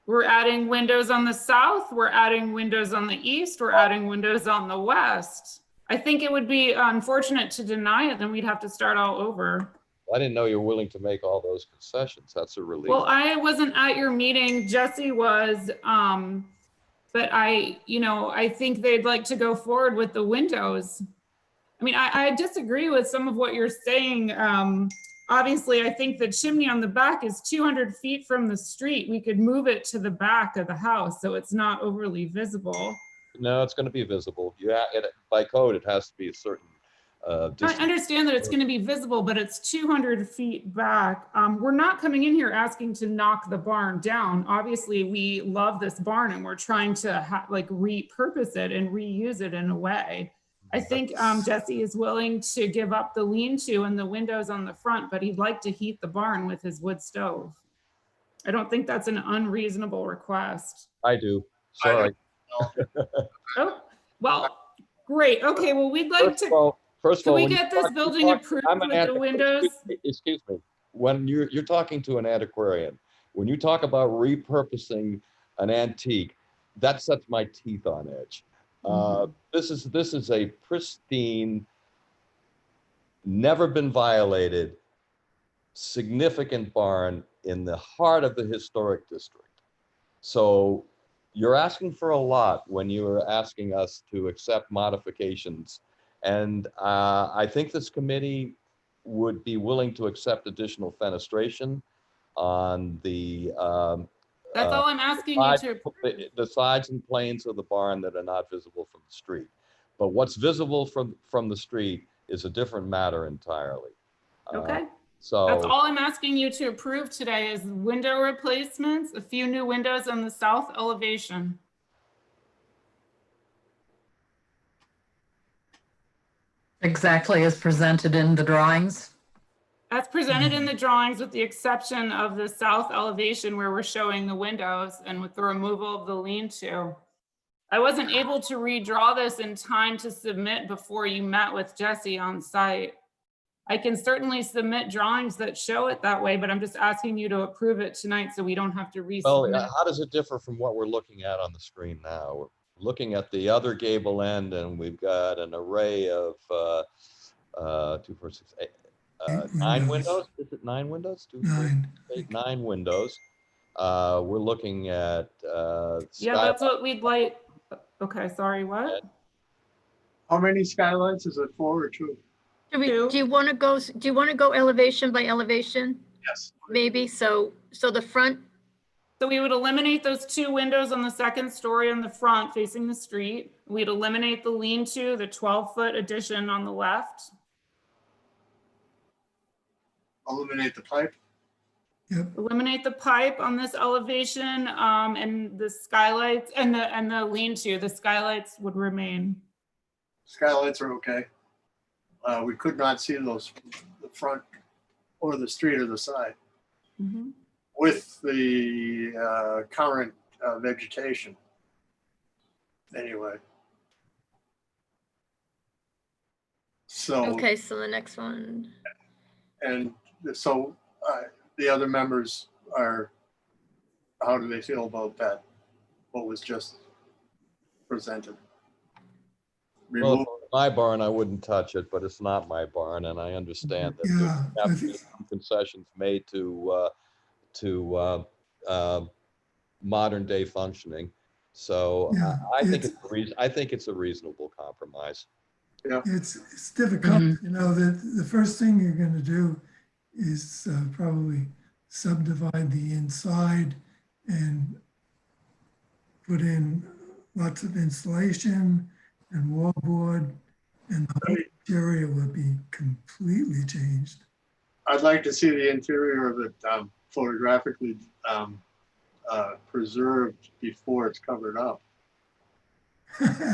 We're adding windows on the south, we're adding windows on the east, we're adding windows on the west. I think it would be unfortunate to deny it, then we'd have to start all over. I didn't know you were willing to make all those concessions. That's a relief. Well, I wasn't at your meeting, Jesse was, but I think they'd like to go forward with the windows. I mean, I disagree with some of what you're saying. Obviously, I think the chimney on the back is 200 feet from the street. We could move it to the back of the house so it's not overly visible. No, it's going to be visible. By code, it has to be a certain I distance. understand that it's going to be visible, but it's 200 feet back. We're not coming in here asking to knock the barn down. Obviously, we love this barn and we're trying to repurpose it and reuse it in a way. I think Jesse is willing to give up the lean-to and the windows on the front, but he'd like to heat the barn with his wood stove. I don't think that's an unreasonable request. I do. Sorry. Oh, well, great. Okay, well, we'd like to. First of Can all, we when get this building approved with the windows? Excuse me. When you're talking to an antiquarian, when you talk about repurposing an antique, that sets my teeth on edge. This is a pristine, never been violated, significant barn in the heart of the historic district. So you're asking for a lot when you're asking us to accept modifications. And I think this committee would be willing to accept additional fenestration on the That's all I'm asking you to. the sides and planes of the barn that are not visible from the street. But what's visible from the street is a different matter entirely. Okay. So That's all I'm asking you to approve today is window replacements, a few new windows on the south elevation. Exactly as presented in the drawings. That's presented in the drawings with the exception of the south elevation where we're showing the windows and with the removal of the lean-to. I wasn't able to redraw this in time to submit before you met with Jesse on site. I can certainly submit drawings that show it that way, but I'm just asking you to approve it tonight so we don't have to well, resubmit. how does it differ from what we're looking at on the screen now? We're looking at the other gable end, and we've got an array of 2, 4, 6, 8, 9 windows. Is it 9 windows? 2, 4, 8, 9 windows. We're looking at Yeah, that's what we'd like. Okay, sorry, what? How many skylights? Is it 4 or 2? Do you want to go elevation by elevation? Yes. Maybe, so the front, So we would eliminate those 2 windows on the second story on the front facing the street. We'd eliminate the lean-to, the 12-foot addition on the left. Eliminate the pipe. Eliminate the pipe on this elevation, and the skylights and the lean-to. The skylights would remain. Skylights are okay. We could not see those from the front or the street or the side with the current vegetation. Anyway. So. okay, so the next one. And so the other members are, how do they feel about that? What was just presented? Well, my barn, I wouldn't touch it, but it's not my barn, and I understand that there have to be some concessions made to modern day functioning. So I think it's a reasonable compromise. Yeah, it's difficult. You know, the first thing you're going to do is probably subdivide the inside and put in lots of insulation and wallboard, and the whole interior will be completely changed. I'd like to see the interior of it photographically preserved before it's covered up.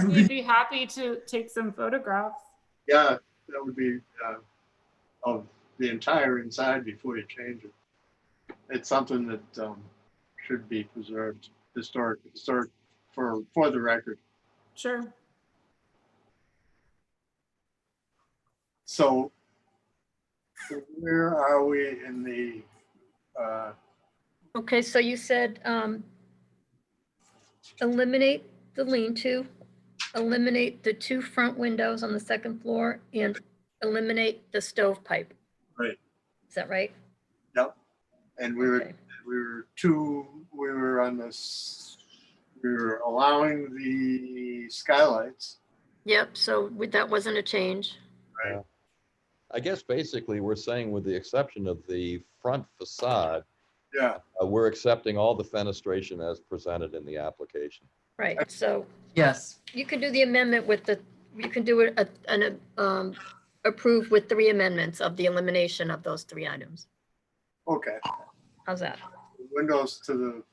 We'd be happy to take some photographs. Yeah, that would be of the entire inside before you change it. It's something that should be preserved, historic for the record. Sure. So where are we in the Okay, so you said eliminate the lean-to, eliminate the 2 front windows on the second floor, and eliminate the stovepipe. Right. Is that right? Yep. And we were allowing the skylights. Yep, so that wasn't a change. Right. I guess basically we're saying with the exception of the front facade, yeah, we're accepting all the fenestration as presented in the application. Right, so yes, you can do the amendment with you can do it approve with 3 amendments of the elimination of those 3 items. Okay. How's that? Windows to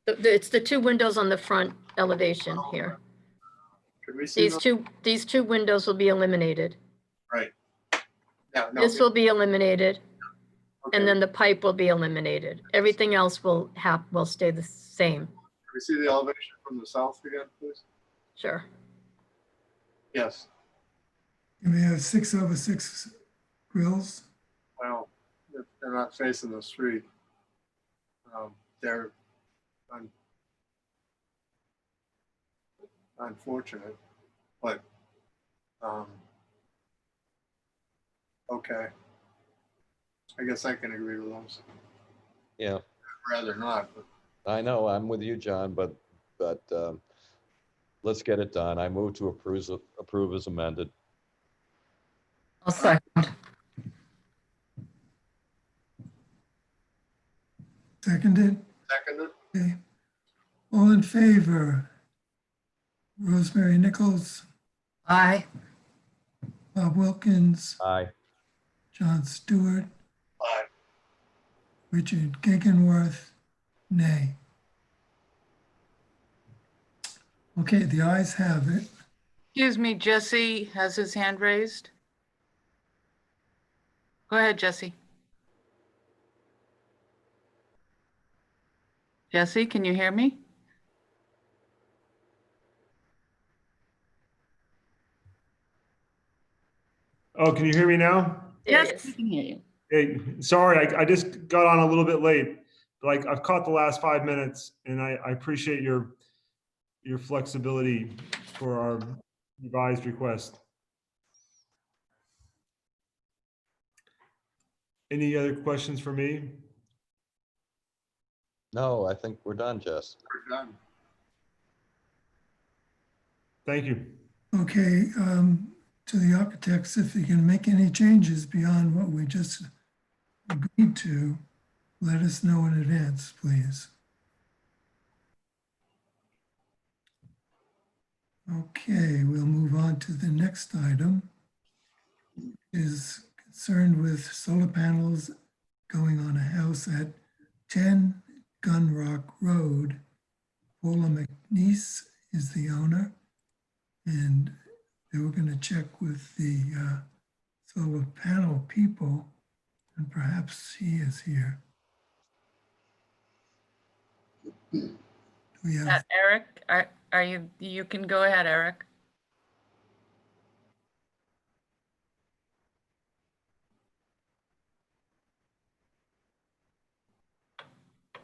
It's the 2 windows on the front elevation here. Can we see These two windows will be eliminated. Right. Yeah, no, This will be eliminated, and then the pipe will be eliminated. Everything else will stay the same. Can we see the elevation from the south again, please? Sure. Yes. And we have 6/6 grills. Well, if they're not facing the street. They're unfortunate, but okay. I guess I can agree with those. Yeah, I'd rather not, but I know, I'm with you, John, but let's get it done. I move to approve as amended. I'll second. Seconded? seconded. Okay. All in favor? Rosemary Nichols, Aye. Bob Wilkins, Aye. John Stewart, Aye. Richard Gegenworth, nay. Okay, the ayes have it. Excuse me, Jesse has his hand raised. Go ahead, Jesse. Jesse, can you hear me? Oh, can you hear me now? There it Yes, is. we can hear you. Hey, sorry, I just got on a little bit late. Like I've caught the last 5 minutes, and I appreciate your flexibility for our revised request. Any other questions for me? No, I think we're done, Jess. We're done. Thank you. Okay, to the architects, if you can make any changes beyond what we just agreed to, let us know in advance, please. Okay, we'll move on to the next item. Is concerned with solar panels going on a house at 10 Gun Rock Road. Paula McNeese is the owner, and they were going to check with the solar panel people, and perhaps he is here. Do we have? Eric, are you, you can go ahead, Eric.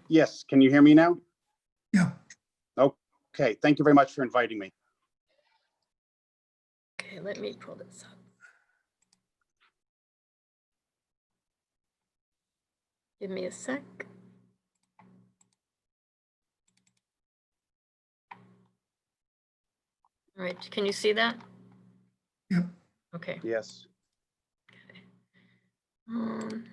Yes, can you hear me now? Yeah. Okay, thank you very much for inviting me. Okay, let me pull this up. Give me a sec. All right, can you see that? Yep. Okay. Yes. Um,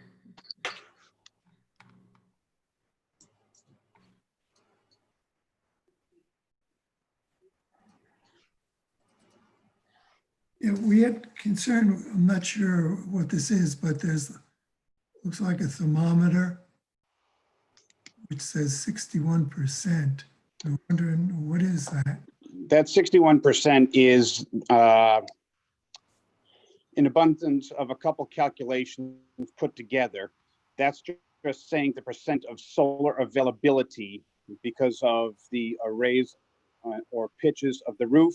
Yeah, we had concern, I'm not sure what this is, but looks like a thermometer, which says 61%. I'm wondering, what is that? That 61% is an abundance of a couple calculations put together. That's just saying the percent of solar availability because of the arrays or pitches of the roof,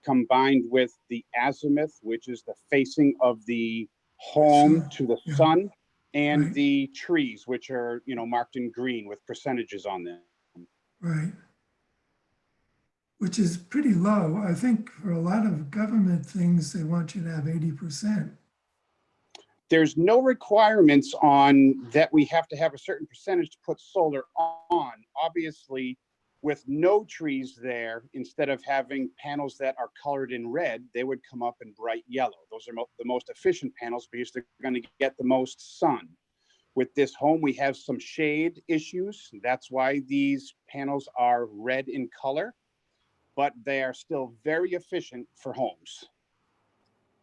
combined with the azimuth, which is the facing of the home to the sun, and the trees, which are, marked in green with percentages on them. Right. Which is pretty low. I think for a lot of government things, they want you to have 80%. There's no requirements on that we have to have a certain percentage to put solar on. Obviously, with no trees there, instead of having panels that are colored in red, they would come up in bright yellow. Those are the most efficient panels because they're going to get the most sun. With this home, we have some shade issues. That's why these panels are red in color, but they are still very efficient for homes.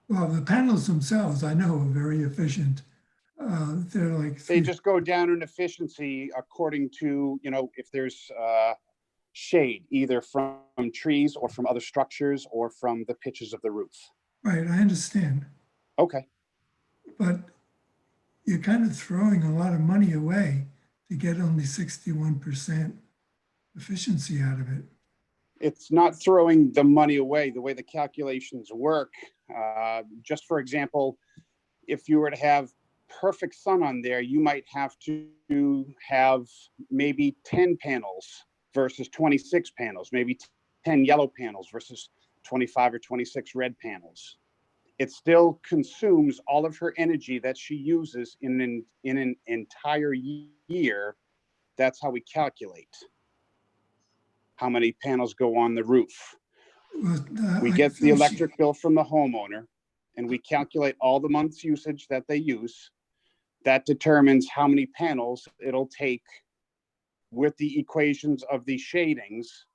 Well, the panels themselves, I know, are very efficient. They're like they just go down in efficiency according to, if there's shade, either from trees or from other structures or from the pitches of the roof. Right, I understand. Okay. But you're kind of throwing a lot of money away to get only 61% efficiency out of it. It's not throwing the money away. The way the calculations work, just for example, if you were to have perfect sun on there, you might have to have maybe 10 panels versus 26 panels, maybe 10 yellow panels versus 25 or 26 red panels. It still consumes all of her energy that she uses in an entire year. That's how we calculate how many panels go on the roof. Well, We I get the feel she- electric bill from the homeowner, and we calculate all the month's usage that they use. That determines how many panels it'll take with the equations of the shadings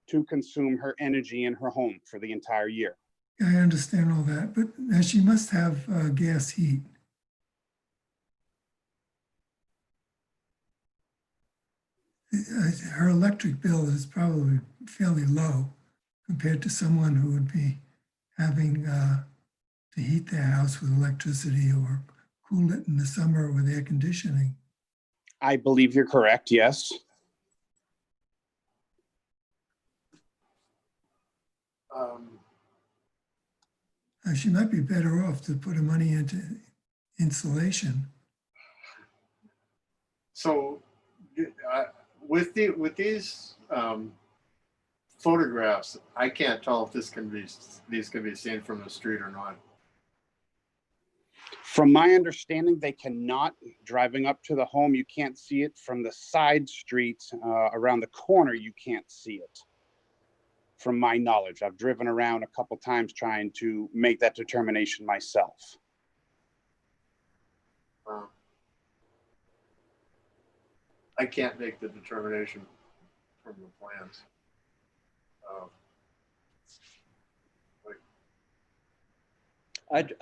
to consume her energy in her home for the entire year. I understand all that, but now she must have gas heat. Her electric bill is probably fairly low compared to someone who would be having to heat their house with electricity or cool it in the summer with air conditioning. I believe you're correct, yes. She might be better off to put her money into insulation. So with these photographs, I can't tell if these can be seen from the street or not. From my understanding, they cannot. Driving up to the home, you can't see it. From the side streets around the corner, you can't see it. From my knowledge, I've driven around a couple times trying to make that determination myself. I can't make the determination from the plans.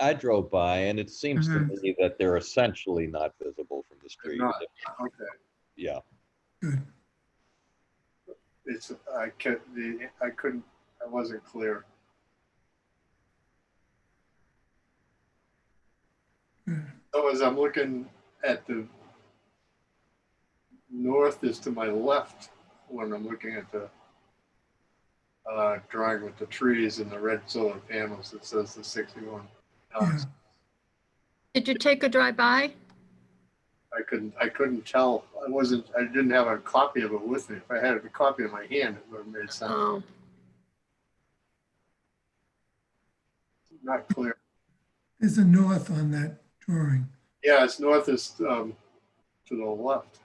I drove by and it seems to me that they're essentially not visible from the street. Not, okay. Yeah. Good. It's I wasn't clear. So as I'm looking at the north is to my left when I'm looking at the drawing with the trees and the red solar panels that says the 61 hours. Did you take a drive by? I couldn't tell. I didn't have a copy of it with me. If I had a copy in my hand, it would have made sense. Oh, Not clear. There's a north on that drawing. Yeah, it's north is to the left.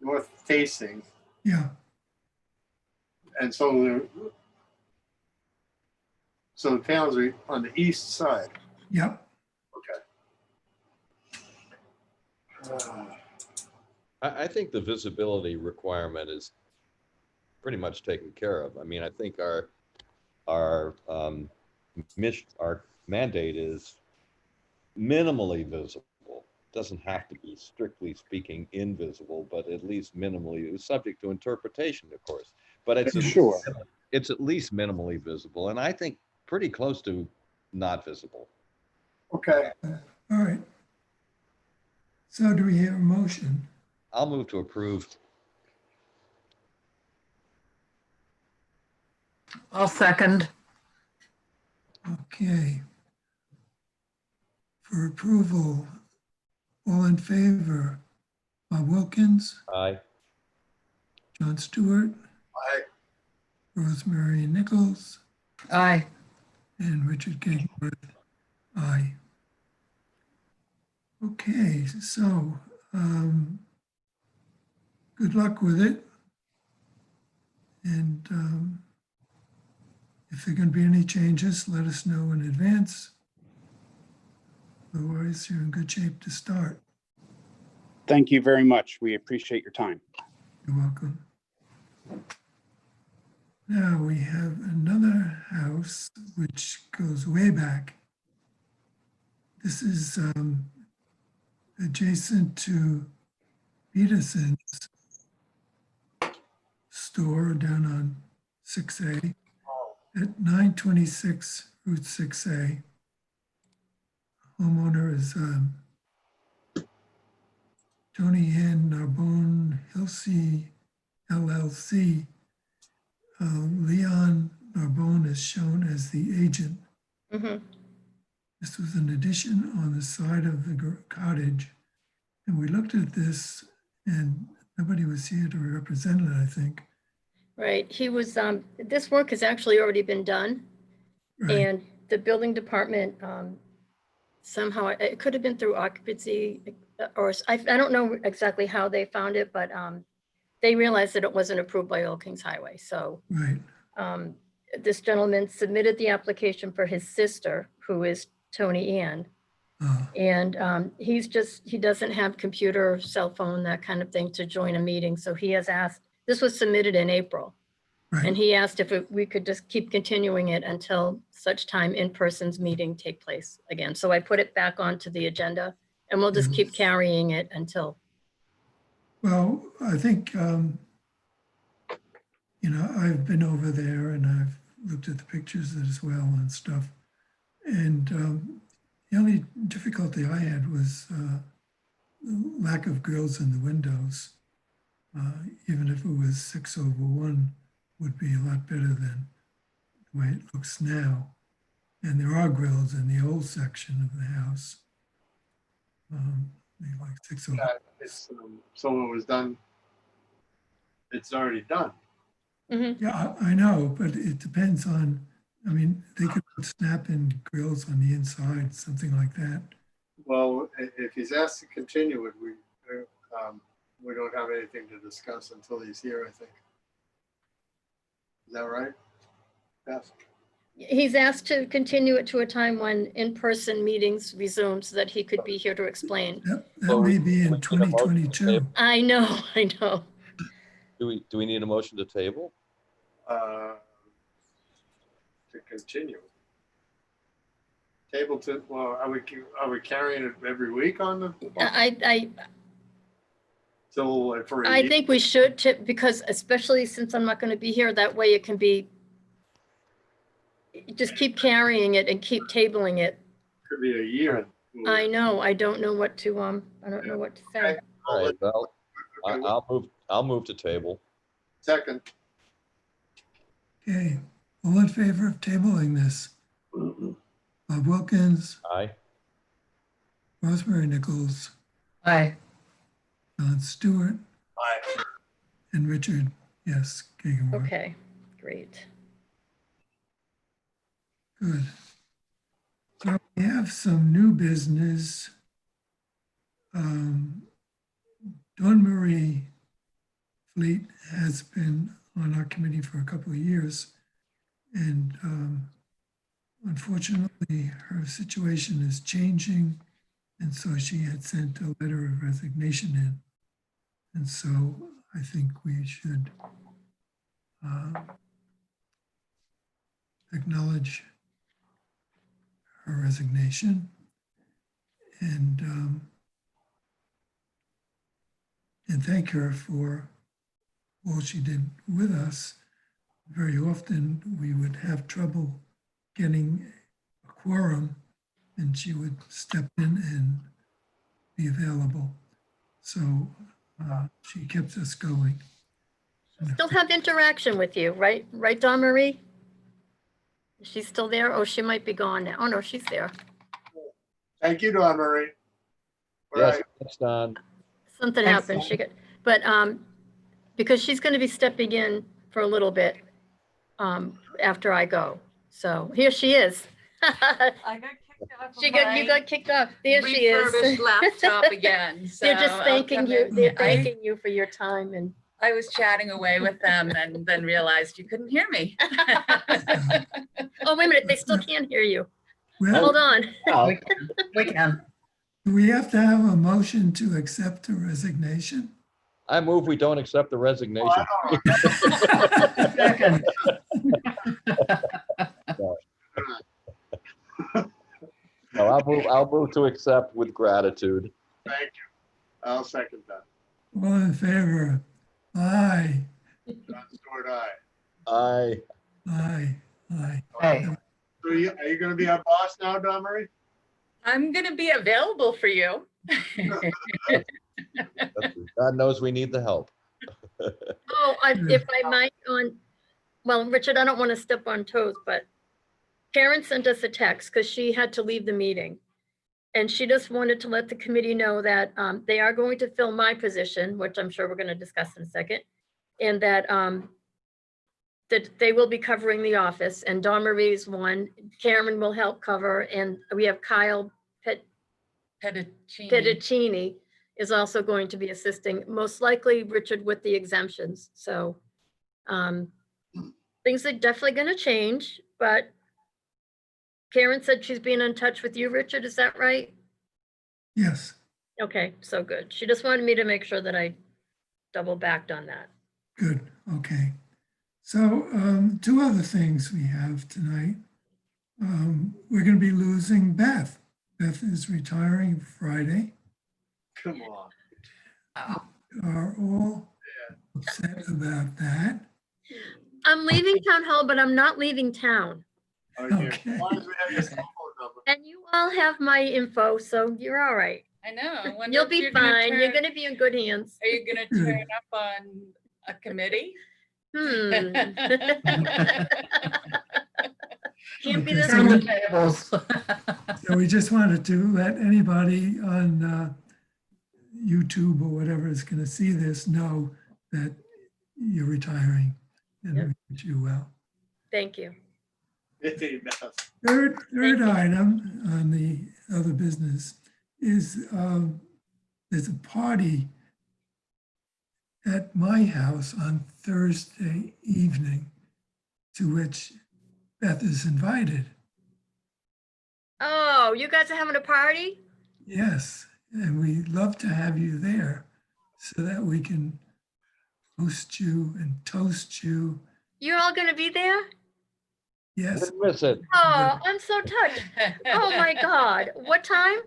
North facing. Yeah. And so the panels are on the east side. Yep. Okay. I think the visibility requirement is pretty much taken care of. I mean, I think our mandate is minimally visible. Doesn't have to be strictly speaking invisible, but at least minimally, subject to interpretation, of course. But it's Sure. It's at least minimally visible, and I think pretty close to not visible. Okay. All right. So do we have a motion? I'll move to approve. I'll second. Okay. For approval, all in favor, Bob Wilkins, Aye. John Stewart, Aye. Rosemary Nichols, Aye. and Richard Gateworth. Aye. Okay, so good luck with it. And if there are going to be any changes, let us know in advance. Otherwise, you're in good shape to start. Thank you very much. We appreciate your time. You're welcome. Now we have another house which goes way back. This is adjacent to Peterson's store down on 6A at 926 Route 6A. Homeowner is Tony Ann Narbonne Hilsey LLC. Leon Narbonne is shown as the agent. mm-hmm. This was an addition on the side of the cottage. And we looked at this and nobody was here to represent it, I think. Right, he was, this work has actually already been done. Right. And the building department, somehow, it could have been through occupancy, or I don't know exactly how they found it, but they realized that it wasn't approved by Old Kings Highway. So Right. this gentleman submitted the application for his sister, who is Tony Ann. And he doesn't have computer, cell phone, that kind of thing to join a meeting. So he has asked, this was submitted in April. Right. And he asked if we could just keep continuing it until such time in-person's meeting take place again. So I put it back onto the agenda and we'll just keep carrying it until. Well, I think, you know, I've been over there and I've looked at the pictures as well and stuff. And the only difficulty I had was the lack of grills in the windows. Even if it was 6/1, would be a lot better than the way it looks now. And there are grills in the old section of the house. Maybe like 6/1. Yeah, it's, so it was done. It's already done. Yeah, I know, but it depends on, I mean, they could put snap-in grills on the inside, something like that. Well, if he's asked to continue it, we don't have anything to discuss until he's here, I think. Is that right? Yes. He's asked to continue it to a time when in-person meetings resume so that he could be here to explain. That may be in 2022. I know. Do we need a motion to table? To continue. Table to, well, are we carrying it every week on the? Till for a I year? think we should, because especially since I'm not going to be here, that way it can be, just keep carrying it and keep tabling it. Could be a year. I know, I don't know what to, I don't know what to say. All right, well, I'll move to table. Second. Okay, all in favor of tabling this? Bob Wilkins, Aye. Rosemary Nichols, Aye. Don Stewart, Aye. and Richard, yes, Gegenwart. Okay, great. Good. So we have some new business. Dawn Marie Fleet has been on our committee for a couple of years. And unfortunately, her situation is changing. And so she had sent a letter of resignation in. And so I think we should acknowledge her resignation and thank her for all she did with us. Very often we would have trouble getting a quorum and she would step in and be available. So she kept us going. Still have interaction with you, right? Right, Dawn Marie? Is she still there? Oh, she might be gone now. Oh, no, she's there. Thank you, Dawn Marie. All Yes, right. thanks, Don. Something Thanks, happened. Dawn. She got, but because she's going to be stepping in for a little bit after I go. So here she is. I got kicked off. of You my got kicked off. There she is. refurbished laptop again. They're just so I'll thanking come you. in. They're thanking you for your time and. I was chatting away with them and then realized you couldn't hear me. Oh, wait a minute. They still can't hear you. Well, Hold on. We can. do we have to have a motion to accept the resignation? I move we don't accept the resignation. Second. No, I'll move to accept with gratitude. Thank you. I'll second that. All in favor? Aye, Don Stewart, aye. Aye. aye, aye. Hey. So are you going to be our boss now, Dawn Marie? I'm going to be available for you. God knows we need the help. Oh, if I might well, Richard, I don't want to step on toes, but Karen sent us a text because she had to leave the meeting. And she just wanted to let the committee know that they are going to fill my position, which I'm sure we're going to discuss in a second. And that that they will be covering the office, and Dawn Marie's one, Karen will help cover, and we have Kyle Pedicini is also going to be assisting, most likely Richard with the exemptions. So things are definitely going to change, but Karen said she's been in touch with you, Richard, is that right? Yes, Okay, so good. She just wanted me to make sure that I double backed on that. good, okay. So two other things we have tonight. We're going to be losing Beth. Beth is retiring Friday. Come on. Are all upset about that. I'm leaving town hall, but I'm not leaving town. Oh, yeah. Okay. As long as we have your cell phone number. And you all have my info, so you're all right. I know. I wonder You'll if be you're gonna fine. You're turn- going to be in good hands. Are you gonna turn up on a committee? Can't be Okay, this so Turn one. the tables. So we just wanted to let anybody on YouTube or whatever is going to see this know that you're retiring, and Yep. we wish you well. Thank you. Third Thank you. item on the other business is there's a party at my house on Thursday evening to which Beth is invited. Oh, you guys are having a party? Yes, and we'd love to have you there so that we can host you and toast you. You're all going to be there? Yes, Didn't miss it. Oh, I'm so touched. Oh my God. What time?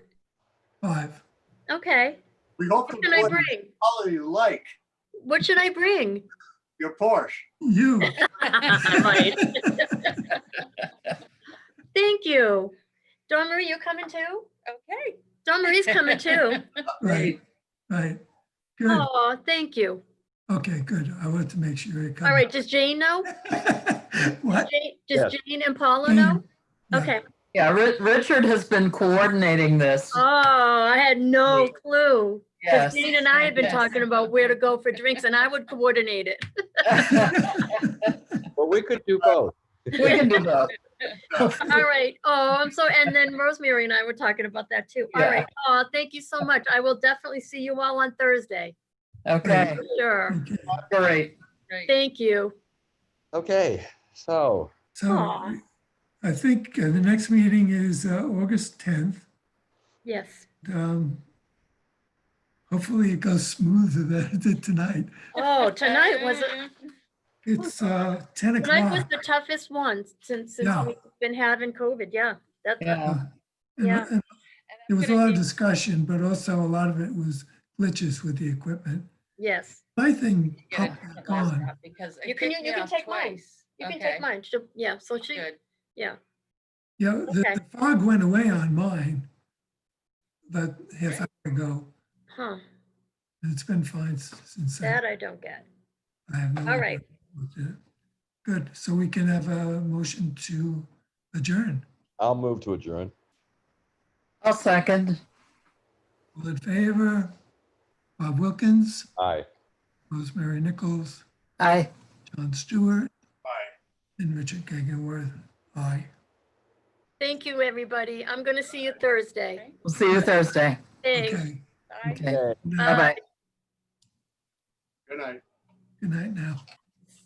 5. Okay. We hope What to can I enjoy the bring? holiday you like. What should I bring? Your Porsche. You. Right. Thank you. Dawn Marie, you coming too? Okay. Dawn Marie's coming too. Right, right. Good. Oh, thank you. Okay, good. I wanted to make sure it comes. All right, does Jane know? What? Does Yes. Jane and Paula know? Yeah. Okay. Yeah, Richard has been coordinating this. Oh, I had no clue. Because Yes. Jane and I had been Yes. talking about where to go for drinks, and I would coordinate it. Well, we could do both. We can do both. All right. Oh, I'm so, and then Rosemary and I were talking about that too. All Yeah. right. Oh, thank you so much. I will definitely see you all on Thursday. Okay, Sure. Okay. great. Great. Thank you. Okay, so So Aw. I think the next meeting is August 10th. Yes. Hopefully it goes smoother than it did tonight. Oh, tonight was, It's 10 tonight was o'clock. the toughest one since Yeah. we've been having COVID. Yeah. That's, Yeah. Yeah. And there was a lot of discussion, but also a lot of it was glitches with the equipment. yes. My thing Get a popped back different on. laptop because it You can- kicked me you can off take mine. twice. You can Okay, take mine. Yeah. So she, Good. yeah. Yeah, Okay. the fog went away on mine about half hour ago. Huh. And it's been fine since then. That I don't get. I have no All idea right. what did it. Good, so we can have a motion to adjourn. I'll move to adjourn. I'll second. All in favor? Bob Wilkins, Aye. Rosemary Nichols, Aye. John Stewart, Bye. and Richard Gegenworth. Aye. Thank you, everybody. I'm going to see you Thursday. We'll see you Thursday. Thanks. Okay, Bye. Okay. Okay. good night. Bye-bye. Good night. Good night now.